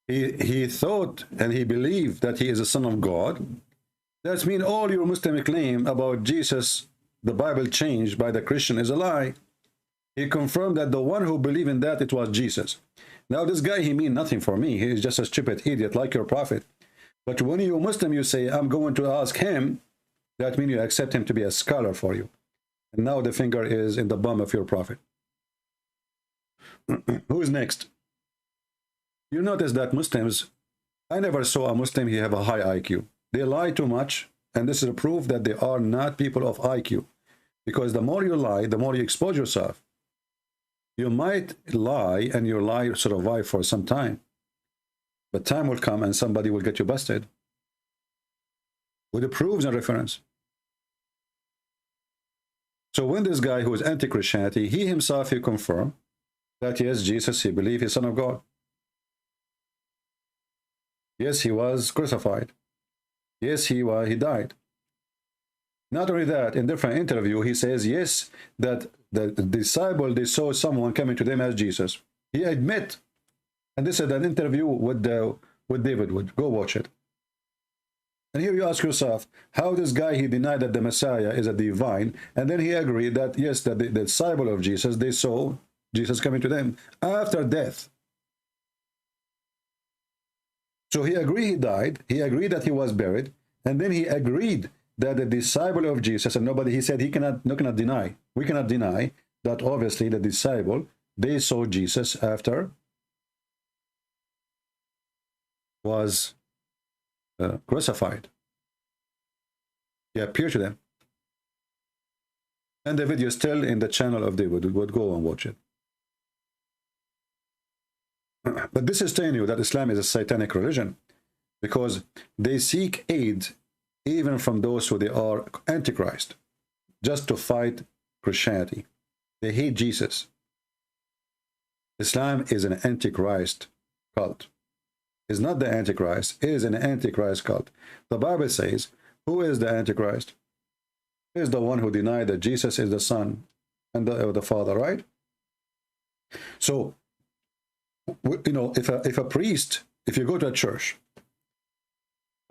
He thought and he believed that he is a son of God. That means all your Muslim claim about Jesus, the Bible changed by the Christian, is a lie. He confirmed that the one who believed in that, it was Jesus. Now this guy, he mean nothing for me. He is just a stupid idiot like your prophet. But when you Muslim, you say, I'm going to ask him, that means you accept him to be a scholar for you. And now the finger is in the bum of your prophet. Who is next? You notice that Muslims, I never saw a Muslim he have a high IQ. They lie too much, and this is a proof that they are not people of IQ. Because the more you lie, the more you expose yourself. You might lie, and your lie survive for some time. But time will come, and somebody will get you busted. With the proofs and reference. So when this guy who is anti-Christianity, he himself, he confirmed that yes, Jesus, he believed he's son of God. Yes, he was crucified. Yes, he died. Not only that, in different interview, he says, yes, that the disciple, they saw someone coming to them as Jesus. He admit, and this is an interview with David Wood. Go watch it. And here you ask yourself, how this guy, he denied that the Messiah is a divine, and then he agreed that, yes, that the disciple of Jesus, they saw Jesus coming to them after death. So he agreed he died, he agreed that he was buried, and then he agreed that the disciple of Jesus, and nobody, he said he cannot deny, we cannot deny that obviously the disciple, they saw Jesus after was crucified. He appeared to them. And the video is still in the channel of David. Would go and watch it. But this is telling you that Islam is a satanic religion, because they seek aid even from those who they are antichrist, just to fight Christianity. They hate Jesus. Islam is an antichrist cult. It's not the antichrist, it is an antichrist cult. The Bible says, who is the antichrist? He is the one who denied that Jesus is the Son and the Father, right? So, you know, if a priest, if you go to a church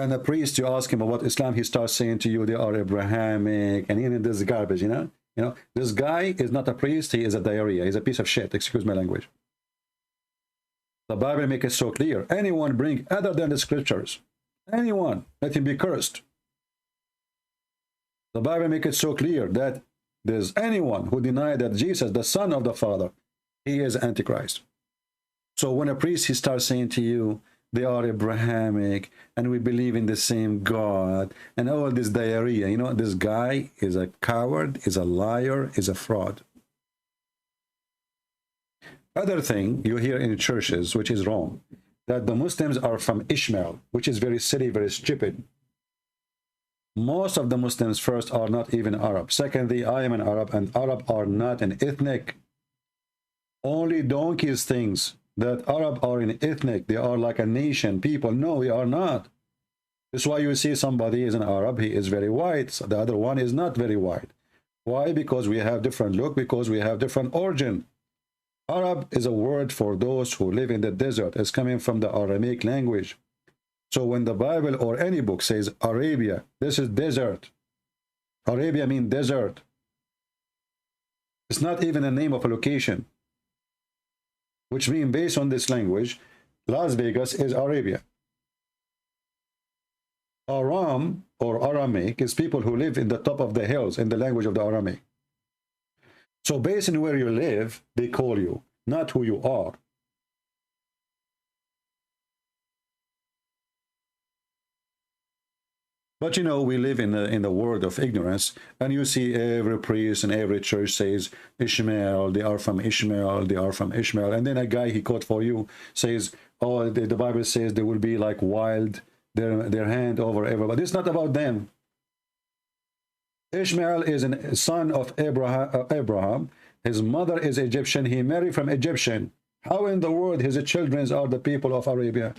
And a priest, you ask him about Islam, he starts saying to you they are Abrahamic, and in this garbage, you know, this guy is not a priest, he is a diarrhea, he's a piece of shit, excuse my language. The Bible makes it so clear. Anyone bring other than the scriptures, anyone, let him be cursed. The Bible makes it so clear that there's anyone who denies that Jesus, the Son of the Father, he is Antichrist. So when a priest, he starts saying to you, they are Abrahamic, and we believe in the same God, and all this diarrhea, you know, this guy is a coward, is a liar, is a fraud. Other thing you hear in churches, which is wrong, that the Muslims are from Ishmael, which is very silly, very stupid. Most of the Muslims, first, are not even Arab. Secondly, I am an Arab, and Arab are not an ethnic. Only donkeys thinks that Arab are an ethnic. They are like a nation, people. No, we are not. That's why you see somebody is an Arab, he is very white. So the other one is not very white. Why? Because we have different look, because we have different origin. Arab is a word for those who live in the desert. It's coming from the Aramaic language. So when the Bible or any book says Arabia, this is desert. Arabia means desert. It's not even a name of a location. Which means, based on this language, Las Vegas is Arabia. Aram or Aramaic is people who live in the top of the hills in the language of the Aramaic. So based on where you live, they call you, not who you are. But you know, we live in the world of ignorance, and you see every priest and every church says Ishmael, they are from Ishmael, they are from Ishmael. And then a guy he quote for you says, oh, the Bible says they will be like wild, their hand over everybody. It's not about them. Ishmael is a son of Abraham. His mother is Egyptian. He married from Egyptian. How in the world his children are the people of Arabia?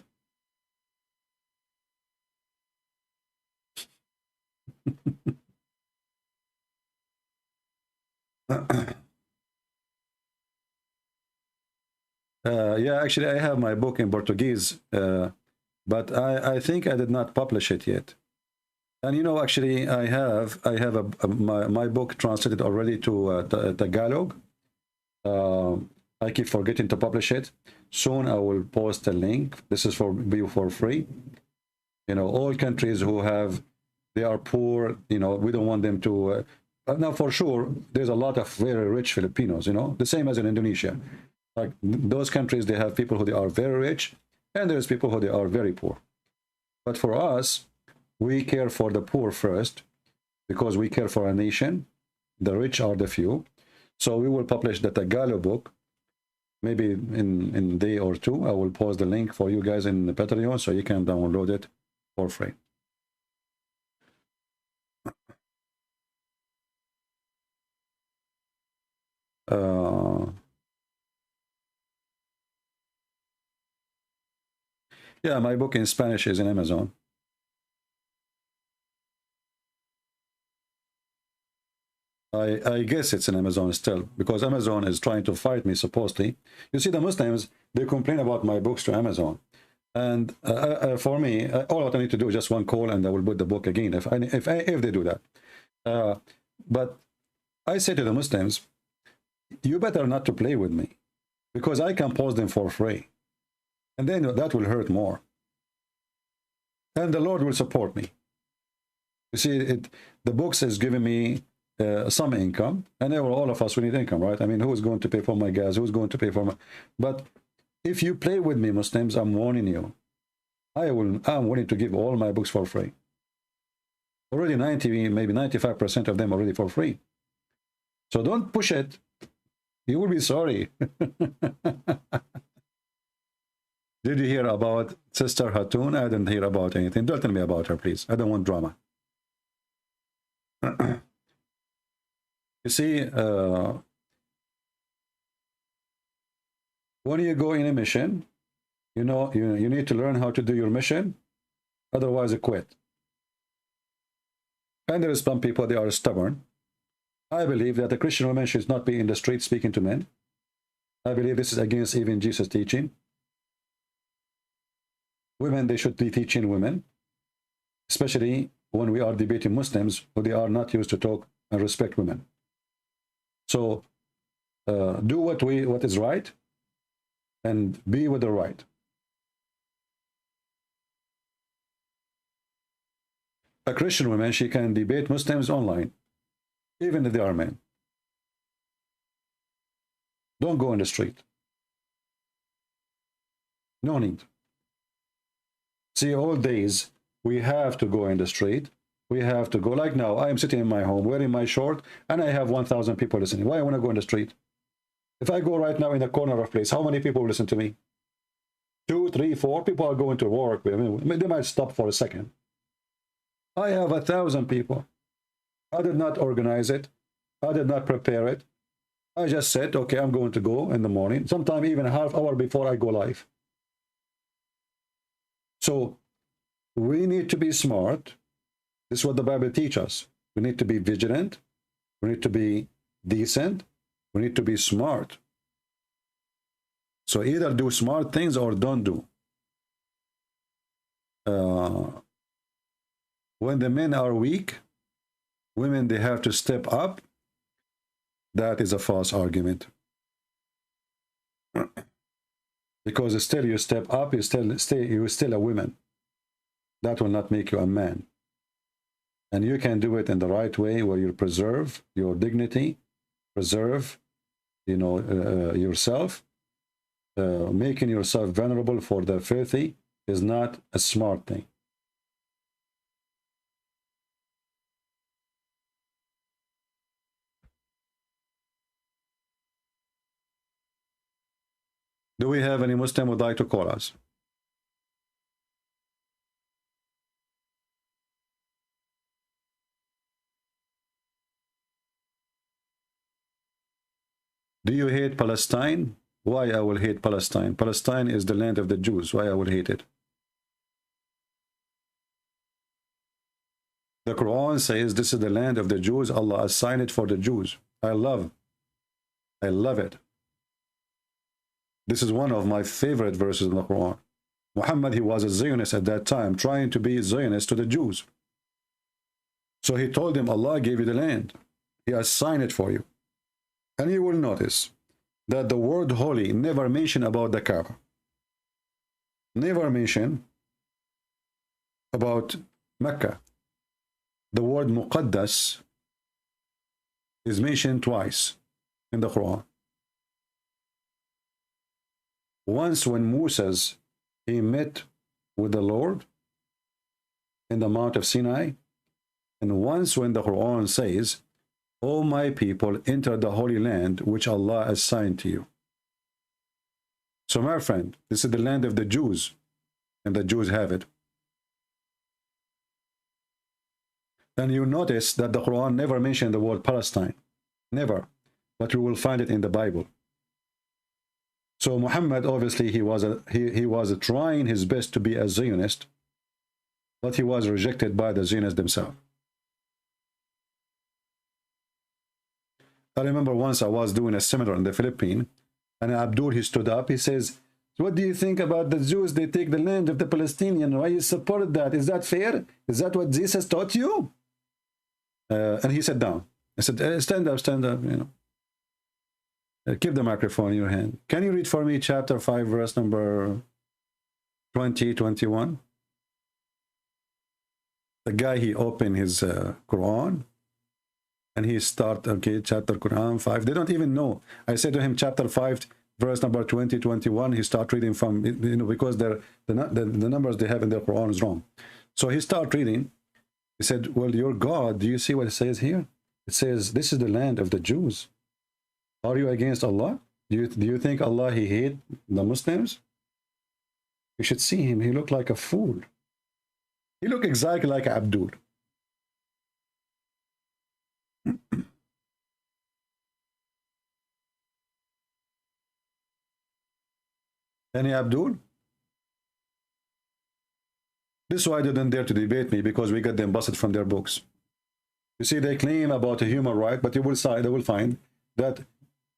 Yeah, actually I have my book in Portuguese, but I think I did not publish it yet. And you know, actually I have my book translated already to Tagalog. I keep forgetting to publish it. Soon I will post a link. This is for free. You know, all countries who have, they are poor, you know, we don't want them to now for sure there's a lot of very rich Filipinos, you know, the same as in Indonesia. Like those countries, they have people who they are very rich, and there's people who they are very poor. But for us, we care for the poor first, because we care for a nation. The rich are the few. So we will publish the Tagalog book, maybe in a day or two. I will post the link for you guys in the Patreon, so you can download it for free. Yeah, my book in Spanish is in Amazon. I guess it's in Amazon still, because Amazon is trying to fight me, supposedly. You see, the Muslims, they complain about my books to Amazon. And for me, all I need to do is just one call, and I will put the book again, if they do that. But I say to the Muslims, you better not to play with me, because I can post them for free. And then that will hurt more. And the Lord will support me. You see, the books is giving me some income, and all of us, we need income, right? I mean, who's going to pay for my gas? Who's going to pay for my... But if you play with me, Muslims, I'm warning you. I'm willing to give all my books for free. Already 90, maybe 95% of them already for free. So don't push it. You will be sorry. Did you hear about Sister Hatun? I didn't hear about anything. Don't tell me about her, please. I don't want drama. You see, when you go in a mission, you know, you need to learn how to do your mission. Otherwise, you quit. And there is some people, they are stubborn. I believe that a Christian woman should not be in the street speaking to men. I believe this is against even Jesus' teaching. Women, they should be teaching women. especially when we are debating Muslims who they are not used to talk and respect women. So do what is right and be with the right. A Christian woman, she can debate Muslims online, even if they are men. Don't go on the street. No need. See, all days we have to go in the street. We have to go. Like now, I am sitting in my home wearing my short, and I have 1,000 people listening. Why I want to go in the street? If I go right now in the corner of place, how many people will listen to me? 2, 3, 4 people are going to work. I mean, they might stop for a second. I have 1,000 people. I did not organize it. I did not prepare it. I just said, okay, I'm going to go in the morning, sometime even a half hour before I go live. So we need to be smart. This is what the Bible teaches us. We need to be vigilant. We need to be decent. We need to be smart. So either do smart things or don't do. When the men are weak, women, they have to step up. That is a false argument. Because still you step up, you're still a woman. That will not make you a man. And you can do it in the right way, where you preserve your dignity, preserve, yourself. Making yourself vulnerable for the filthy is not a smart thing. Do we have any Muslim who would like to call us? Do you hate Palestine? Why I will hate Palestine? Palestine is the land of the Jews. Why I will hate it? The Quran says this is the land of the Jews. Allah assigned it for the Jews. I love it. This is one of my favorite verses in the Quran. Muhammad, he was a Zionist at that time, trying to be Zionist to the Jews. So he told them, Allah gave you the land. He assigned it for you. And you will notice that the word holy never mentioned about the Kaaba. Never mentioned about Mecca. The word Muqaddas is mentioned twice in the Quran. Once when Moses, he met with the Lord in the Mount of Sinai, and once when the Quran says, O my people, enter the Holy Land which Allah assigned to you. So my friend, this is the land of the Jews, and the Jews have it. And you notice that the Quran never mentioned the word Palestine. Never. But you will find it in the Bible. So Muhammad, obviously, he was trying his best to be a Zionist, but he was rejected by the Zionists themselves. I remember once I was doing a seminar in the Philippines, and Abdul, he stood up, he says, what do you think about the Jews? They take the land of the Palestinians. Why you support that? Is that fair? Is that what Jesus taught you? And he sat down. I said, stand up, keep the microphone in your hand. Can you read for me chapter 5, verse number 20, 21? The guy, he opened his Quran, and he started, okay, chapter Quran 5. They don't even know. I said to him, chapter 5, verse number 20, 21. He started reading from, because the numbers they have in their Quran is wrong. So he started reading. He said, well, your God, do you see what it says here? It says, this is the land of the Jews. Are you against Allah? Do you think Allah, he hate the Muslims? You should see him. He looked like a fool. He looked exactly like Abdul. Any Abdul? This is why they didn't dare to debate me, because we got them busted from their books. You see, they claim about a human right, but they will find that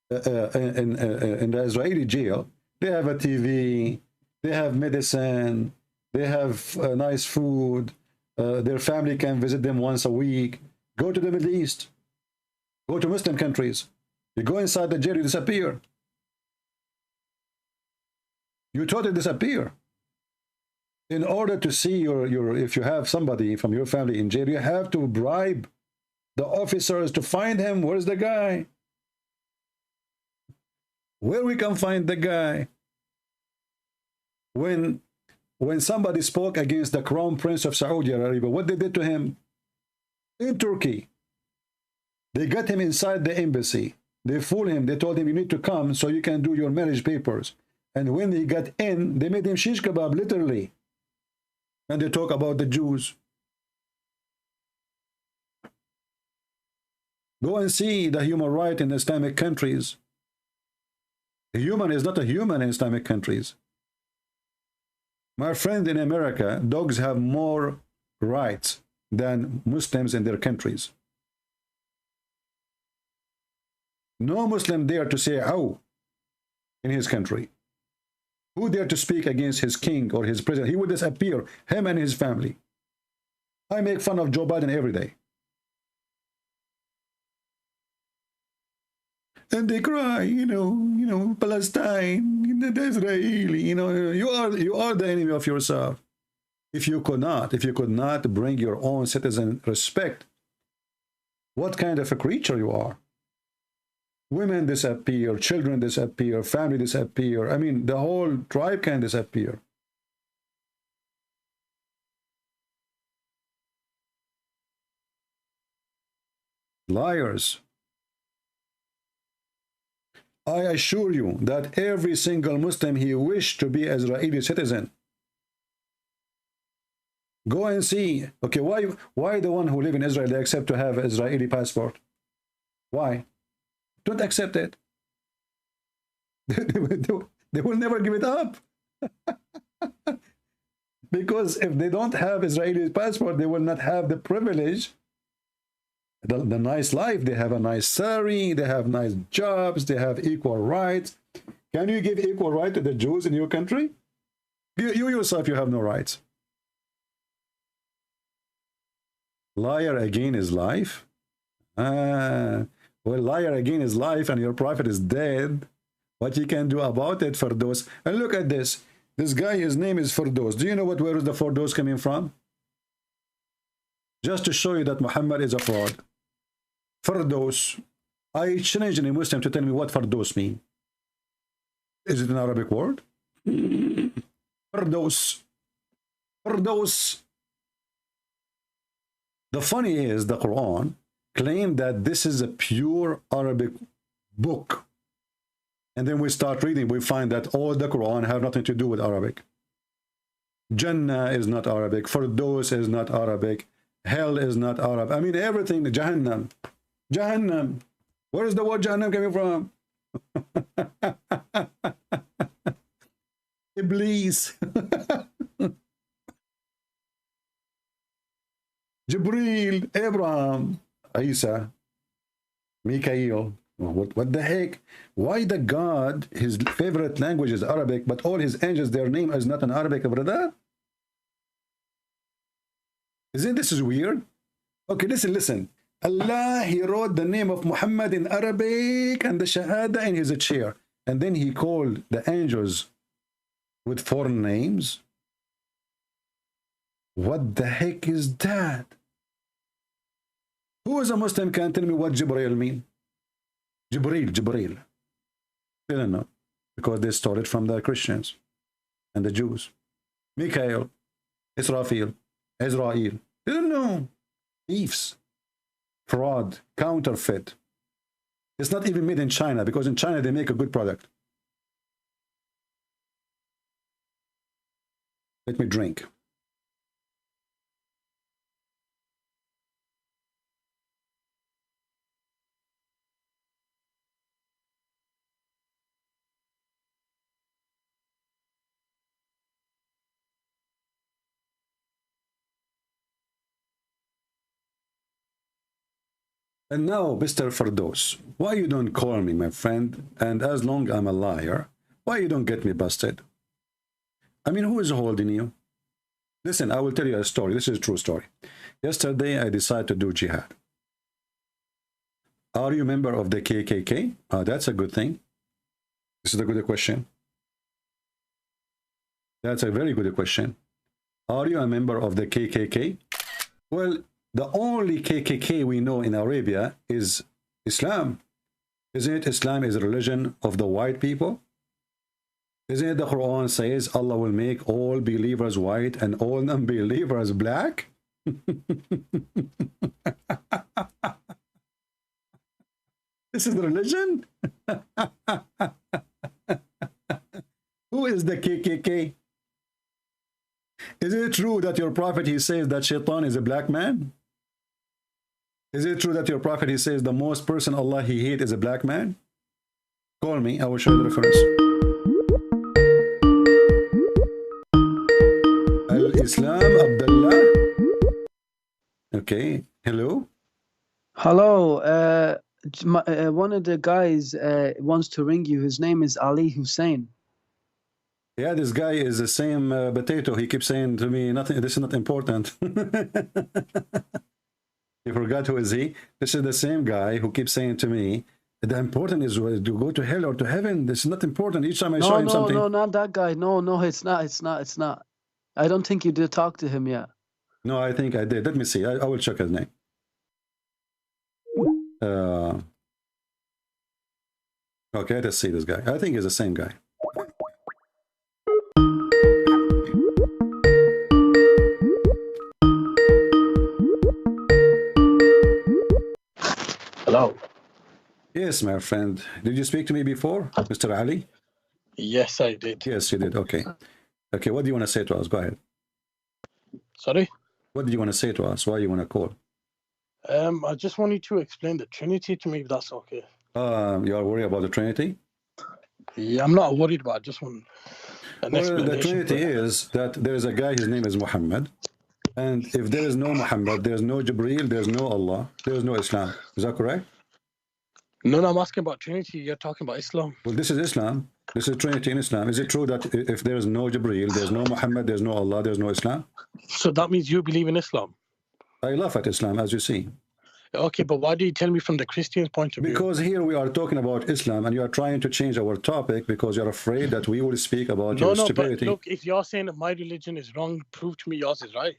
in the Israeli jail, they have a TV, they have medicine, they have nice food, their family can visit them once a week. Go to the Middle East. Go to Muslim countries. You go inside the jail, you disappear. You totally disappear. In order to see if you have somebody from your family in jail, you have to bribe the officers to find him. Where's the guy? Where we can find the guy? When somebody spoke against the Crown Prince of Saudi Arabia, what they did to him? In Turkey, they got him inside the embassy. They fooled him. They told him, you need to come so you can do your marriage papers. And when he got in, they made him shish kebab, literally. And they talk about the Jews. Go and see the human right in Islamic countries. A human is not a human in Islamic countries. My friend, in America, dogs have more rights than Muslims in their countries. No Muslim dare to say "ow" in his country. Who dare to speak against his king or his president? He would disappear, him and his family. I make fun of Joe Biden every day. And they cry, you know, Palestine, the Israeli, you are the enemy of yourself. If you could not bring your own citizen respect, what kind of a creature you are? Women disappear, children disappear, family disappear. I mean, the whole tribe can disappear. Liars. I assure you that every single Muslim, he wished to be Israeli citizen. Go and see. Okay, why the one who live in Israel, they accept to have Israeli passport? Why? Don't accept it. They will never give it up. Because if they don't have Israeli passport, they will not have the privilege, the nice life. They have a nice salary, they have nice jobs, they have equal rights. Can you give equal right to the Jews in your country? You yourself, you have no rights. Liar again is life. Well, liar again is life, and your prophet is dead. What you can do about it, Firdaus? And look at this. This guy, his name is Firdaus. Do you know where is the Firdaus coming from? Just to show you that Muhammad is a fraud. Firdaus. I challenge any Muslim to tell me what Firdaus means. Is it an Arabic word? Firdaus. Firdaus. The funny is, the Quran claimed that this is a pure Arabic book. And then we start reading, we find that all the Quran have nothing to do with Arabic. Jannah is not Arabic. Firdaus is not Arabic. Hell is not Arab. I mean, everything. Jahannam. Jahannam. Where is the word Jahannam coming from? Iblis. Jibreel, Abraham, Isa, Mikael. What the heck? Why the God, his favorite language is Arabic, but all his angels, their name is not in Arabic, brother? Isn't this weird? Okay, listen. Allah, he wrote the name of Muhammad in Arabic and the Shahada in his chair. And then he called the angels with foreign names. What the heck is that? Who is a Muslim can tell me what Jibreel mean? Jibreel. They don't know. Because they stole it from the Christians and the Jews. Mikael, Israfil, Israel. They don't know. Thieves. Fraud. Counterfeit. It's not even made in China, because in China they make a good product. Let me drink. And now, Mr. Firdaus, why you don't call me, my friend? And as long I'm a liar, why you don't get me busted? I mean, who is holding you? Listen, I will tell you a story. This is a true story. Yesterday, I decided to do jihad. Are you a member of the KKK? That's a good thing. This is a good question. That's a very good question. Are you a member of the KKK? Well, the only KKK we know in Arabia is Islam. Isn't it? Islam is a religion of the white people. Isn't it the Quran says Allah will make all believers white and all non-believers black? This is the religion? Who is the KKK? Is it true that your prophet, he says that Shaitan is a black man? Is it true that your prophet, he says the most person Allah he hates is a black man? Call me, I will show you the reference. Al-Islam Abdullah. Okay, hello? Hello, one of the guys wants to ring you. His name is Ali Hussein. Yeah, this guy is the same potato. He keeps saying to me, nothing, this is not important. You forgot who is he? This is the same guy who keeps saying to me, the important is to go to hell or to heaven. This is not important. Each time I show him something. No, not that guy. No, it's not. I don't think you did talk to him yet. No, I think I did. Let me see. I will check his name. Okay, let's see this guy. I think he's the same guy. Hello. Yes, my friend. Did you speak to me before, Mr. Ali? Yes, I did. Yes, you did. Okay. Okay, what do you want to say to us? Go ahead. Sorry? What do you want to say to us? Why you want to call? I just wanted to explain the Trinity to me, if that's okay. You are worried about the Trinity? Yeah, I'm not worried about it. I just want an explanation. The Trinity is that there is a guy, his name is Muhammad. And if there is no Muhammad, there's no Jibreel, there's no Allah, there's no Islam. Is that correct? No, I'm asking about Trinity. You're talking about Islam. Well, this is Islam. This is Trinity in Islam. Is it true that if there is no Jibreel, there's no Muhammad, there's no Allah, there's no Islam? So that means you believe in Islam? I laugh at Islam, as you see. Okay, but why do you tell me from the Christian's point of view? Because here we are talking about Islam, and you are trying to change our topic because you're afraid that we will speak about your stupidity. But look, if you're saying that my religion is wrong, prove to me yours is right.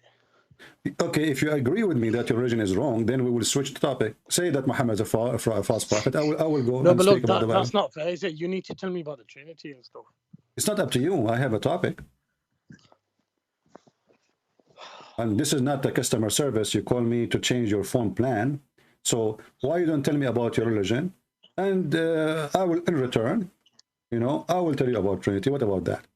Okay, if you agree with me that your religion is wrong, then we will switch the topic. Say that Muhammad is a false prophet. I will go and speak about the Bible. That's not fair, is it? You need to tell me about the Trinity and stuff. It's not up to you. I have a topic. And this is not a customer service. You call me to change your phone plan. So why you don't tell me about your religion? And I will, in return, I will tell you about Trinity. What about that?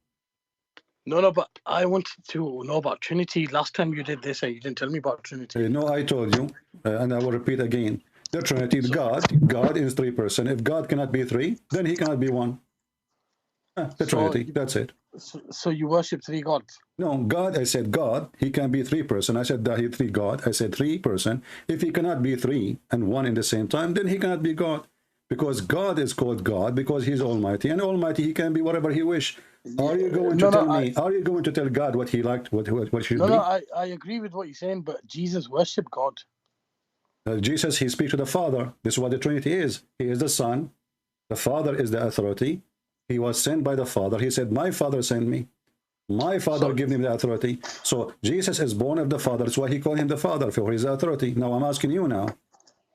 No, but I wanted to know about Trinity. Last time you did this, you didn't tell me about Trinity. No, I told you, and I will repeat again. The Trinity, God is 3 persons. If God cannot be 3, then he cannot be 1. The Trinity, that's it. So you worship 3 gods? No, God, I said God, he can be 3 persons. I said that he 3 God. I said 3 persons. If he cannot be 3 and 1 in the same time, then he cannot be God. Because God is called God because he's Almighty, and Almighty he can be whatever he wish. Are you going to tell me? Are you going to tell God what he liked, what should be? No, I agree with what you're saying, but Jesus worshiped God. Jesus, he speaks to the Father. This is what the Trinity is. He is the Son. The Father is the authority. He was sent by the Father. He said, "My Father sent me. My Father gave him the authority." So Jesus is born of the Father. That's why he called him the Father, for his authority. Now I'm asking you now.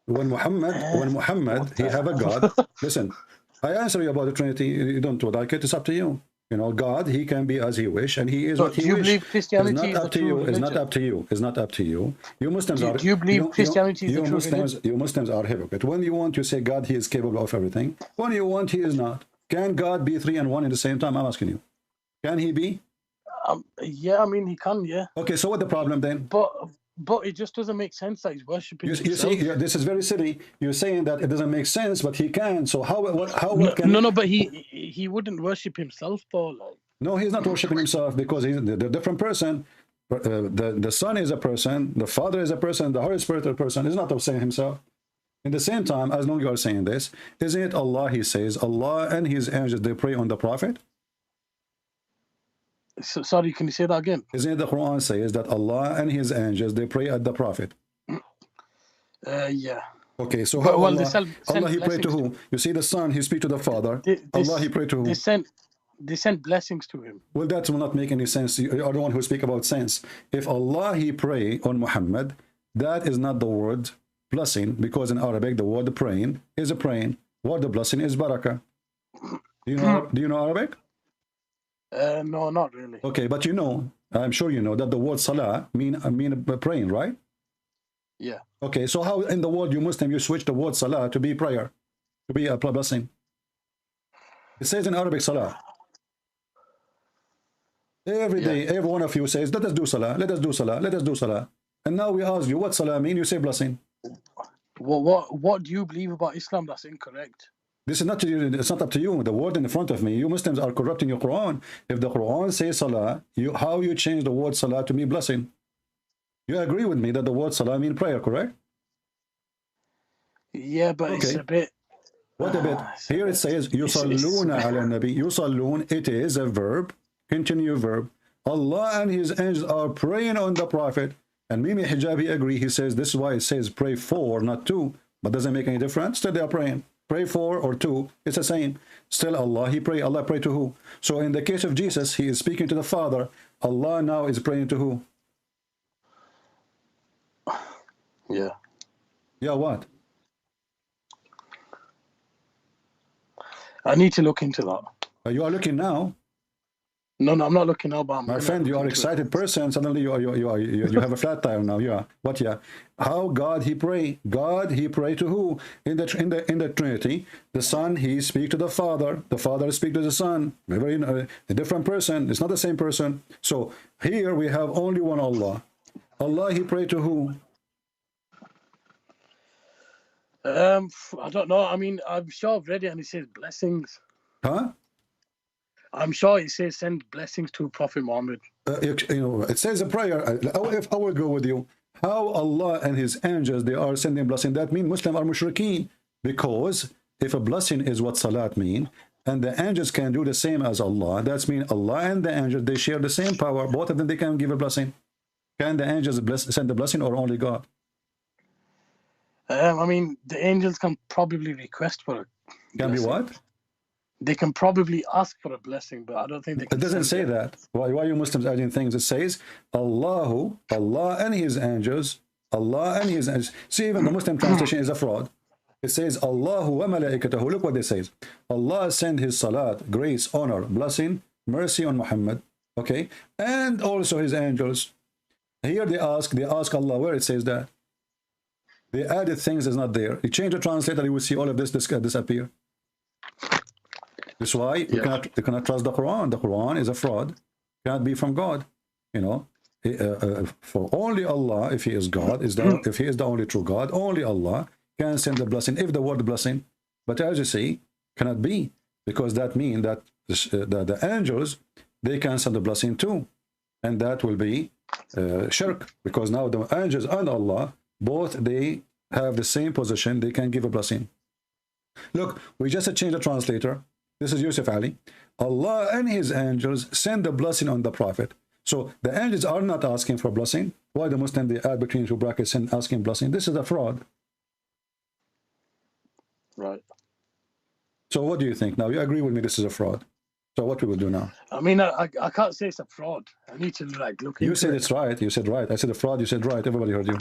When Muhammad, he have a God. Listen, I answer you about the Trinity. You don't like it. It's up to you. God, he can be as he wish, and he is what he wish. Do you believe Christianity is not up to you. It's not up to you. It's not up to you. You Muslims are. Do you believe Christianity is the true religion? You Muslims are hypocrite. When you want, you say God, he is capable of everything. When you want, he is not. Can God be 3 and 1 at the same time? I'm asking you. Can he be? Yeah, I mean, he can, yeah. Okay, so what's the problem then? But it just doesn't make sense that he's worshipping himself. You see, this is very silly. You're saying that it doesn't make sense, but he can. So how can... No, but he wouldn't worship himself, though. Like. No, he's not worshiping himself because he's a different person. The Son is a person, the Father is a person, the Holy Spirit is a person. He's not saying himself. At the same time, as long as you are saying this, isn't it Allah, he says, Allah and his angels, they pray on the Prophet? Sorry, can you say that again? Isn't it the Quran says that Allah and his angels, they pray at the Prophet? Yeah. Okay, so how Allah, Allah he prayed to whom? You see the Son, he speak to the Father. Allah, he prayed to whom? They sent blessings to him. Well, that will not make any sense. You are the one who speak about sense. If Allah, he pray on Muhammad, that is not the word blessing, because in Arabic, the word praying is a praying. Word the blessing is barakah. Do you know Arabic? No, not really. Okay, but you know, I'm sure you know that the word salah mean praying, right? Yeah. Okay, so how in the world you Muslim you switch the word salah to be prayer, to be a blessing? It says in Arabic salah. Every day, every one of you says, let us do salah, let us do salah, let us do salah. And now we ask you, what salah mean? You say blessing. What do you believe about Islam that's incorrect? This is not to you, it's not up to you. The word in front of me, you Muslims are corrupting your Quran. If the Quran says salah, how you change the word salah to mean blessing? You agree with me that the word salah mean prayer, correct? Yeah, but okay. It's a bit. What a bit? Here it says yusalluna ala nabi. Yusallun, it is a verb, continue verb. Allah and his angels are praying on the Prophet. And Mimi Hijabi agree. He says this is why it says pray for, not to. But doesn't make any difference. Still they are praying. Pray for or to, it's the same. Still Allah, he pray. Allah pray to who? So in the case of Jesus, he is speaking to the Father. Allah now is praying to who? Yeah. Yeah, what? I need to look into that. You are looking now. No, I'm not looking now. But my friend, you are an excited person. Suddenly you have a flat tire now. Yeah. What? Yeah. How God he pray? God he pray to who? In the Trinity, the Son he speak to the Father. The Father speak to the Son. Very a different person. It's not the same person. So here we have only one Allah. Allah he pray to who? I don't know. I mean, I'm sure I've read it and it says blessings. Huh? I'm sure it says send blessings to Prophet Muhammad. You know, it says a prayer. If I will go with you, how Allah and his angels, they are sending blessing, that means Muslims are mushrikeen. Because if a blessing is what salat mean, and the angels can do the same as Allah, that means Allah and the angels, they share the same power. Both of them, they can give a blessing. Can the angels send the blessing or only God? I mean, the angels can probably request for it. Can be what? They can probably ask for a blessing, but I don't think they can. It doesn't say that. Why are you Muslims adding things? It says, Allah and his angels, Allah and his angels. See, even the Muslim translation is a fraud. It says, Allahu wa malaikatahu. Look what it says. Allah send his salat, grace, honor, blessing, mercy on Muhammad. Okay? And also his angels. Here they ask Allah where it says that. They added things that's not there. You change the translator, you will see all of this disappear. That's why you cannot trust the Quran. The Quran is a fraud. Cannot be from God. You know, for only Allah, if he is God, if he is the only true God, only Allah can send the blessing. If the word blessing, but as you see, cannot be, because that means that the angels, they can send the blessing too, and that will be shirk, because now the angels and Allah, both they have the same position. They can give a blessing. Look, we just changed the translator. This is Yusuf Ali. Allah and his angels send the blessing on the Prophet. So the angels are not asking for blessing. Why the Muslim they add between two brackets and asking blessing? This is a fraud. Right. So what do you think now? You agree with me this is a fraud. So what we will do now? I mean, I can't say it's a fraud. I need to like look into it. You said it's right. You said right. I said a fraud. You said right. Everybody heard you.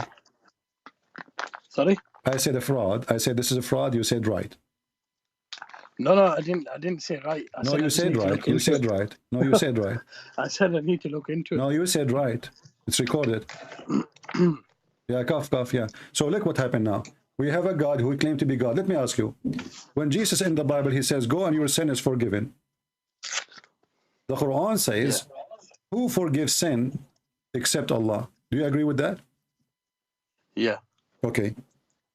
Sorry? I said a fraud. I said this is a fraud. You said right. No, I didn't say right. No, you said right. You said right. No, you said right. I said I need to look into it. No, you said right. It's recorded. Yeah, cough, yeah. So look what happened now. We have a God who claimed to be God. Let me ask you. When Jesus in the Bible, he says, go and your sin is forgiven. The Quran says, who forgives sin except Allah? Do you agree with that? Yeah. Okay.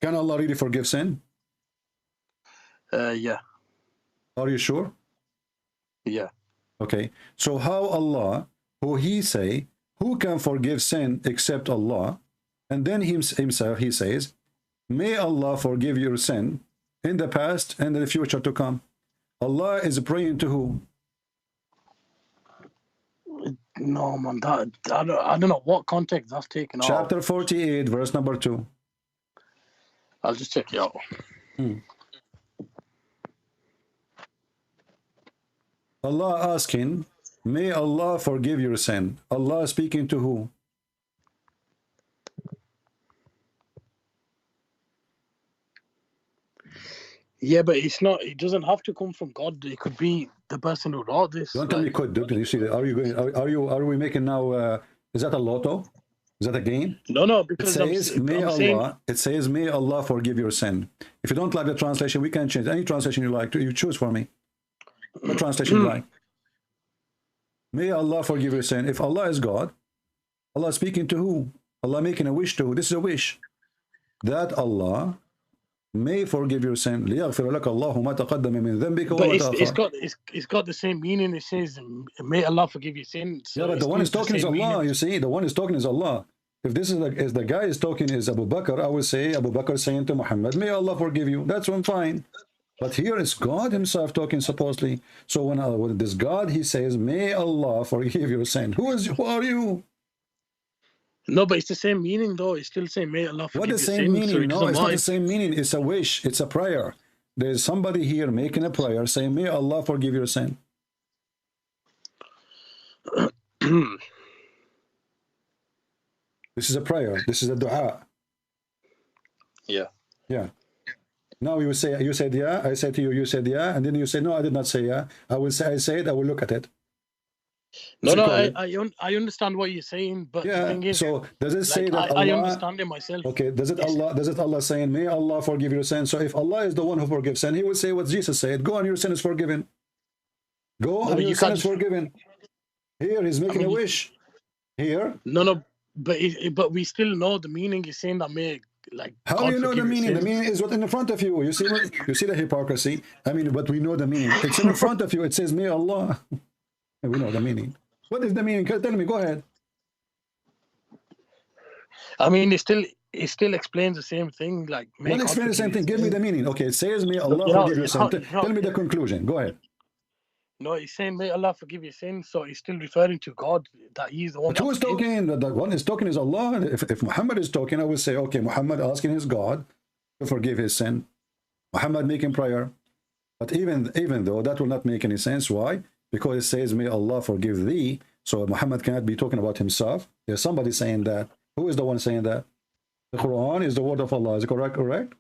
Can Allah really forgive sin? Yeah. Are you sure? Yeah. Okay. So how Allah, who he say, who can forgive sin except Allah? And then himself, he says, may Allah forgive your sin in the past and in the future to come. Allah is praying to who? No, man, I don't know what context that's taken out. Chapter 48, verse number 2. I'll just check it out. Allah asking, may Allah forgive your sin. Allah speaking to who? Yeah, but it's not. It doesn't have to come from God. It could be the person who wrote this. Don't tell me could. You see, are we making now? Is that a lotto? Is that a game? No, because it says, may Allah forgive your sin. If you don't like the translation, we can change any translation you like. You choose for me. What translation you like? May Allah forgive your sin. If Allah is God, Allah speaking to who? Allah making a wish to who? This is a wish that Allah may forgive your sin. لِيَغْفِرَ لَكَ اللَّهُ مَا تَقَدَّمَ مِنْ ذَنْبِكَ وَمَا تَأَخَّرَ. It's got the same meaning. It says, may Allah forgive your sins. Yeah, but the one is talking is Allah. You see, the one is talking is Allah. If this is the guy is talking is Abu Bakr, I will say Abu Bakr saying to Muhammad, may Allah forgive you. That's one fine. But here it's God himself talking supposedly. So when this God, he says, may Allah forgive your sin. Who are you? No, but it's the same meaning though. It's still saying may Allah forgive your sin. What the same meaning? No, it's not the same meaning. It's a wish. It's a prayer. There's somebody here making a prayer saying, may Allah forgive your sin. This is a prayer. This is a dua. Yeah. Yeah. Now you said yeah. I said to you, you said yeah, and then you say no, I did not say yeah. I will say I said. I will look at it. No, I understand what you're saying, but yeah. The thing is, so does it say that Allah, I understand it myself? Okay. Does it Allah saying, may Allah forgive your sin? So if Allah is the one who forgives sin, he would say what Jesus said: go on, your sin is forgiven. Go on, your sin is forgiven. Here he's making a wish. Here. No, but we still know the meaning is saying that may. Like, how do you know the meaning? The meaning is what's in front of you. You see the hypocrisy. I mean, but we know the meaning. It's in front of you. It says, may Allah. And we know the meaning. What is the meaning? Tell me. Go ahead. I mean, it still explains the same thing. Like, what explains the same thing? Give me the meaning. Okay, it says, may Allah forgive your sin. Tell me the conclusion. Go ahead. No, he's saying, may Allah forgive your sins, so he's still referring to God, that he's the one. But who is talking? The one is talking is Allah. If Muhammad is talking, I will say, okay, Muhammad asking his God to forgive his sin. Muhammad making prayer. But even though that will not make any sense, why? Because it says, may Allah forgive thee. So Muhammad cannot be talking about himself. There's somebody saying that. Who is the one saying that? The Quran is the word of Allah. Is it correct?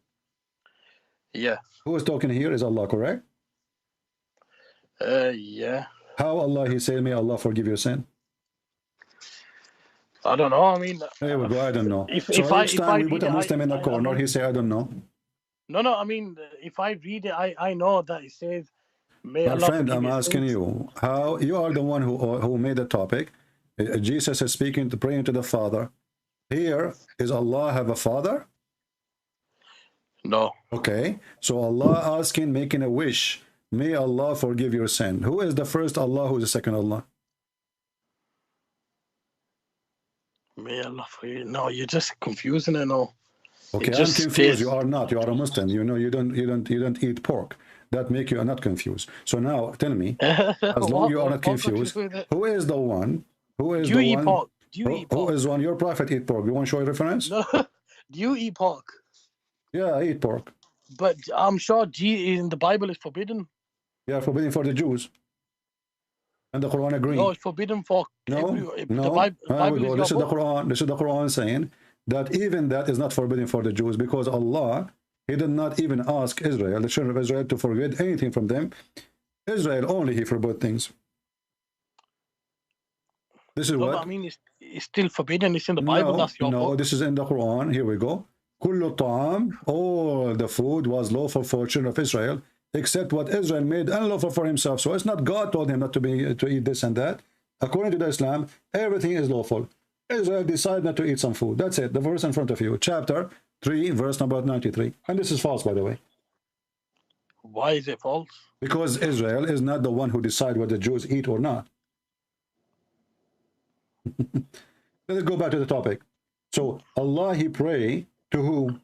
Yeah. Who is talking here is Allah, correct? Yeah. How Allah, he said, may Allah forgive your sin? I don't know. I mean, there we go. I don't know. If we put a Muslim in the corner, he say, I don't know. No. I mean, if I read it, I know that it says, may my Allah friend, I'm asking you, how you are the one who made the topic. Jesus is speaking to praying to the Father. Here is Allah have a father? No. Okay. So Allah asking, making a wish. May Allah forgive your sin. Who is the first Allah? Who is the second Allah? May Allah forgive. No, you're just confusing it. No. Okay, I'm confused. You are not. You are a Muslim. You know, you don't eat pork. That make you not confused. So now tell me, as long you are not confused, who is the one? Who is the one? Pork? Do you eat pork? Who is one? Your prophet eat pork. You want to show a reference? No. Do you eat pork? Yeah, I eat pork. But I'm sure in the Bible is forbidden. Yeah, forbidden for the Jews. And the Quran agrees. No, it's forbidden for the Bible this is the Quran. This is the Quran saying that even that is not forbidden for the Jews, because Allah, he did not even ask Israel, the children of Israel, to forbid anything from them. Israel only he forbid things. This is what I mean. It's still forbidden. It's in the Bible. That's your book. This is in the Quran. Here we go. Kullu ta'am, all the food was lawful for children of Israel, except what Israel made unlawful for himself. So it's not God told him not to eat this and that. According to the Islam, everything is lawful. Israel decided not to eat some food. That's it. The verse in front of you, chapter 3, verse number 93. And this is false, by the way. Why is it false? Because Israel is not the one who decides what the Jews eat or not. Let's go back to the topic. So Allah, he pray to who?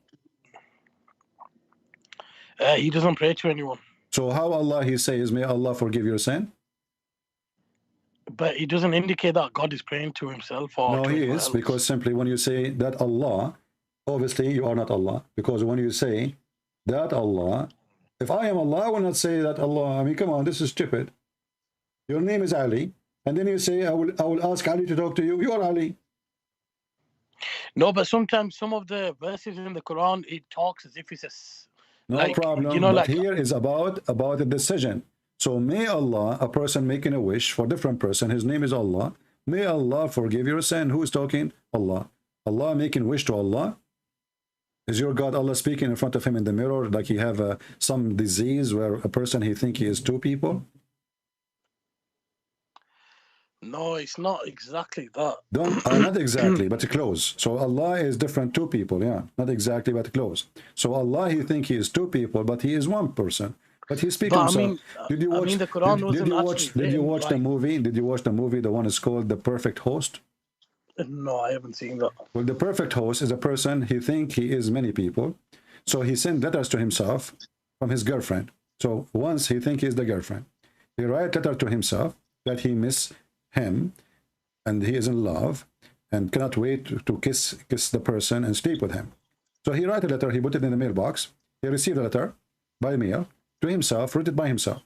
He doesn't pray to anyone. So how Allah, he says, may Allah forgive your sin? But it doesn't indicate that God is praying to himself or No, to he anyone is, else. because simply when you say that Allah, obviously you are not Allah. Because when you say that Allah, if I am Allah, I will not say that Allah. I mean, come on, this is stupid. Your name is Ali, and then you say, I will ask Ali to talk to you. You are Ali. No, but sometimes some of the verses in the Quran, it talks as if it's a No like, problem. you know, but like here is about a decision. So may Allah, a person making a wish for a different person, his name is Allah. May Allah forgive your sin. Who is talking? Allah. Allah making wish to Allah. Is your God Allah speaking in front of him in the mirror like he have some disease where a person he think he is two people? no, it's not exactly that. Not exactly, but close. So Allah is different two people, yeah. Not exactly, but close. So Allah, he think he is two people, but he is one person. But he's speaking. But I So mean, did you watch? the Quran wasn't Did you actually watch the written, movie? Did you watch the movie? The one is called The Perfect Host. No, I haven't seen that. Well, the perfect host is a person he think he is many people, so he sent letters to himself from his girlfriend. So once he think he is the girlfriend, he write letter to himself that he miss him and he is in love and cannot wait to kiss the person and sleep with him. So he write a letter, he put it in the mailbox. He received a letter by mail to himself, written by himself.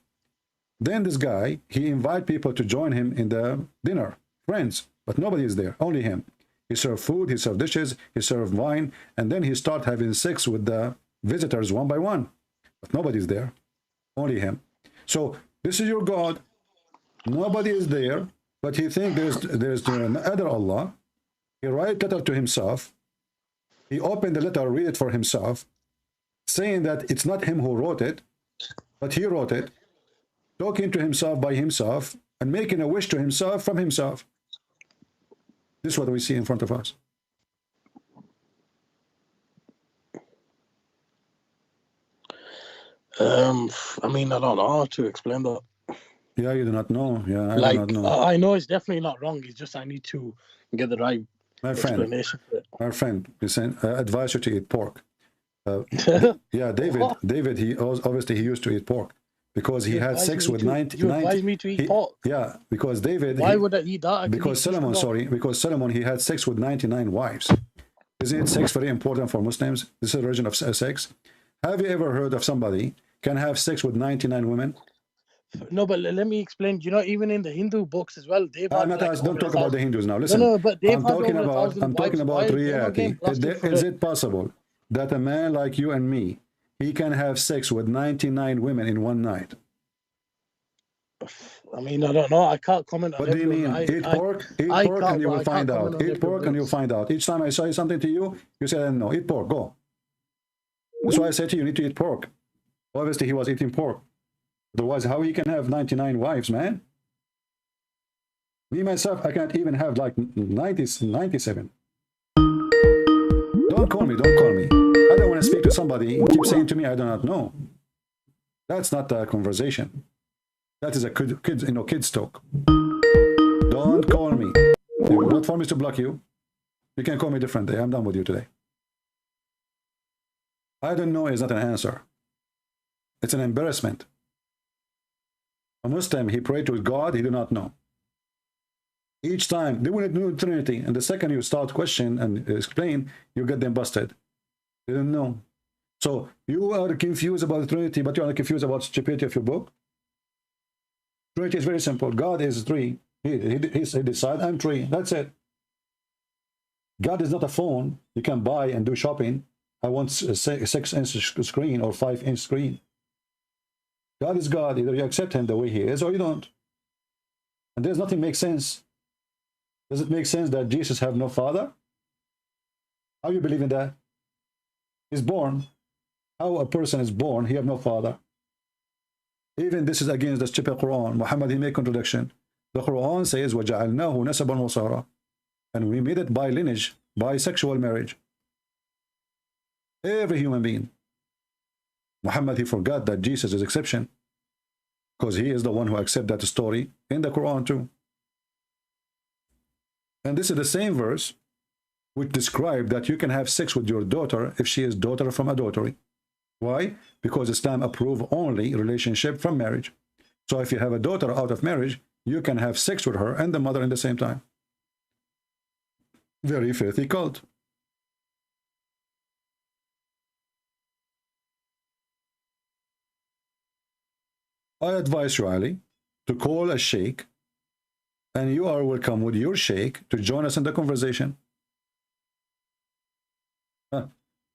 Then this guy, he invite people to join him in the dinner, friends, but nobody is there, only him. He served food, he served dishes, he served wine, and then he start having sex with the visitors one by one. But nobody is there, only him. So this is your God. Nobody is there, but he think there's another Allah. He write letter to himself. He opened the letter, read it for himself, saying that it's not him who wrote it, but he wrote it, talking to himself by himself, and making a wish to himself from himself. This is what we see in front of us. I mean, I don't know how to explain that. Yeah, you do not know. Yeah, I do not know. I know it's definitely not wrong. It's just I need to get the right explanation for it. My friend, listen, I advise you to eat pork. Yeah, David, he obviously he used to eat pork because he had sex with 90. You advise me to eat pork? Yeah, because David. Why would I eat that? Because Solomon, he had sex with 99 wives. Isn't sex very important for Muslims? This is a version of sex. Have you ever heard of somebody can have sex with 99 women? No, but let me explain. You know, even in the Hindu books as well, they've had don't talk about the Hindus now. Listen, no, but I'm talking about reality. Is it possible that a man like you and me, he can have sex with 99 women in one night? I mean, I don't know. I can't comment on What do you mean? Eat pork and you will find out. Eat pork and you'll find out. Each time I say something to you, you say, no, eat pork, go. That's why I said to you, you need to eat pork. Obviously, he was eating pork. Otherwise, how he can have 99 wives, man? Me, myself, I can't even have like 97. Don't call me. I don't want to speak to somebody. Keep saying to me, I do not know. That's not a conversation. That is a kid's talk. Don't call me. If you don't want me to block you, you can call me different day. I'm done with you today. I don't know is not an answer. It's an embarrassment. A Muslim, he prayed to God, he do not know. Each time, they want to do Trinity, and the second you start question and explain, you get them busted. They don't know. So you are confused about the Trinity, but you are confused about the stupidity of your book. Trinity is very simple. God is three. He decides, I'm three. That's it. God is not a phone you can buy and do shopping. I want a 6-inch screen or 5-inch screen. God is God. Either you accept him the way he is or you don't. And there's nothing makes sense. Does it make sense that Jesus have no father? How you believe in that? He's born. How a person is born, he have no father. Even this is against the stupid Quran. Muhammad, he made contradiction. The Quran says, وَجَعَلْنَاهُ نَسَبًا وَصَارًا. And we made it by lineage, by sexual marriage. Every human being. Muhammad, he forgot that Jesus is exception. Because he is the one who accepts that story in the Quran too. And this is the same verse which describes that you can have sex with your daughter if she is daughter from adultery. Why? Because Islam approves only relationship from marriage. So if you have a daughter out of marriage, you can have sex with her and the mother at the same time. Very filthy cult. I advise you, Ali, to call a sheikh, and you are welcome with your sheikh to join us in the conversation.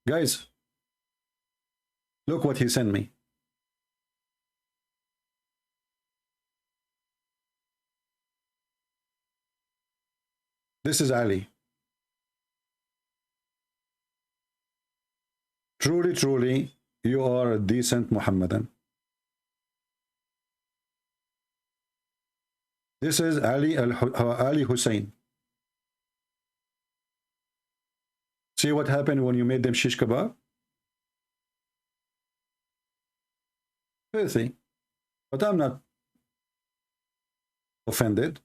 Guys, look what he sent me. This is Ali. Truly, truly, you are a decent Muhammadan. This is Ali Hussein. See what happened when you made them shish kebab? Filthy. But I'm not offended.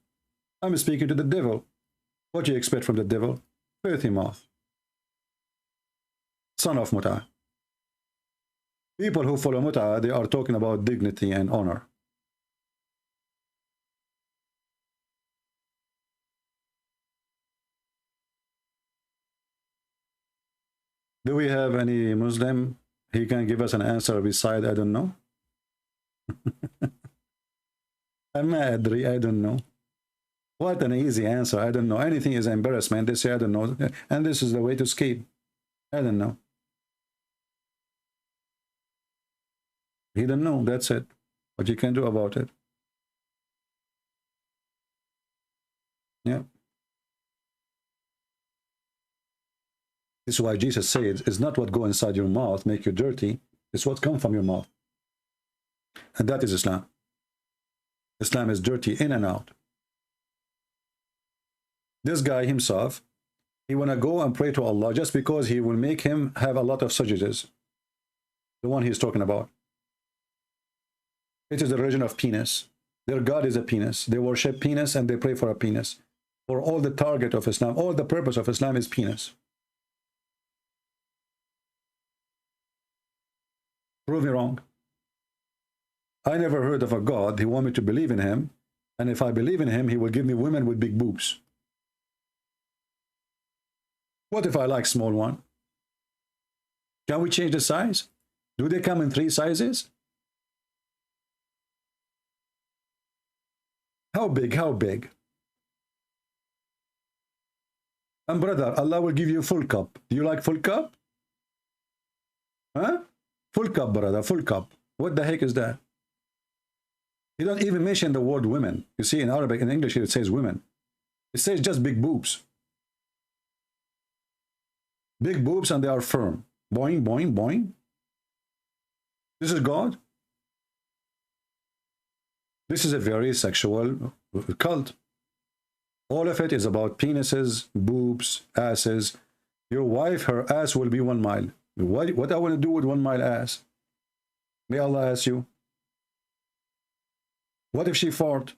I'm speaking to the devil. What do you expect from the devil? Filthy mouth. Son of Mut'ah. People who follow Mut'ah, they are talking about dignity and honor. Do we have any Muslim? He can give us an answer beside I don't know. I don't know. What an easy answer. I don't know. Anything is embarrassment. They say I don't know. And this is the way to escape. I don't know. He don't know. That's it. What you can do about it. Yeah. This is why Jesus said, it's not what go inside your mouth make you dirty, it's what comes from your mouth. And that is Islam. Islam is dirty in and out. This guy himself, he want to go and pray to Allah just because he will make him have a lot of sujuds. The one he's talking about. It is the religion of penis. Their God is a penis. They worship penis and they pray for a penis. For all the target of Islam, all the purpose of Islam is penis. Prove me wrong. I never heard of a God. He want me to believe in him. And if I believe in him, he will give me women with big boobs. What if I like small one? Can we change the size? Do they come in 3 sizes? How big? How big? And brother, Allah will give you full cup. Do you like full cup? Huh? Full cup, brother, full cup. What the heck is that? He don't even mention the word women. You see, in Arabic, in English, it says women. It says just big boobs. Big boobs and they are firm. Boing, boing, boing. This is God. This is a very sexual cult. All of it is about penises, boobs, asses. Your wife, her ass will be 1 mile. What I want to do with 1 mile ass? May Allah ask you. What if she fart?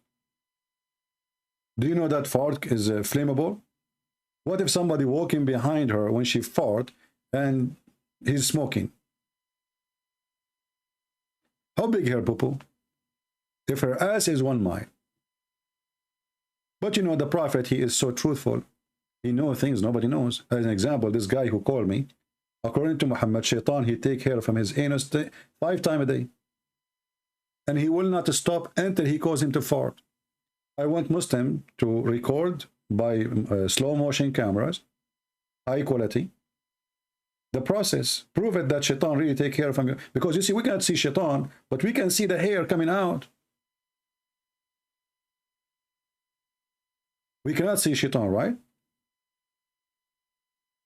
Do you know that fart is flammable? What if somebody walking behind her when she fart and he's smoking? How big her poo-poo? If her ass is 1 mile. But you know, the Prophet, he is so truthful. He knows things nobody knows. As an example, this guy who called me, according to Muhammad, Shaitan, he take hair from his anus 5 times a day. And he will not stop until he causes him to fart. I want Muslim to record by slow motion cameras, high quality, the process. Prove it that Shaitan really take hair from you. Because you see, we cannot see Shaitan, but we can see the hair coming out. We cannot see Shaitan, right?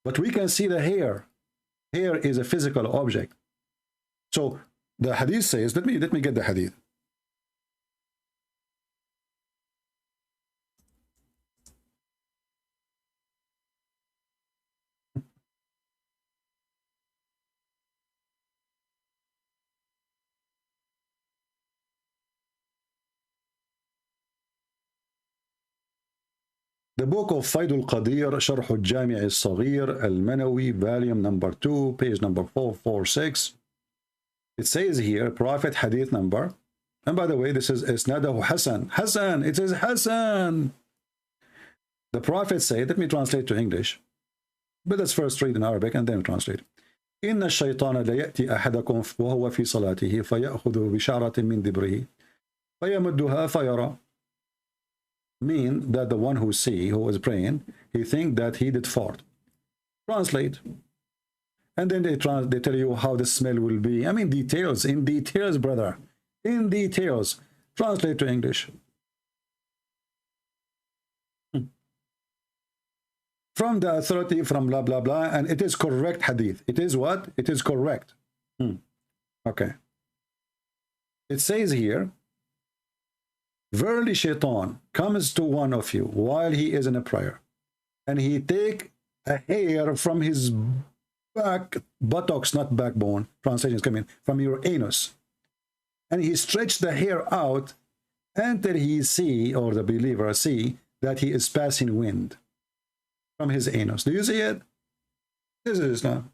But we can see the hair. Hair is a physical object. So the hadith says, let me get the hadith. The book of Faidul Qadir, Sharh al-Jami' al-Saghir, al-Manawi, volume number 2, page number 446. It says here, Prophet hadith number And by the way, this is Isnadahu Hassan. Hassan, it is Hassan. The Prophet said, let me translate to English. But let's first read in Arabic and then translate. إن الشيطان لا يأتي أحدكم وهو في صلاته فيأخذ بشعرة من دبره فيمدها فيرى. Mean that the one who is praying, he think that he did fart. Translate. And then they tell you how the smell will be. I mean, details, in details, brother. In details. Translate to English. From the authority, from blah, blah, blah. And it is correct hadith. It is what? It is correct. Okay. It says here, verily shaitan comes to one of you while he is in a prayer, and he take a hair from his buttocks, not backbone, translations come in, from your anus, and he stretch the hair out until he see, or the believer see, that he is passing wind from his anus. Do you see it? This is Islam.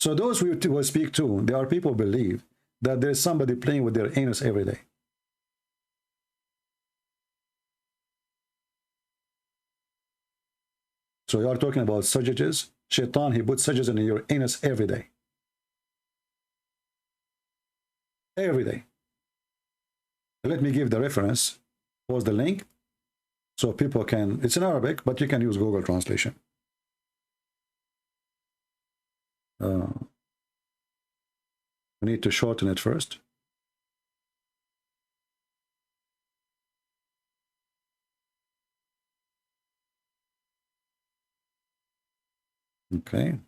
So those we will speak to, there are people who believe that there's somebody playing with their anus every day. So you are talking about surges. Shaitan, he puts surges in your anus every day. Every day. Let me give the reference. Post the link so people can, it's in Arabic, but you can use Google translation. We need to shorten it first. Okay.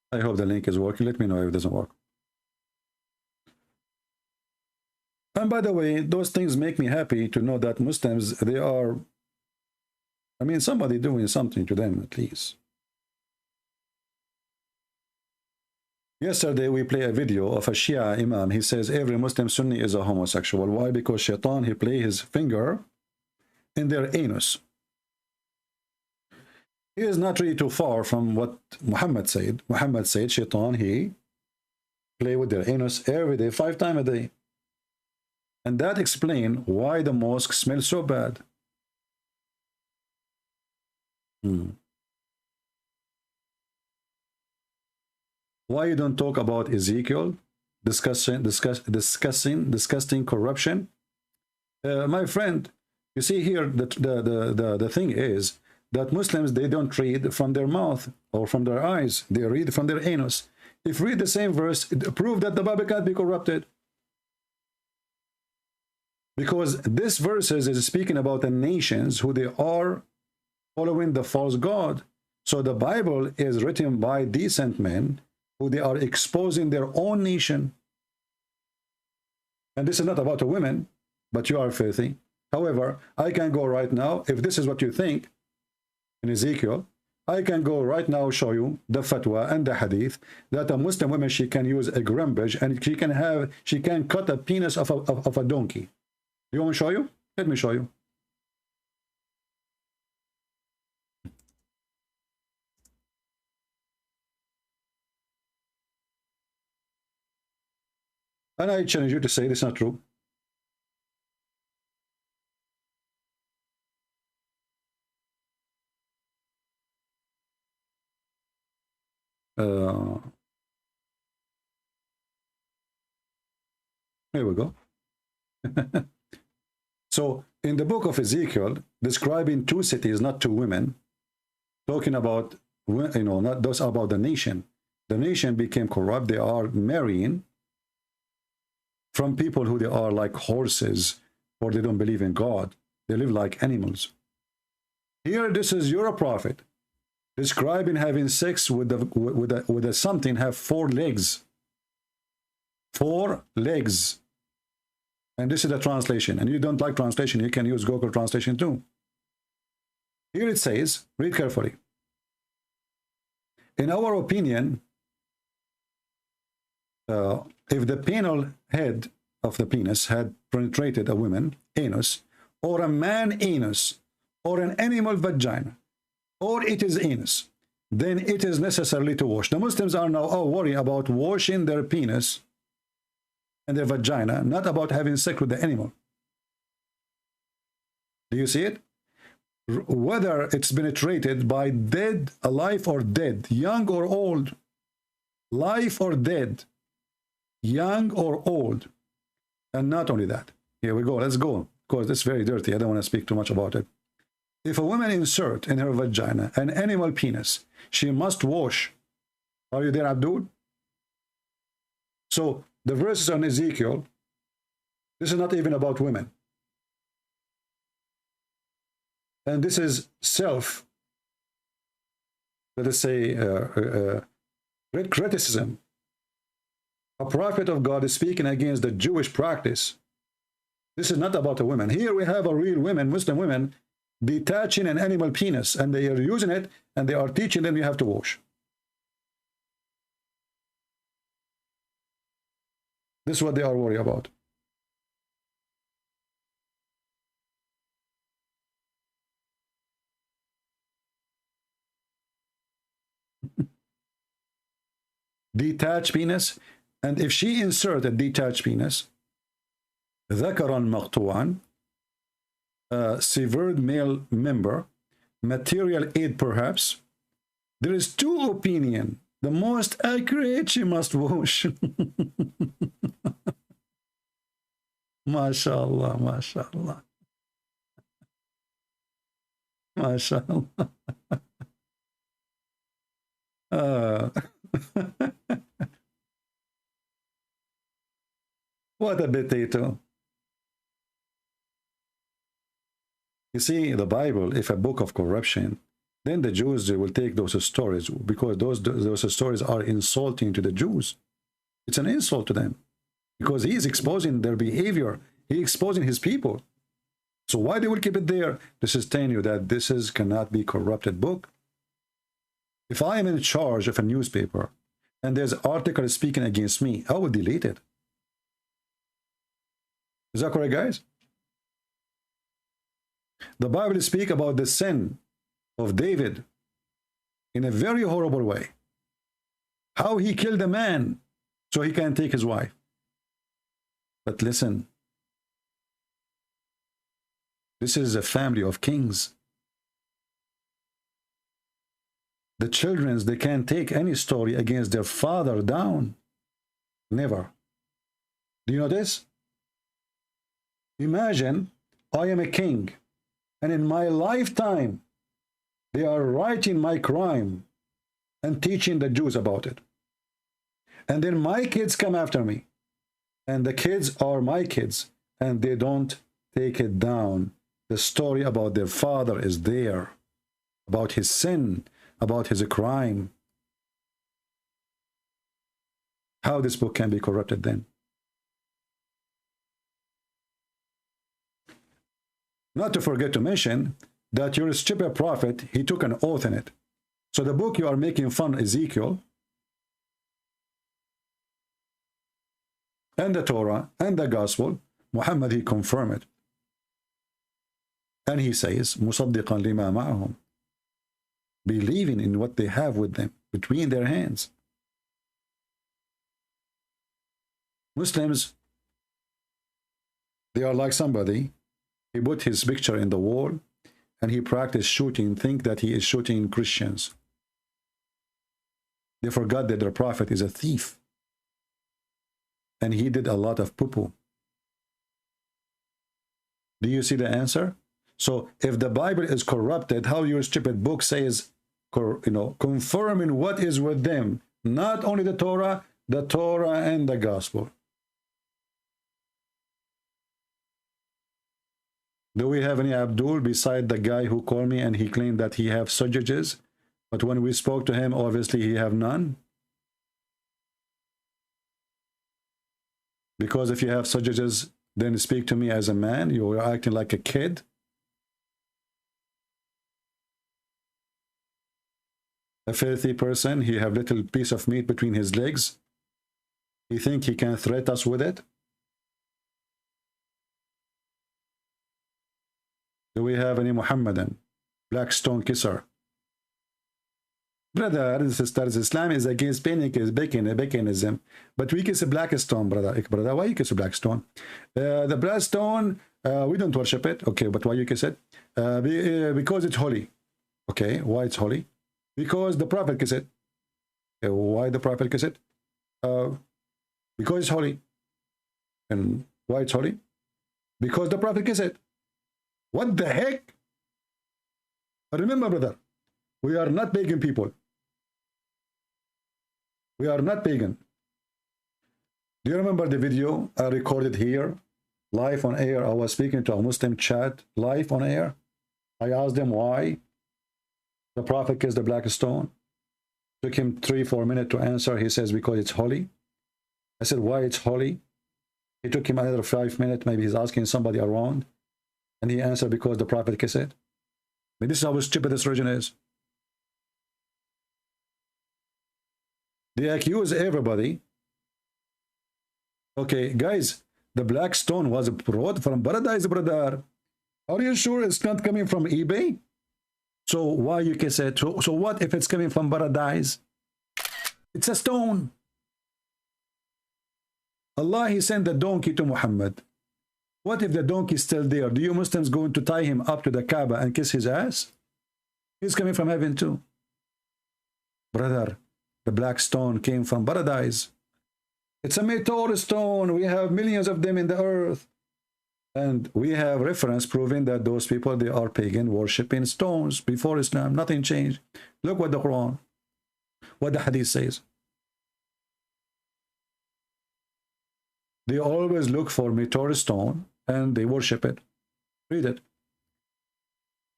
I hope the link is working. Let me know if it doesn't work. And by the way, those things make me happy to know that Muslims, they are, I mean, somebody doing something to them at least. Yesterday we play a video of a Shia Imam. He says every Muslim Sunni is a homosexual. Why? Because Shaitan, he play his finger in their anus. He is not really too far from what Muhammad said. Muhammad said Shaitan, he play with their anus every day, 5 times a day. And that explains why the mosque smells so bad. Why you don't talk about Ezekiel discussing corruption? My friend, you see here the thing is that Muslims, they don't read from their mouth or from their eyes, they read from their anus. If read the same verse, it proves that the Bible can't be corrupted. Because this verses is speaking about the nations who they are following the false god. So the Bible is written by decent men who they are exposing their own nation. And this is not about a woman, but you are filthy. However, I can go right now, if this is what you think in Ezekiel, I can go right now show you the fatwa and the hadith that a Muslim woman, she can use a grumbage and she can cut a penis of a donkey. You want me to show you? Let me show you. And I challenge you to say this is not true. Here we go. So in the book of Ezekiel, describing 2 cities, not 2 women, talking about, you know, not those about the nation. The nation became corrupt. They are marrying from people who they are like horses, or they don't believe in God. They live like animals. Here, this is your prophet describing having sex with a something have 4 legs. 4 legs. And this is the translation. And you don't like translation, you can use Google translation too. Here it says, read carefully. In our opinion, if the penile head of the penis had penetrated a woman anus, or a man anus, or an animal vagina, or it is anus, then it is necessarily to wash. The Muslims are now all worried about washing their penis and their vagina, not about having sex with the animal. Do you see it? Whether it's penetrated by dead, alive or dead, young or old, live or dead, young or old. And not only that, here we go, let's go, because it's very dirty, I don't want to speak too much about it. If a woman insert in her vagina an animal penis, she must wash. Are you there, Abdul? So the verses on Ezekiel, this is not even about women. And this is self, let us say, criticism. A prophet of God is speaking against the Jewish practice. This is not about a woman. Here we have a real women, Muslim women, detaching an animal penis, and they are using it, and they are teaching them you have to wash. This is what they are worried about. Detached penis, and if she inserted detached penis, ذكرا مقطوعا, severed male member, material aid perhaps, there is two opinion. The most accurate, she must wash. MashaAllah, MashaAllah. MashaAllah. What a potato. You see, the Bible, if a book of corruption, then the Jews, they will take those stories, because those stories are insulting to the Jews. It's an insult to them, because he is exposing their behavior. He is exposing his people. So why they will keep it there? This is telling you that this is cannot be corrupted book. If I am in charge of a newspaper and there's an article speaking against me, I will delete it. Is that correct, guys? The Bible speaks about the sin of David in a very horrible way. How he killed a man so he can take his wife. But listen, this is a family of kings. The children, they can't take any story against their father down. Never. Do you know this? Imagine I am a king, and in my lifetime, they are writing my crime and teaching the Jews about it. And then my kids come after me, and the kids are my kids, and they don't take it down. The story about their father is there, about his sin, about his crime. How this book can be corrupted then? Not to forget to mention that your stupid prophet, he took an oath in it. So the book you are making fun of, Ezekiel, and the Torah, and the Gospel, Muhammad, he confirmed it. And he says, مُصَدِّقًا لِمَا مَعَهُمْ, believing in what they have with them, between their hands. Muslims, they are like somebody, he put his picture in the wall, and he practiced shooting, think that he is shooting Christians. They forgot that their prophet is a thief. And he did a lot of poo-poo. Do you see the answer? So if the Bible is corrupted, how your stupid book says, confirming what is with them, not only the Torah and the Gospel. Do we have any Abdul beside the guy who called me and he claimed that he have sujages, but when we spoke to him, obviously he have none? Because if you have sujages, then speak to me as a man. You are acting like a kid. A filthy person, he have little piece of meat between his legs. You think he can threat us with it? Do we have any Muhammadan? Black stone kisser. Brother, sisters, Islam is against paganism. But we kiss a black stone, brother. Brother, why you kiss a black stone? The black stone, we don't worship it. Okay, but why you kiss it? Because it's holy. Okay, why it's holy? Because the Prophet kiss it. Why the Prophet kiss it? Because it's holy. And why it's holy? Because the Prophet kiss it. What the heck? Remember, brother, we are not pagan people. We are not pagan. Do you remember the video I recorded here, live on air? I was speaking to a Muslim chat, live on air. I asked them why the Prophet kissed the black stone. Took him 3-4 minutes to answer. He says, because it's holy. I said, why it's holy? It took him another 5 minutes. Maybe he's asking somebody around. And he answered, because the Prophet kissed it. I mean, this is how stupid this religion is. They accuse everybody. Okay, guys, the black stone was brought from paradise, brother. Are you sure it's not coming from eBay? So why you kiss it? So what if it's coming from paradise? It's a stone. Allah, he sent the donkey to Muhammad. What if the donkey is still there? Do you Muslims going to tie him up to the Kaaba and kiss his ass? He's coming from heaven too. Brother, the black stone came from paradise. It's a meteor stone. We have millions of them in the earth. And we have reference proving that those people, they are pagan, worshipping stones before Islam. Nothing changed. Look what the Quran, what the Hadith says. They always look for meteor stone and they worship it. Read it.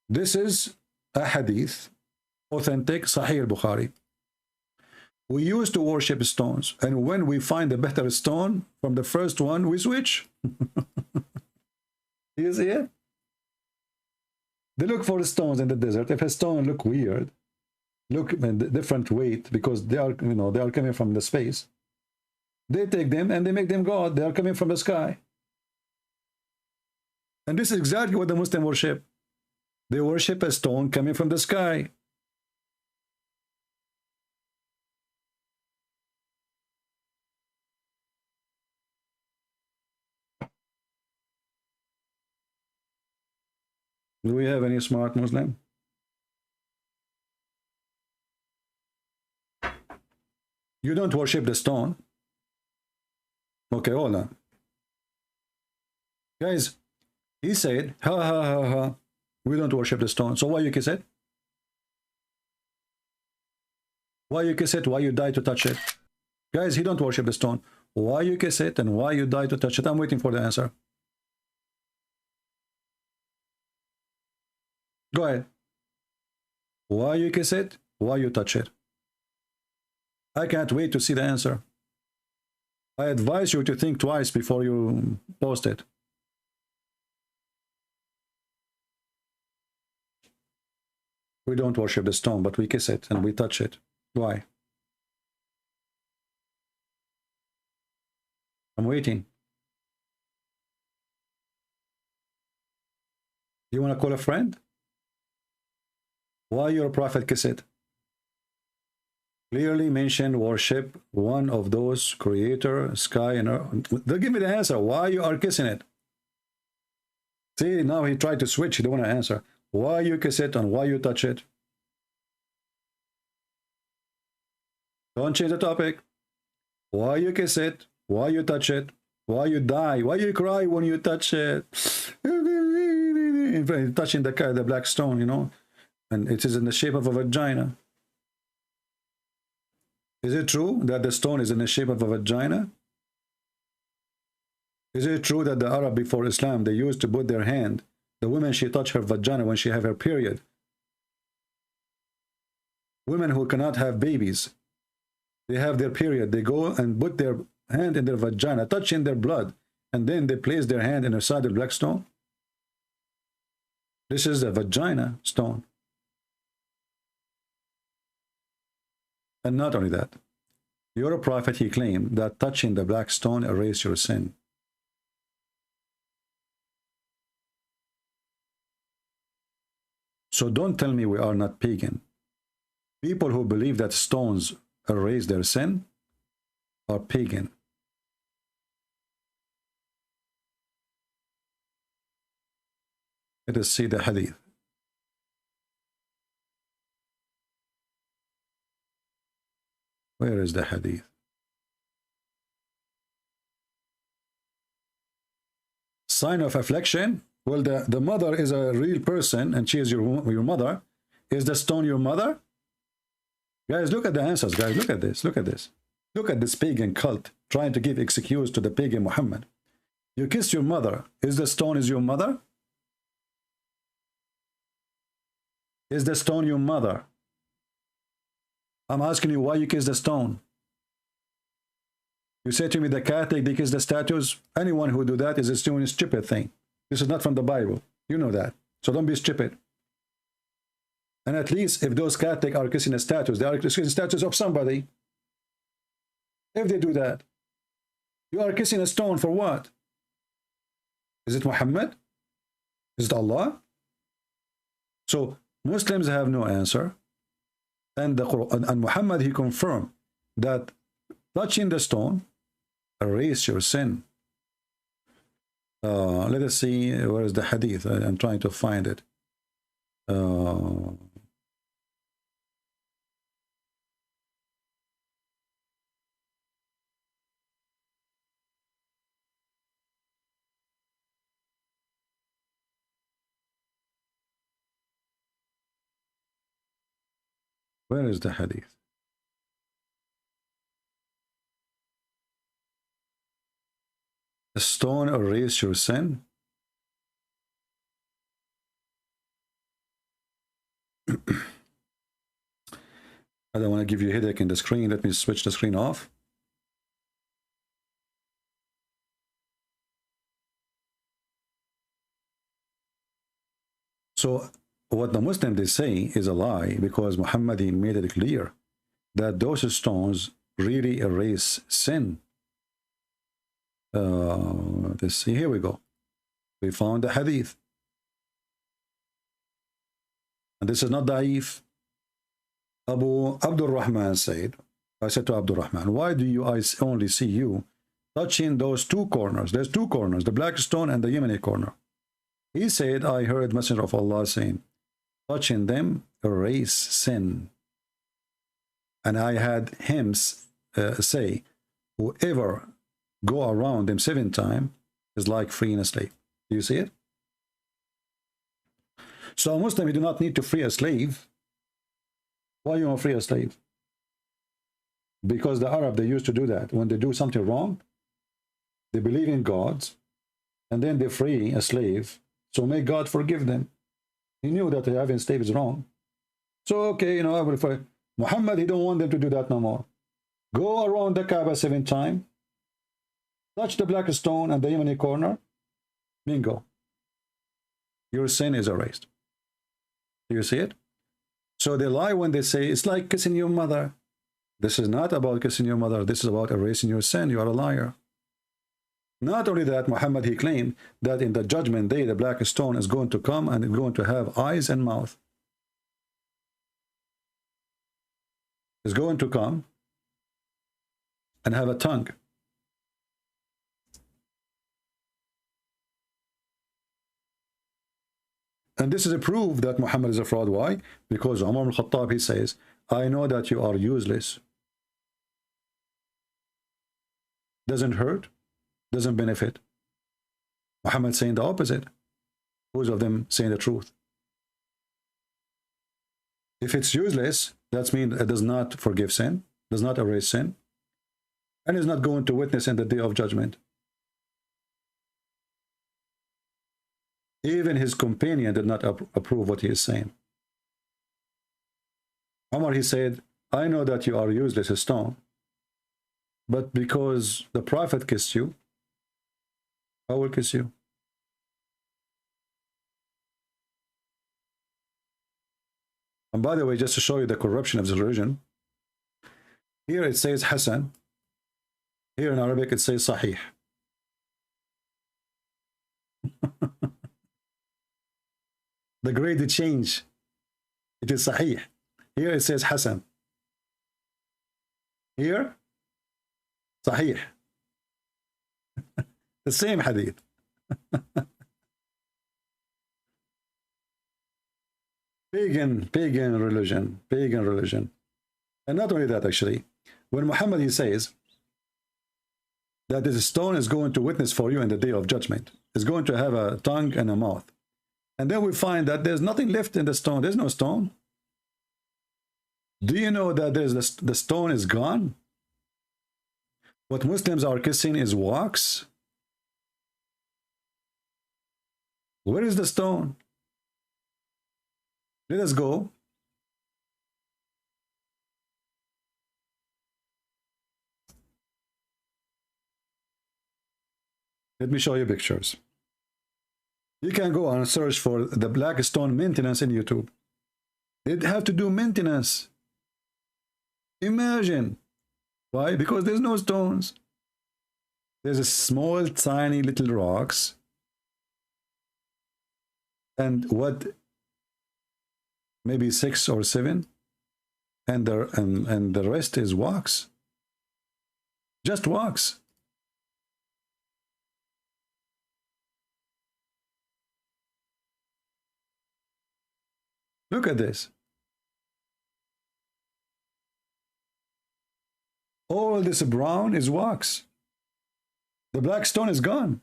This is a Hadith, authentic, Sahih al-Bukhari. We used to worship stones, and when we find a better stone from the first one, we switch. You see it? They look for stones in the desert. If a stone look weird, look different weight, because they are, you know, they are coming from the space. They take them and they make them God. They are coming from the sky. And this is exactly what the Muslim worship. They worship a stone coming from the sky. Do we have any smart Muslim? You don't worship the stone. Okay, hold on. Guys, he said, ha ha ha ha, we don't worship the stone. So why you kiss it? Why you kiss it? Why you die to touch it? Guys, he don't worship the stone. Why you kiss it and why you die to touch it? I'm waiting for the answer. Go ahead. Why you kiss it? Why you touch it? I can't wait to see the answer. I advise you to think twice before you post it. We don't worship the stone, but we kiss it and we touch it. Why? I'm waiting. You want to call a friend? Why your prophet kiss it? Clearly mention worship one of those creator, sky and earth. They'll give me the answer. Why you are kissing it? See, now he tried to switch. He don't want to answer. Why you kiss it and why you touch it? Don't change the topic. Why you kiss it? Why you touch it? Why you die? Why you cry when you touch it? Touching the black stone, you know, and it is in the shape of a vagina. Is it true that the stone is in the shape of a vagina? Is it true that the Arab before Islam, they used to put their hand, the woman, she touch her vagina when she have her period? Women who cannot have babies, they have their period, they go and put their hand in their vagina, touching their blood, and then they place their hand in the side of the black stone. This is a vagina stone. And not only that, You're a prophet, he claimed, that touching the black stone erase your sin. So don't tell me we are not pagan. People who believe that stones erase their sin are pagan. Let us see the hadith. Where is the hadith? Sign of affliction? Well, the mother is a real person and she is your mother. Is the stone your mother? Guys, look at the answers, guys. Look at this. Look at this. Look at this pagan cult trying to give excuse to the pagan Muhammad. You kissed your mother. Is the stone is your mother? Is the stone your mother? I'm asking you why you kiss the stone. You say to me the Catholic, they kiss the statues. Anyone who do that is doing a stupid thing. This is not from the Bible. You know that. So don't be stupid. And at least if those Catholics are kissing the statues, they are kissing the statues of somebody. If they do that, you are kissing a stone for what? Is it Muhammad? Is it Allah? So Muslims have no answer. And the Quran and Muhammad, he confirmed that touching the stone erase your sin. Let us see, where is the hadith? I'm trying to find it. Where is the hadith? A stone erase your sin? I don't want to give you a headache in the screen. Let me switch the screen off. So what the Muslims they say is a lie, because Muhammad made it clear that those stones really erase sin. Let's see, here we go. We found the hadith. And this is not da'if. Abu Abdul Rahman said, I said to Abdul Rahman, why do I only see you touching those two corners? There's two corners, the black stone and the Yemeni corner. He said, I heard Messenger of Allah saying, touching them erase sin. And I had him say, whoever go around them 7 times is like freeing a slave. Do you see it? So a Muslim, you do not need to free a slave. Why you want to free a slave? Because the Arab, they used to do that. When they do something wrong, they believe in gods, and then they free a slave. So may God forgive them. He knew that having slave is wrong. So, okay, you know, I will free. Muhammad, he don't want them to do that no more. Go around the Kaaba 7 times. Touch the black stone and the Yemeni corner. Bingo. Your sin is erased. Do you see it? So they lie when they say, it's like kissing your mother. This is not about kissing your mother. This is about erasing your sin. You are a liar. Not only that, Muhammad, he claimed that in the judgment day, the black stone is going to come and it's going to have eyes and mouth. It's going to come and have a tongue. And this is a proof that Muhammad is a fraud. Why? Because Umar al-Khattab, he says, I know that you are useless. Doesn't hurt, doesn't benefit. Muhammad saying the opposite. Both of them saying the truth. If it's useless, that means it does not forgive sin, does not erase sin, and is not going to witness in the day of judgment. Even his companion did not approve what he is saying. Umar, he said, I know that you are useless as stone, but because the Prophet kissed you, I will kiss you. And by the way, just to show you the corruption of this religion, Here it says Hasan. Here in Arabic it says Sahih. The grade change. It is Sahih. Here it says Hasan. Here, Sahih. The same hadith. Pagan religion. And not only that, actually, when Muhammad, he says that this stone is going to witness for you in the day of judgment, is going to have a tongue and a mouth. And then we find that there's nothing left in the stone. There's no stone. Do you know that the stone is gone? What Muslims are kissing is wax. Where is the stone? Let us go. Let me show you pictures. You can go and search for the black stone maintenance in YouTube. They'd have to do maintenance. Imagine. Why? Because there's no stones. There's a small, tiny little rocks. And what? Maybe 6 or 7. And the rest is wax. Just wax. Look at this. All this brown is wax. The black stone is gone.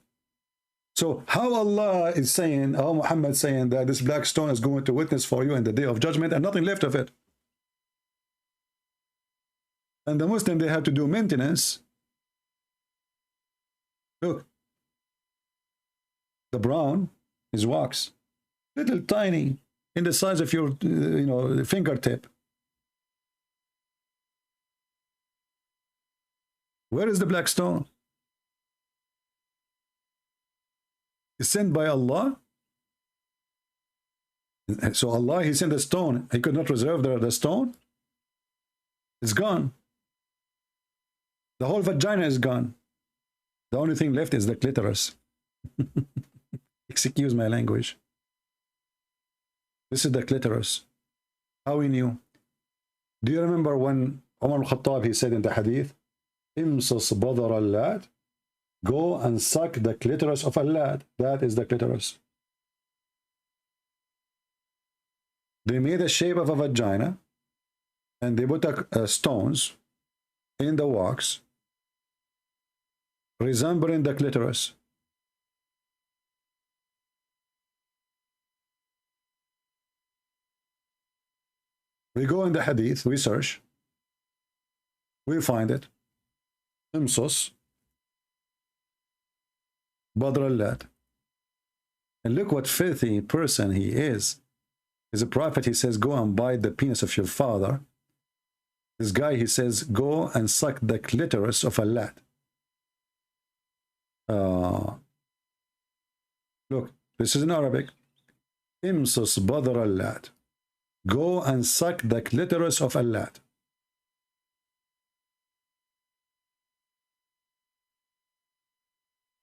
So how Allah is saying, how Muhammad is saying that this black stone is going to witness for you in the day of judgment and nothing left of it. And the Muslim, they have to do maintenance. Look. The brown is wax. Little tiny, in the size of your, fingertip. Where is the black stone? It's sent by Allah. So Allah, he sent the stone. He could not reserve the stone. It's gone. The whole vagina is gone. The only thing left is the clitoris. Excuse my language. This is the clitoris. How we knew? Do you remember when Umar al-Khattab, he said in the hadith, Imsus badar al-lad, go and suck the clitoris of al-lad. That is the clitoris. They made a shape of a vagina and they put stones in the wax resembling the clitoris. We go in the hadith, we search, we find it. Imsus badr al-lad. And look what filthy person he is. He's a prophet, he says, go and bite the penis of your father. This guy, he says, go and suck the clitoris of a lad. Look, this is in Arabic. Imsus badr al-lad. Go and suck the clitoris of a lad.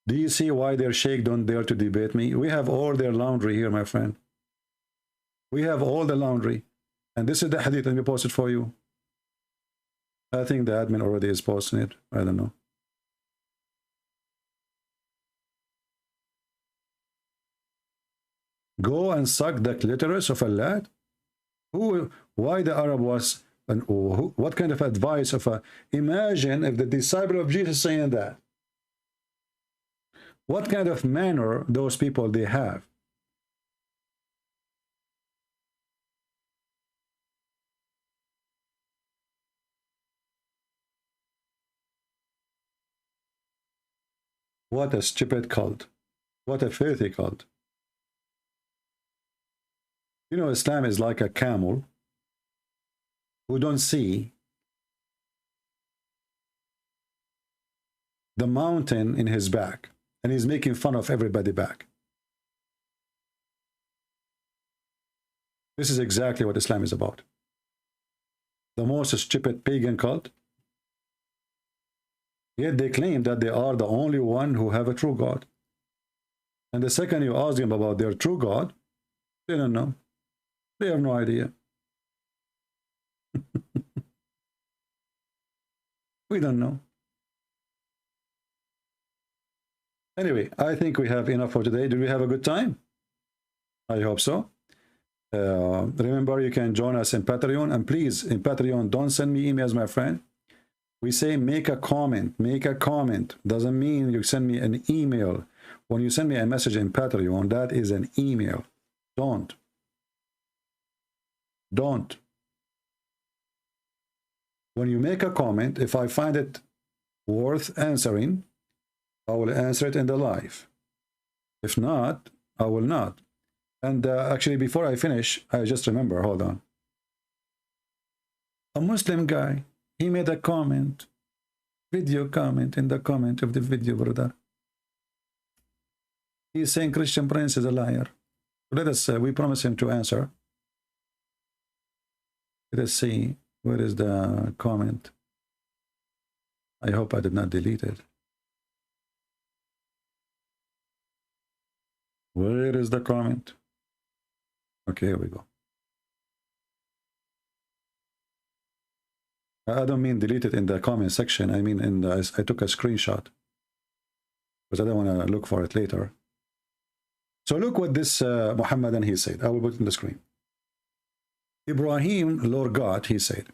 Do you see why their sheikh don't dare to debate me? We have all their laundry here, my friend. We have all the laundry. And this is the hadith. Let me post it for you. I think the admin already is posting it. I don't know. Go and suck the clitoris of a lad? Why the Arab was, and what kind of advice of a, imagine if the disciple of Jesus saying that. What kind of manner those people they have? What a stupid cult. What a filthy cult. You know, Islam is like a camel who don't see the mountain in his back, and he's making fun of everybody back. This is exactly what Islam is about. The most stupid pagan cult Yet they claim that they are the only one who have a true God. And the second you ask them about their true God, they don't know. They have no idea. We don't know. Anyway, I think we have enough for today. Did we have a good time? I hope so. Remember, you can join us in Patreon. And please, in Patreon, don't send me emails, my friend. We say make a comment. Make a comment. Doesn't mean you send me an email. When you send me a message in Patreon, that is an email. Don't. Don't. When you make a comment, if I find it worth answering, I will answer it in the live. If not, I will not. And actually, before I finish, I just remember, hold on. A Muslim guy, he made a comment, video comment, in the comment of the video, brother. He's saying Christian Prince is a liar. Let us, we promise him to answer. Let us see, where is the comment? I hope I did not delete it. Where is the comment? Okay, here we go. I don't mean delete it in the comment section. I mean, in the, I took a screenshot because I don't want to look for it later. So look what this Muhammadan he said. I will put it in the screen. Ibrahim, Lord God, he said,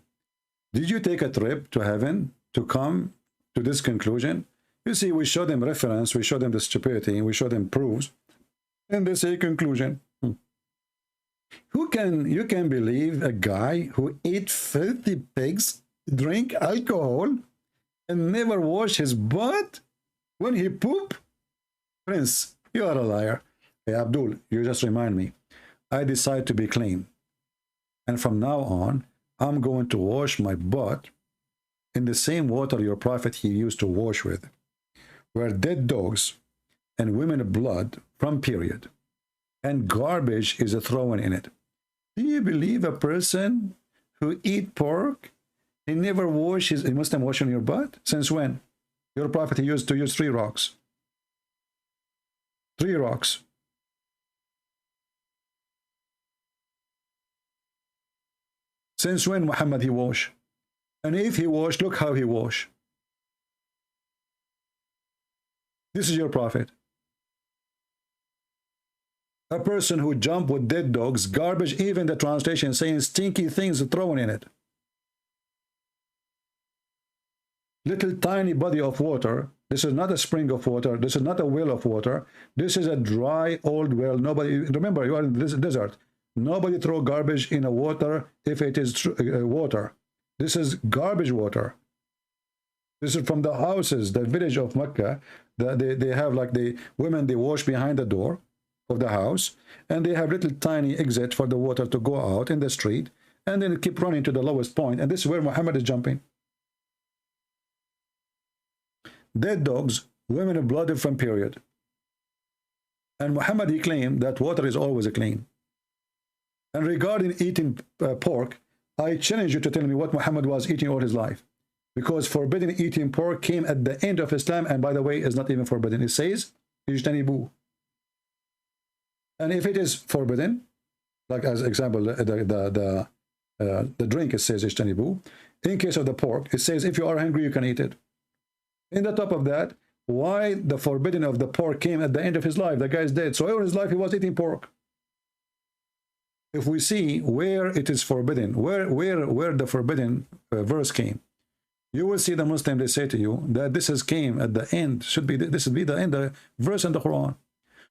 did you take a trip to heaven to come to this conclusion? You see, we show them reference, we show them the stupidity, we show them proofs, and they say conclusion. You can believe a guy who ate filthy pigs, drink alcohol, and never wash his butt when he poop? Prince, you are a liar. Hey, Abdul, you just remind me. I decide to be clean. And from now on, I'm going to wash my butt in the same water your prophet he used to wash with, where dead dogs and women blood from period and garbage is thrown in it. Do you believe a person who eat pork, he never wash his, he must have washed on your butt? Since when? Your prophet he used to use 3 rocks. 3 rocks. Since when Muhammad he wash? And if he wash, look how he wash. This is your prophet. A person who jump with dead dogs, garbage, even the translation saying stinky things thrown in it. Little tiny body of water. This is not a spring of water. This is not a well of water. This is a dry old well. Nobody, remember, you are in this desert. Nobody throw garbage in a water if it is water. This is garbage water. This is from the houses, the village of Mecca. They have like the women, they wash behind the door of the house, and they have little tiny exit for the water to go out in the street, and then keep running to the lowest point. And this is where Muhammad is jumping. Dead dogs, women blooded from period. And Muhammad, he claimed that water is always clean. And regarding eating pork, I challenge you to tell me what Muhammad was eating all his life. Because forbidden eating pork came at the end of Islam, and by the way, is not even forbidden. It says, "Ijtanibu." And if it is forbidden, like as example, the drink, it says "Ijtanibu." In case of the pork, it says, if you are hungry, you can eat it. In the top of that, why the forbidden of the pork came at the end of his life? The guy is dead. So all his life he was eating pork. If we see where it is forbidden, where the forbidden verse came, you will see the Muslim, they say to you that this is came at the end, this should be the end, the verse in the Quran.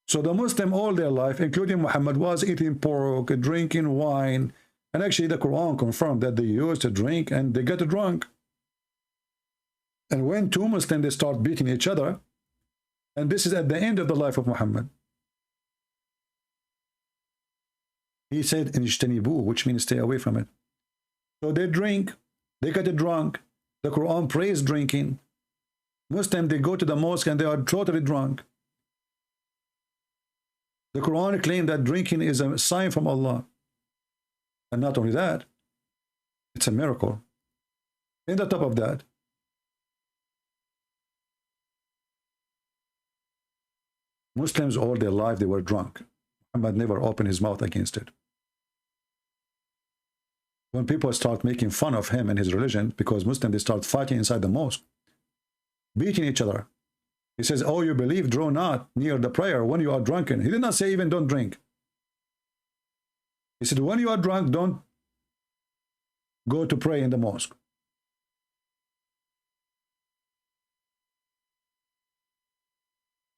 So the Muslim all their life, including Muhammad, was eating pork, drinking wine, and actually the Quran confirmed that they used to drink and they get drunk. And when 2 Muslims, they start beating each other, and this is at the end of the life of Muhammad. He said, "Ijtanibu," which means stay away from it. So they drink, they get drunk. The Quran prays drinking. Muslims, they go to the mosque and they are totally drunk. The Quran claims that drinking is a sign from Allah. And not only that, it's a miracle. In the top of that, Muslims all their life, they were drunk. Muhammad never opened his mouth against it. When people start making fun of him and his religion, because Muslims, they start fighting inside the mosque, beating each other. He says, oh, you believe, draw not near the prayer when you are drunken. He did not say even don't drink. He said, when you are drunk, don't go to pray in the mosque.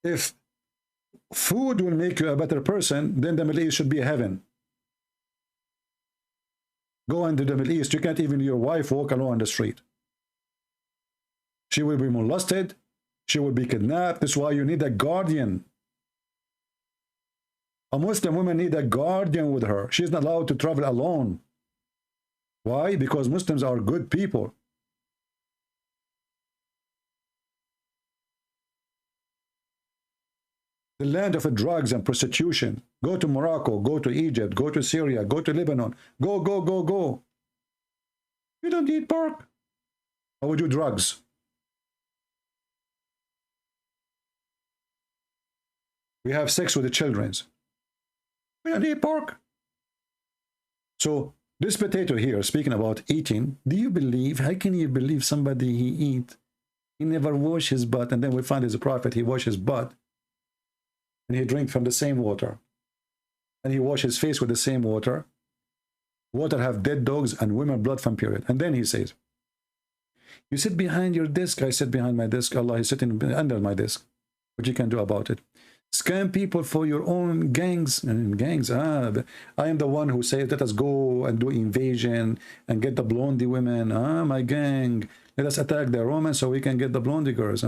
If food will make you a better person, then the Middle East should be a heaven. Go into the Middle East, you can't even your wife walk alone on the street. She will be molested, she will be kidnapped. That's why you need a guardian. A Muslim woman needs a guardian with her. She's not allowed to travel alone. Why? Because Muslims are good people. The land of drugs and prostitution. Go to Morocco, go to Egypt, go to Syria, go to Lebanon. Go, go, go, go. You don't eat pork. How would you drugs? We have sex with the children. We don't eat pork. So this potato here, speaking about eating, do you believe, how can you believe somebody he eat? He never wash his butt, and then we find he's a prophet, he wash his butt. And he drink from the same water, and he wash his face with the same water. Water have dead dogs and women blood from period. And then he says, you sit behind your desk. I sit behind my desk. Allah is sitting under my desk. What you can do about it? Scam people for your own gangs. And gangs, I am the one who says, let us go and do invasion and get the blondie women. My gang. Let us attack the Romans so we can get the blondie girls.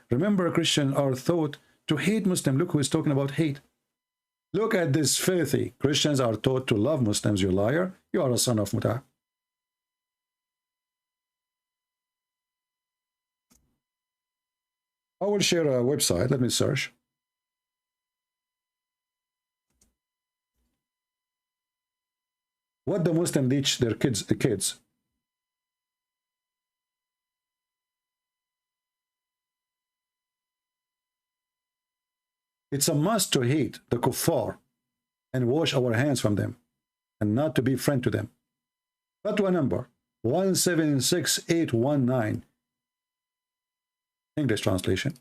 Remember, Christians are taught to hate Muslims. Look who is talking about hate. Look at this filthy. Christians are taught to love Muslims. You liar. You are a son of Muta. I will share a website. Let me search. What the Muslims teach their kids. It's a must to hate the kuffar and wash our hands from them and not to be friend to them. Fatwa number 176819. English translation.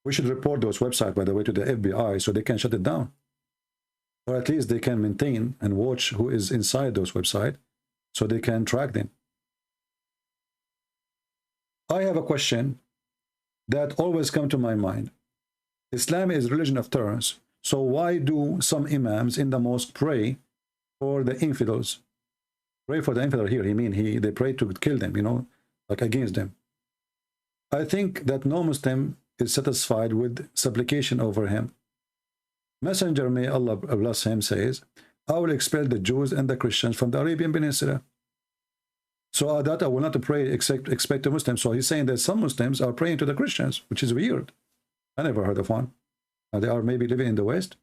We should report those websites, by the way, to the FBI so they can shut it down. Or at least they can maintain and watch who is inside those websites so they can track them. I have a question that always comes to my mind. Islam is religion of tolerance. So why do some imams in the mosque pray for the infidels? Pray for the infidel here. They pray to kill them, like against them. I think that no Muslim is satisfied with supplication over him. Messenger, may Allah bless him, says, I will expel the Jews and the Christians from the Arabian Peninsula. So that I will not pray expect the Muslims. So he's saying that some Muslims are praying to the Christians, which is weird. I never heard of one. They are maybe living in the West.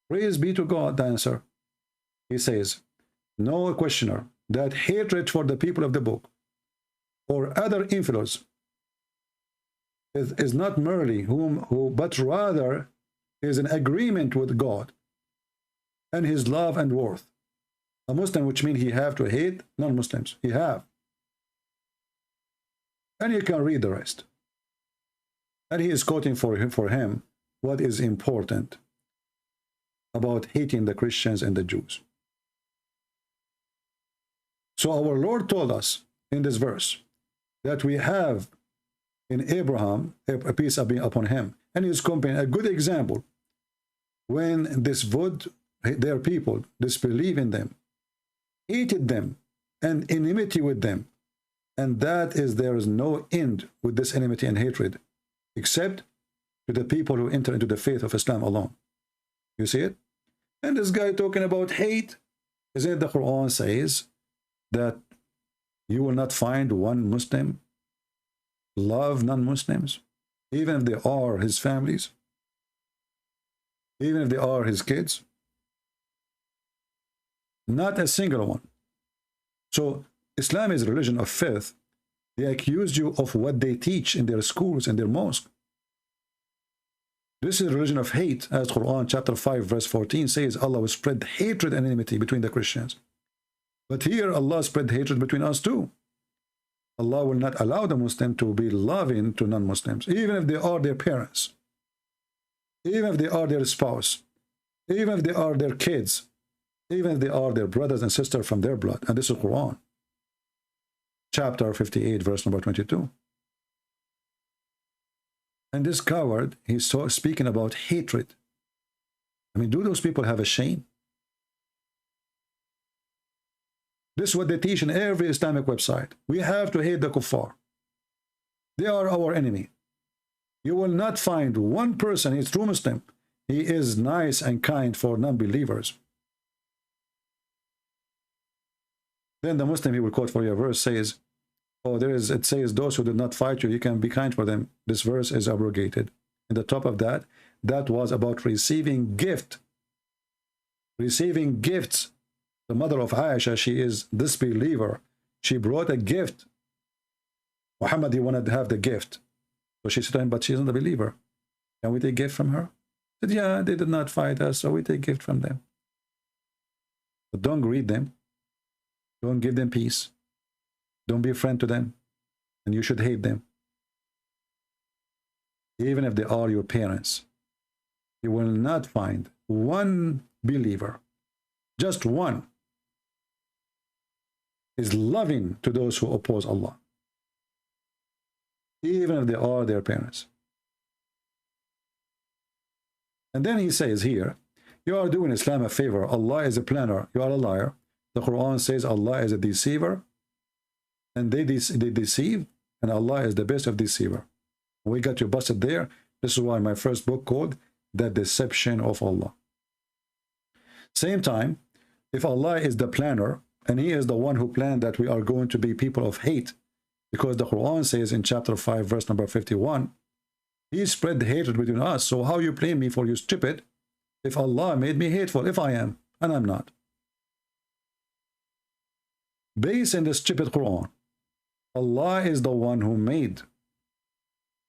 Praise be to God, the answer. He says, no questioner, that hatred for the people of the book or other infidels is not merely but rather is an agreement with God and his love and worth. A Muslim, which means he have to hate non-Muslims. He have. And you can read the rest. And he is quoting for him what is important about hating the Christians and the Jews. So our Lord told us in this verse that we have in Abraham a peace be upon him. And he is comparing a good example when their people disbelieve in them, hated them, and enmity with them. And that is, there is no end with this enmity and hatred, except to the people who enter into the faith of Islam alone. You see it? And this guy talking about hate, is it the Quran says that you will not find one Muslim love non-Muslims, even if they are his families, even if they are his kids? Not a single one. So Islam is a religion of faith. They accuse you of what they teach in their schools and their mosques. This is a religion of hate, as Quran chapter 5 verse 14 says, Allah will spread hatred and enmity between the Christians. But here Allah spread hatred between us too. Allah will not allow the Muslim to be loving to non-Muslims, even if they are their parents, even if they are their spouse, even if they are their kids, even if they are their brothers and sisters from their blood. And this is Quran chapter 58 verse number 22. And this coward, he's speaking about hatred. I mean, do those people have a shame? This is what they teach in every Islamic website. We have to hate the kuffar. They are our enemy. You will not find one person, he's true Muslim, he is nice and kind for non-believers. Then the Muslim, he will quote for you a verse, says, oh, it says, those who did not fight you, you can be kind for them. This verse is abrogated. In the top of that, that was about receiving gift. Receiving gifts. The mother of Aisha, she is disbeliever. She brought a gift. Muhammad, he wanted to have the gift. So she said to him, but she isn't a believer. Can we take gift from her? He said, yeah, they did not fight us, so we take gift from them. But don't greet them. Don't give them peace. Don't be a friend to them. And you should hate them. Even if they are your parents. You will not find one believer, just one, is loving to those who oppose Allah. Even if they are their parents. And then he says here, you are doing Islam a favor. Allah is a planner. You are a liar. The Quran says Allah is a deceiver. And they deceive. And Allah is the best of deceiver. We got you busted there. This is why my first book called The Deception of Allah. Same time, if Allah is the planner, and he is the one who planned that we are going to be people of hate, because the Quran says in chapter 5 verse number 51, he spread hatred between us. So how you blame me for you stupid if Allah made me hateful, if I am, and I'm not? Based in the stupid Quran, Allah is the one who made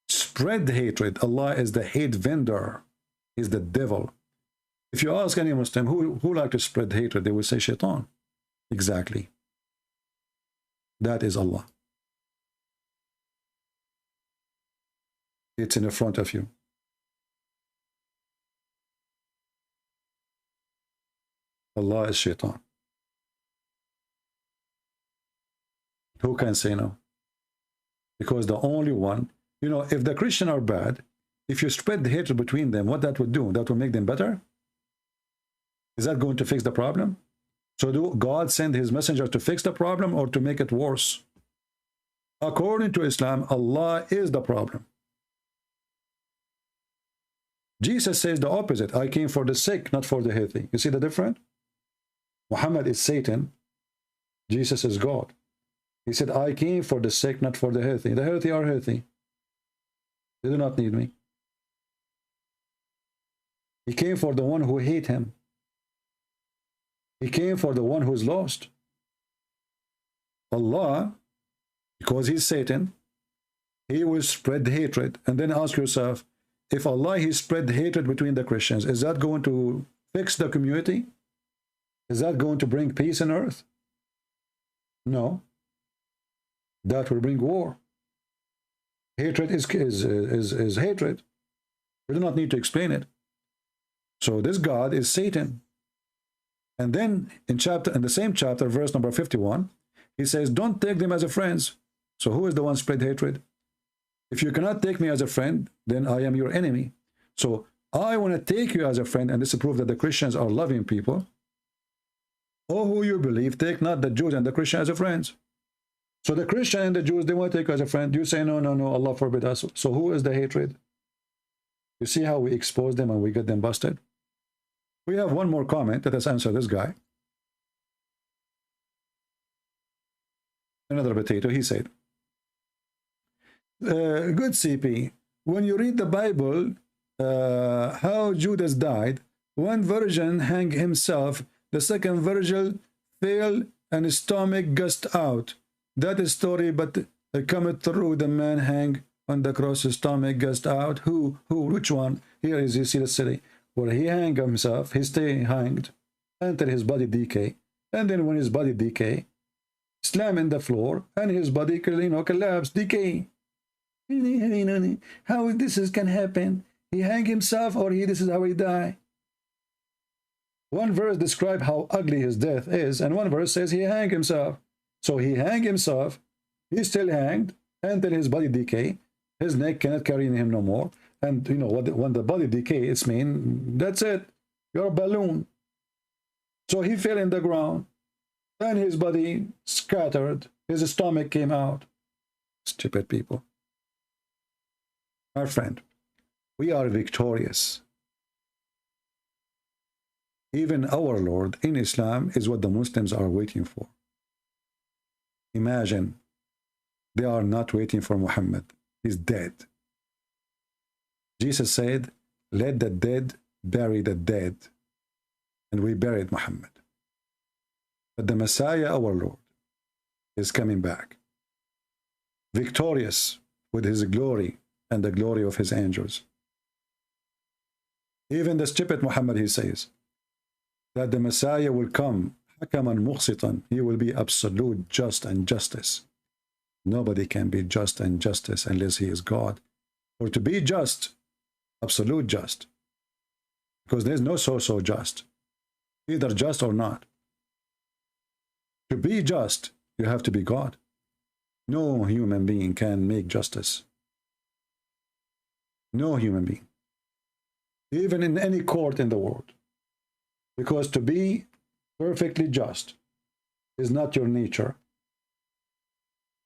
spread hatred. Allah is the hate vendor, is the devil. If you ask any Muslim who like to spread hatred, they will say shaitan. Exactly. That is Allah. It's in the front of you. Allah is shaitan. Who can say no? Because the only one, you know, if the Christians are bad, if you spread the hatred between them, what that would do? That will make them better? Is that going to fix the problem? So do God send his messenger to fix the problem or to make it worse? According to Islam, Allah is the problem. Jesus says the opposite. I came for the sick, not for the healthy. You see the difference? Muhammad is Satan. Jesus is God. He said, I came for the sick, not for the healthy. The healthy are healthy. They do not need me. He came for the one who hate him. He came for the one who is lost. Allah, because he's Satan, he will spread hatred. And then ask yourself, if Allah, he spread hatred between the Christians, is that going to fix the community? Is that going to bring peace on earth? No. That will bring war. Hatred is hatred. We do not need to explain it. So this God is Satan. And then in the same chapter, verse number 51, he says, don't take them as a friends. So who is the one spread hatred? If you cannot take me as a friend, then I am your enemy. So I want to take you as a friend, and this is proof that the Christians are loving people. Oh, who you believe, take not the Jews and the Christians as friends. So the Christian and the Jews, they want to take you as a friend. You say, no, no, no, Allah forbid us. So who is the hatred? You see how we expose them and we get them busted? We have one more comment. Let us answer this guy. Another potato, he said, good CP, when you read the Bible, how Judas died, one virgin hanged himself, the second virgin fell and his stomach gushed out. That is story, but cometh through the man hang on the cross, his stomach gushed out. Who, which one? Here is, you see the city, where he hang himself, he stay hanged, until his body decay. And then when his body decay, slam in the floor, and his body, collapse, decay. How this can happen? He hang himself, or this is how he die. One verse describes how ugly his death is, and one verse says he hang himself. So he hang himself, he's still hanged until his body decay. His neck cannot carry him no more. And you know what? When the body decay, it's mean that's it. You're a balloon. So he fell in the ground, and his body scattered. His stomach came out. Stupid people. My friend, we are victorious. Even our Lord in Islam is what the Muslims are waiting for. Imagine, they are not waiting for Muhammad. He's dead. Jesus said, let the dead bury the dead. And we buried Muhammad. But the Messiah, our Lord, is coming back, victorious with his glory and the glory of his angels. Even the stupid Muhammad, he says, that the Messiah will come, hakaman muqsitan, he will be absolute just and justice. Nobody can be just and justice unless he is God. For to be just, absolute just, because there's no so just, either just or not. To be just, you have to be God. No human being can make justice. No human being. Even in any court in the world. Because to be perfectly just is not your nature.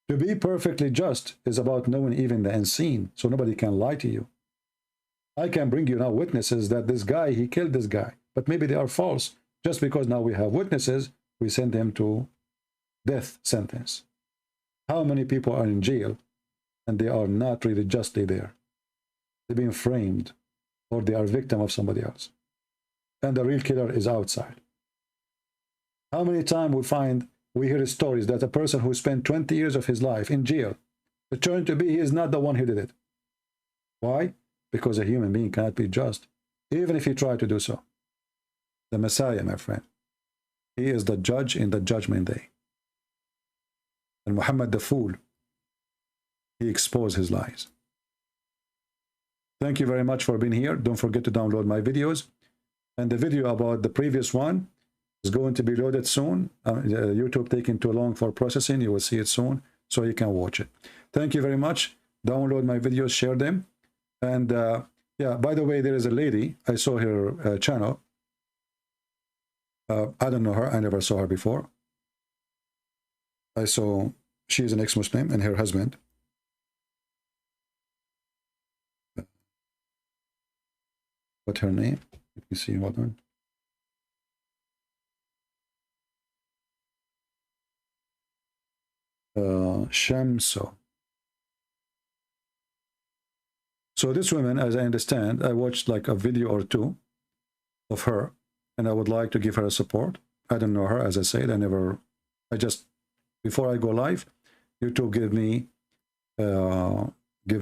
To be perfectly just is about knowing even the unseen, so nobody can lie to you. I can bring you now witnesses that this guy, he killed this guy, but maybe they are false. Just because now we have witnesses, we send them to death sentence. How many people are in jail and they are not really justly there? They've been framed, or they are victim of somebody else. And the real killer is outside. How many times we hear stories that a person who spent 20 years of his life in jail, it turned to be he is not the one who did it. Why? Because a human being cannot be just, even if he tried to do so. The Messiah, my friend, he is the judge in the judgment day. And Muhammad the fool, he exposed his lies. Thank you very much for being here. Don't forget to download my videos. And the video about the previous one is going to be loaded soon. YouTube taking too long for processing. You will see it soon, so you can watch it. Thank you very much. Download my videos, share them. And yeah, by the way, there is a lady, I saw her channel. I don't know her, I never saw her before. I saw she is an ex-Muslim and her husband. What's her name? Let me see, hold on. Shamso. So this woman, as I understand, I watched like a video or two of her, and I would like to give her a support. I don't know her, as I said. Before I go live, YouTube give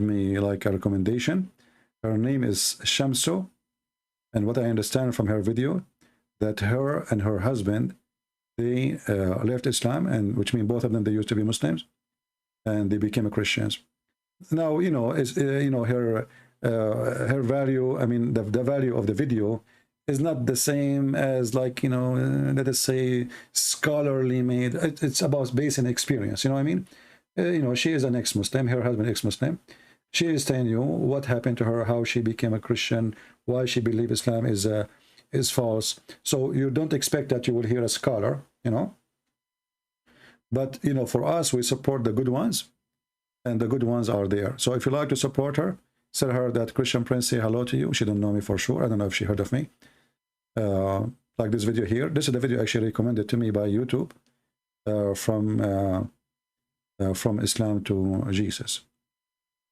me like a recommendation. Her name is Shamso, and what I understand from her video, that her and her husband, they left Islam, and which means both of them, they used to be Muslims, and they became Christians. Now, you know, her value, I mean, the value of the video is not the same as, like, you know, let us say scholarly made. It's about based on experience, you know what I mean? You know, she is an ex-Muslim, her husband ex-Muslim. She is telling you what happened to her, how she became a Christian, why she believes Islam is false. So you don't expect that you will hear a scholar, you know. But, you know, for us, we support the good ones, and the good ones are there. So if you like to support her, tell her that Christian Prince say hello to you. She don't know me for sure. I don't know if she heard of me. Like this video here. This is the video actually recommended to me by YouTube, from Islam to Jesus.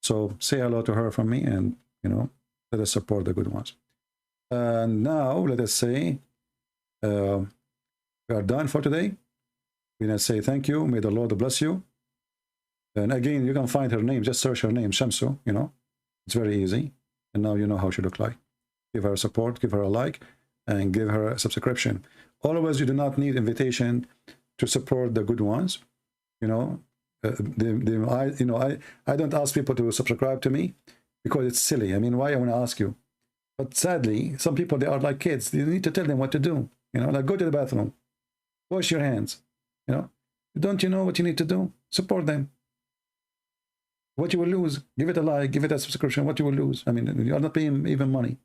So say hello to her from me, and, you know, let us support the good ones. And now let us say we are done for today. We want to say thank you. May the Lord bless you. And again, you can find her name. Just search her name, Shamsu, you know. It's very easy. And now you know how she look like. Give her support, give her a like, and give her a subscription. Always, you do not need invitation to support the good ones. You know, I don't ask people to subscribe to me because it's silly. I mean, why I want to ask you? But sadly, some people, they are like kids. You need to tell them what to do. You know, like go to the bathroom, wash your hands. You know, don't you know what you need to do? Support them. What you will lose, give it a like, give it a subscription. What you will lose? I mean, you are not paying even money.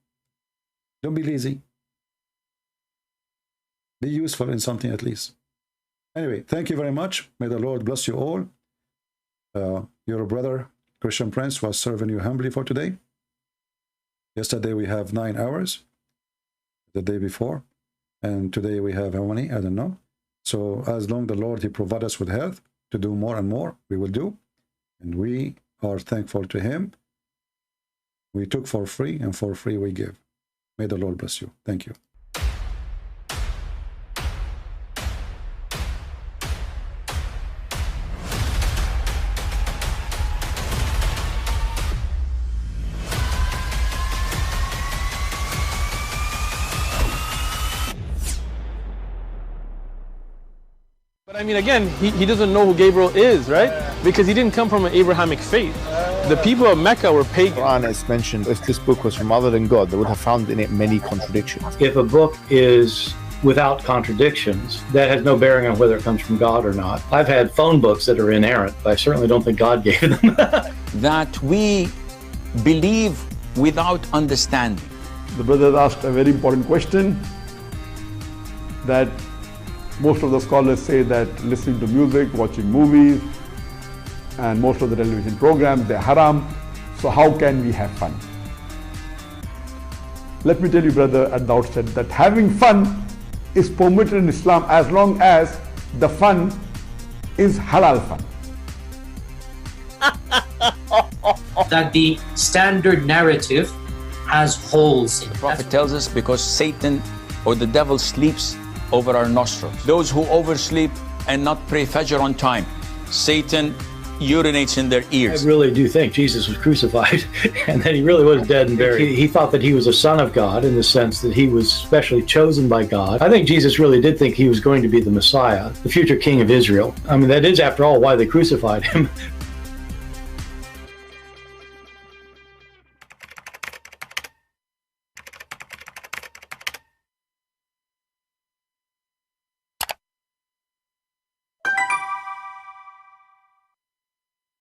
Don't be lazy. Be useful in something at least. Anyway, thank you very much. May the Lord bless you all. Your brother, Christian Prince, was serving you humbly for today. Yesterday we have 9 hours. The day before. And today we have how many? I don't know. So as long as the Lord, He provide us with health to do more and more, we will do. And we are thankful to Him. We took for free, and for free we give. May the Lord bless you. Thank you. But I mean, again, he doesn't know who Gabriel is, right? Because he didn't come from an Abrahamic faith. The people of Mecca were pagan. Quran is mentioned, if this book was from other than God, they would have found in it many contradictions. If a book is without contradictions, that has no bearing on whether it comes from God or not. I've had phone books that are inerrant, but I certainly don't think God gave them. That we believe without understanding. The brother asked a very important question, that most of the scholars say that listening to music, watching movies, and most of the television programs, they're haram. So how can we have fun? Let me tell you, brother, at the outset, that having fun is permitted in Islam as long as the fun is halal fun. That the standard narrative has holes in it. The Prophet tells us because Satan or the devil sleeps over our nostrils. Those who oversleep and not pray Fajr on time, Satan urinates in their ears. I really do think Jesus was crucified and that He really was dead and buried. He thought that He was a son of God in the sense that He was specially chosen by God. I think Jesus really did think He was going to be the Messiah, the future king of Israel. I mean, that is, after all, why they crucified Him.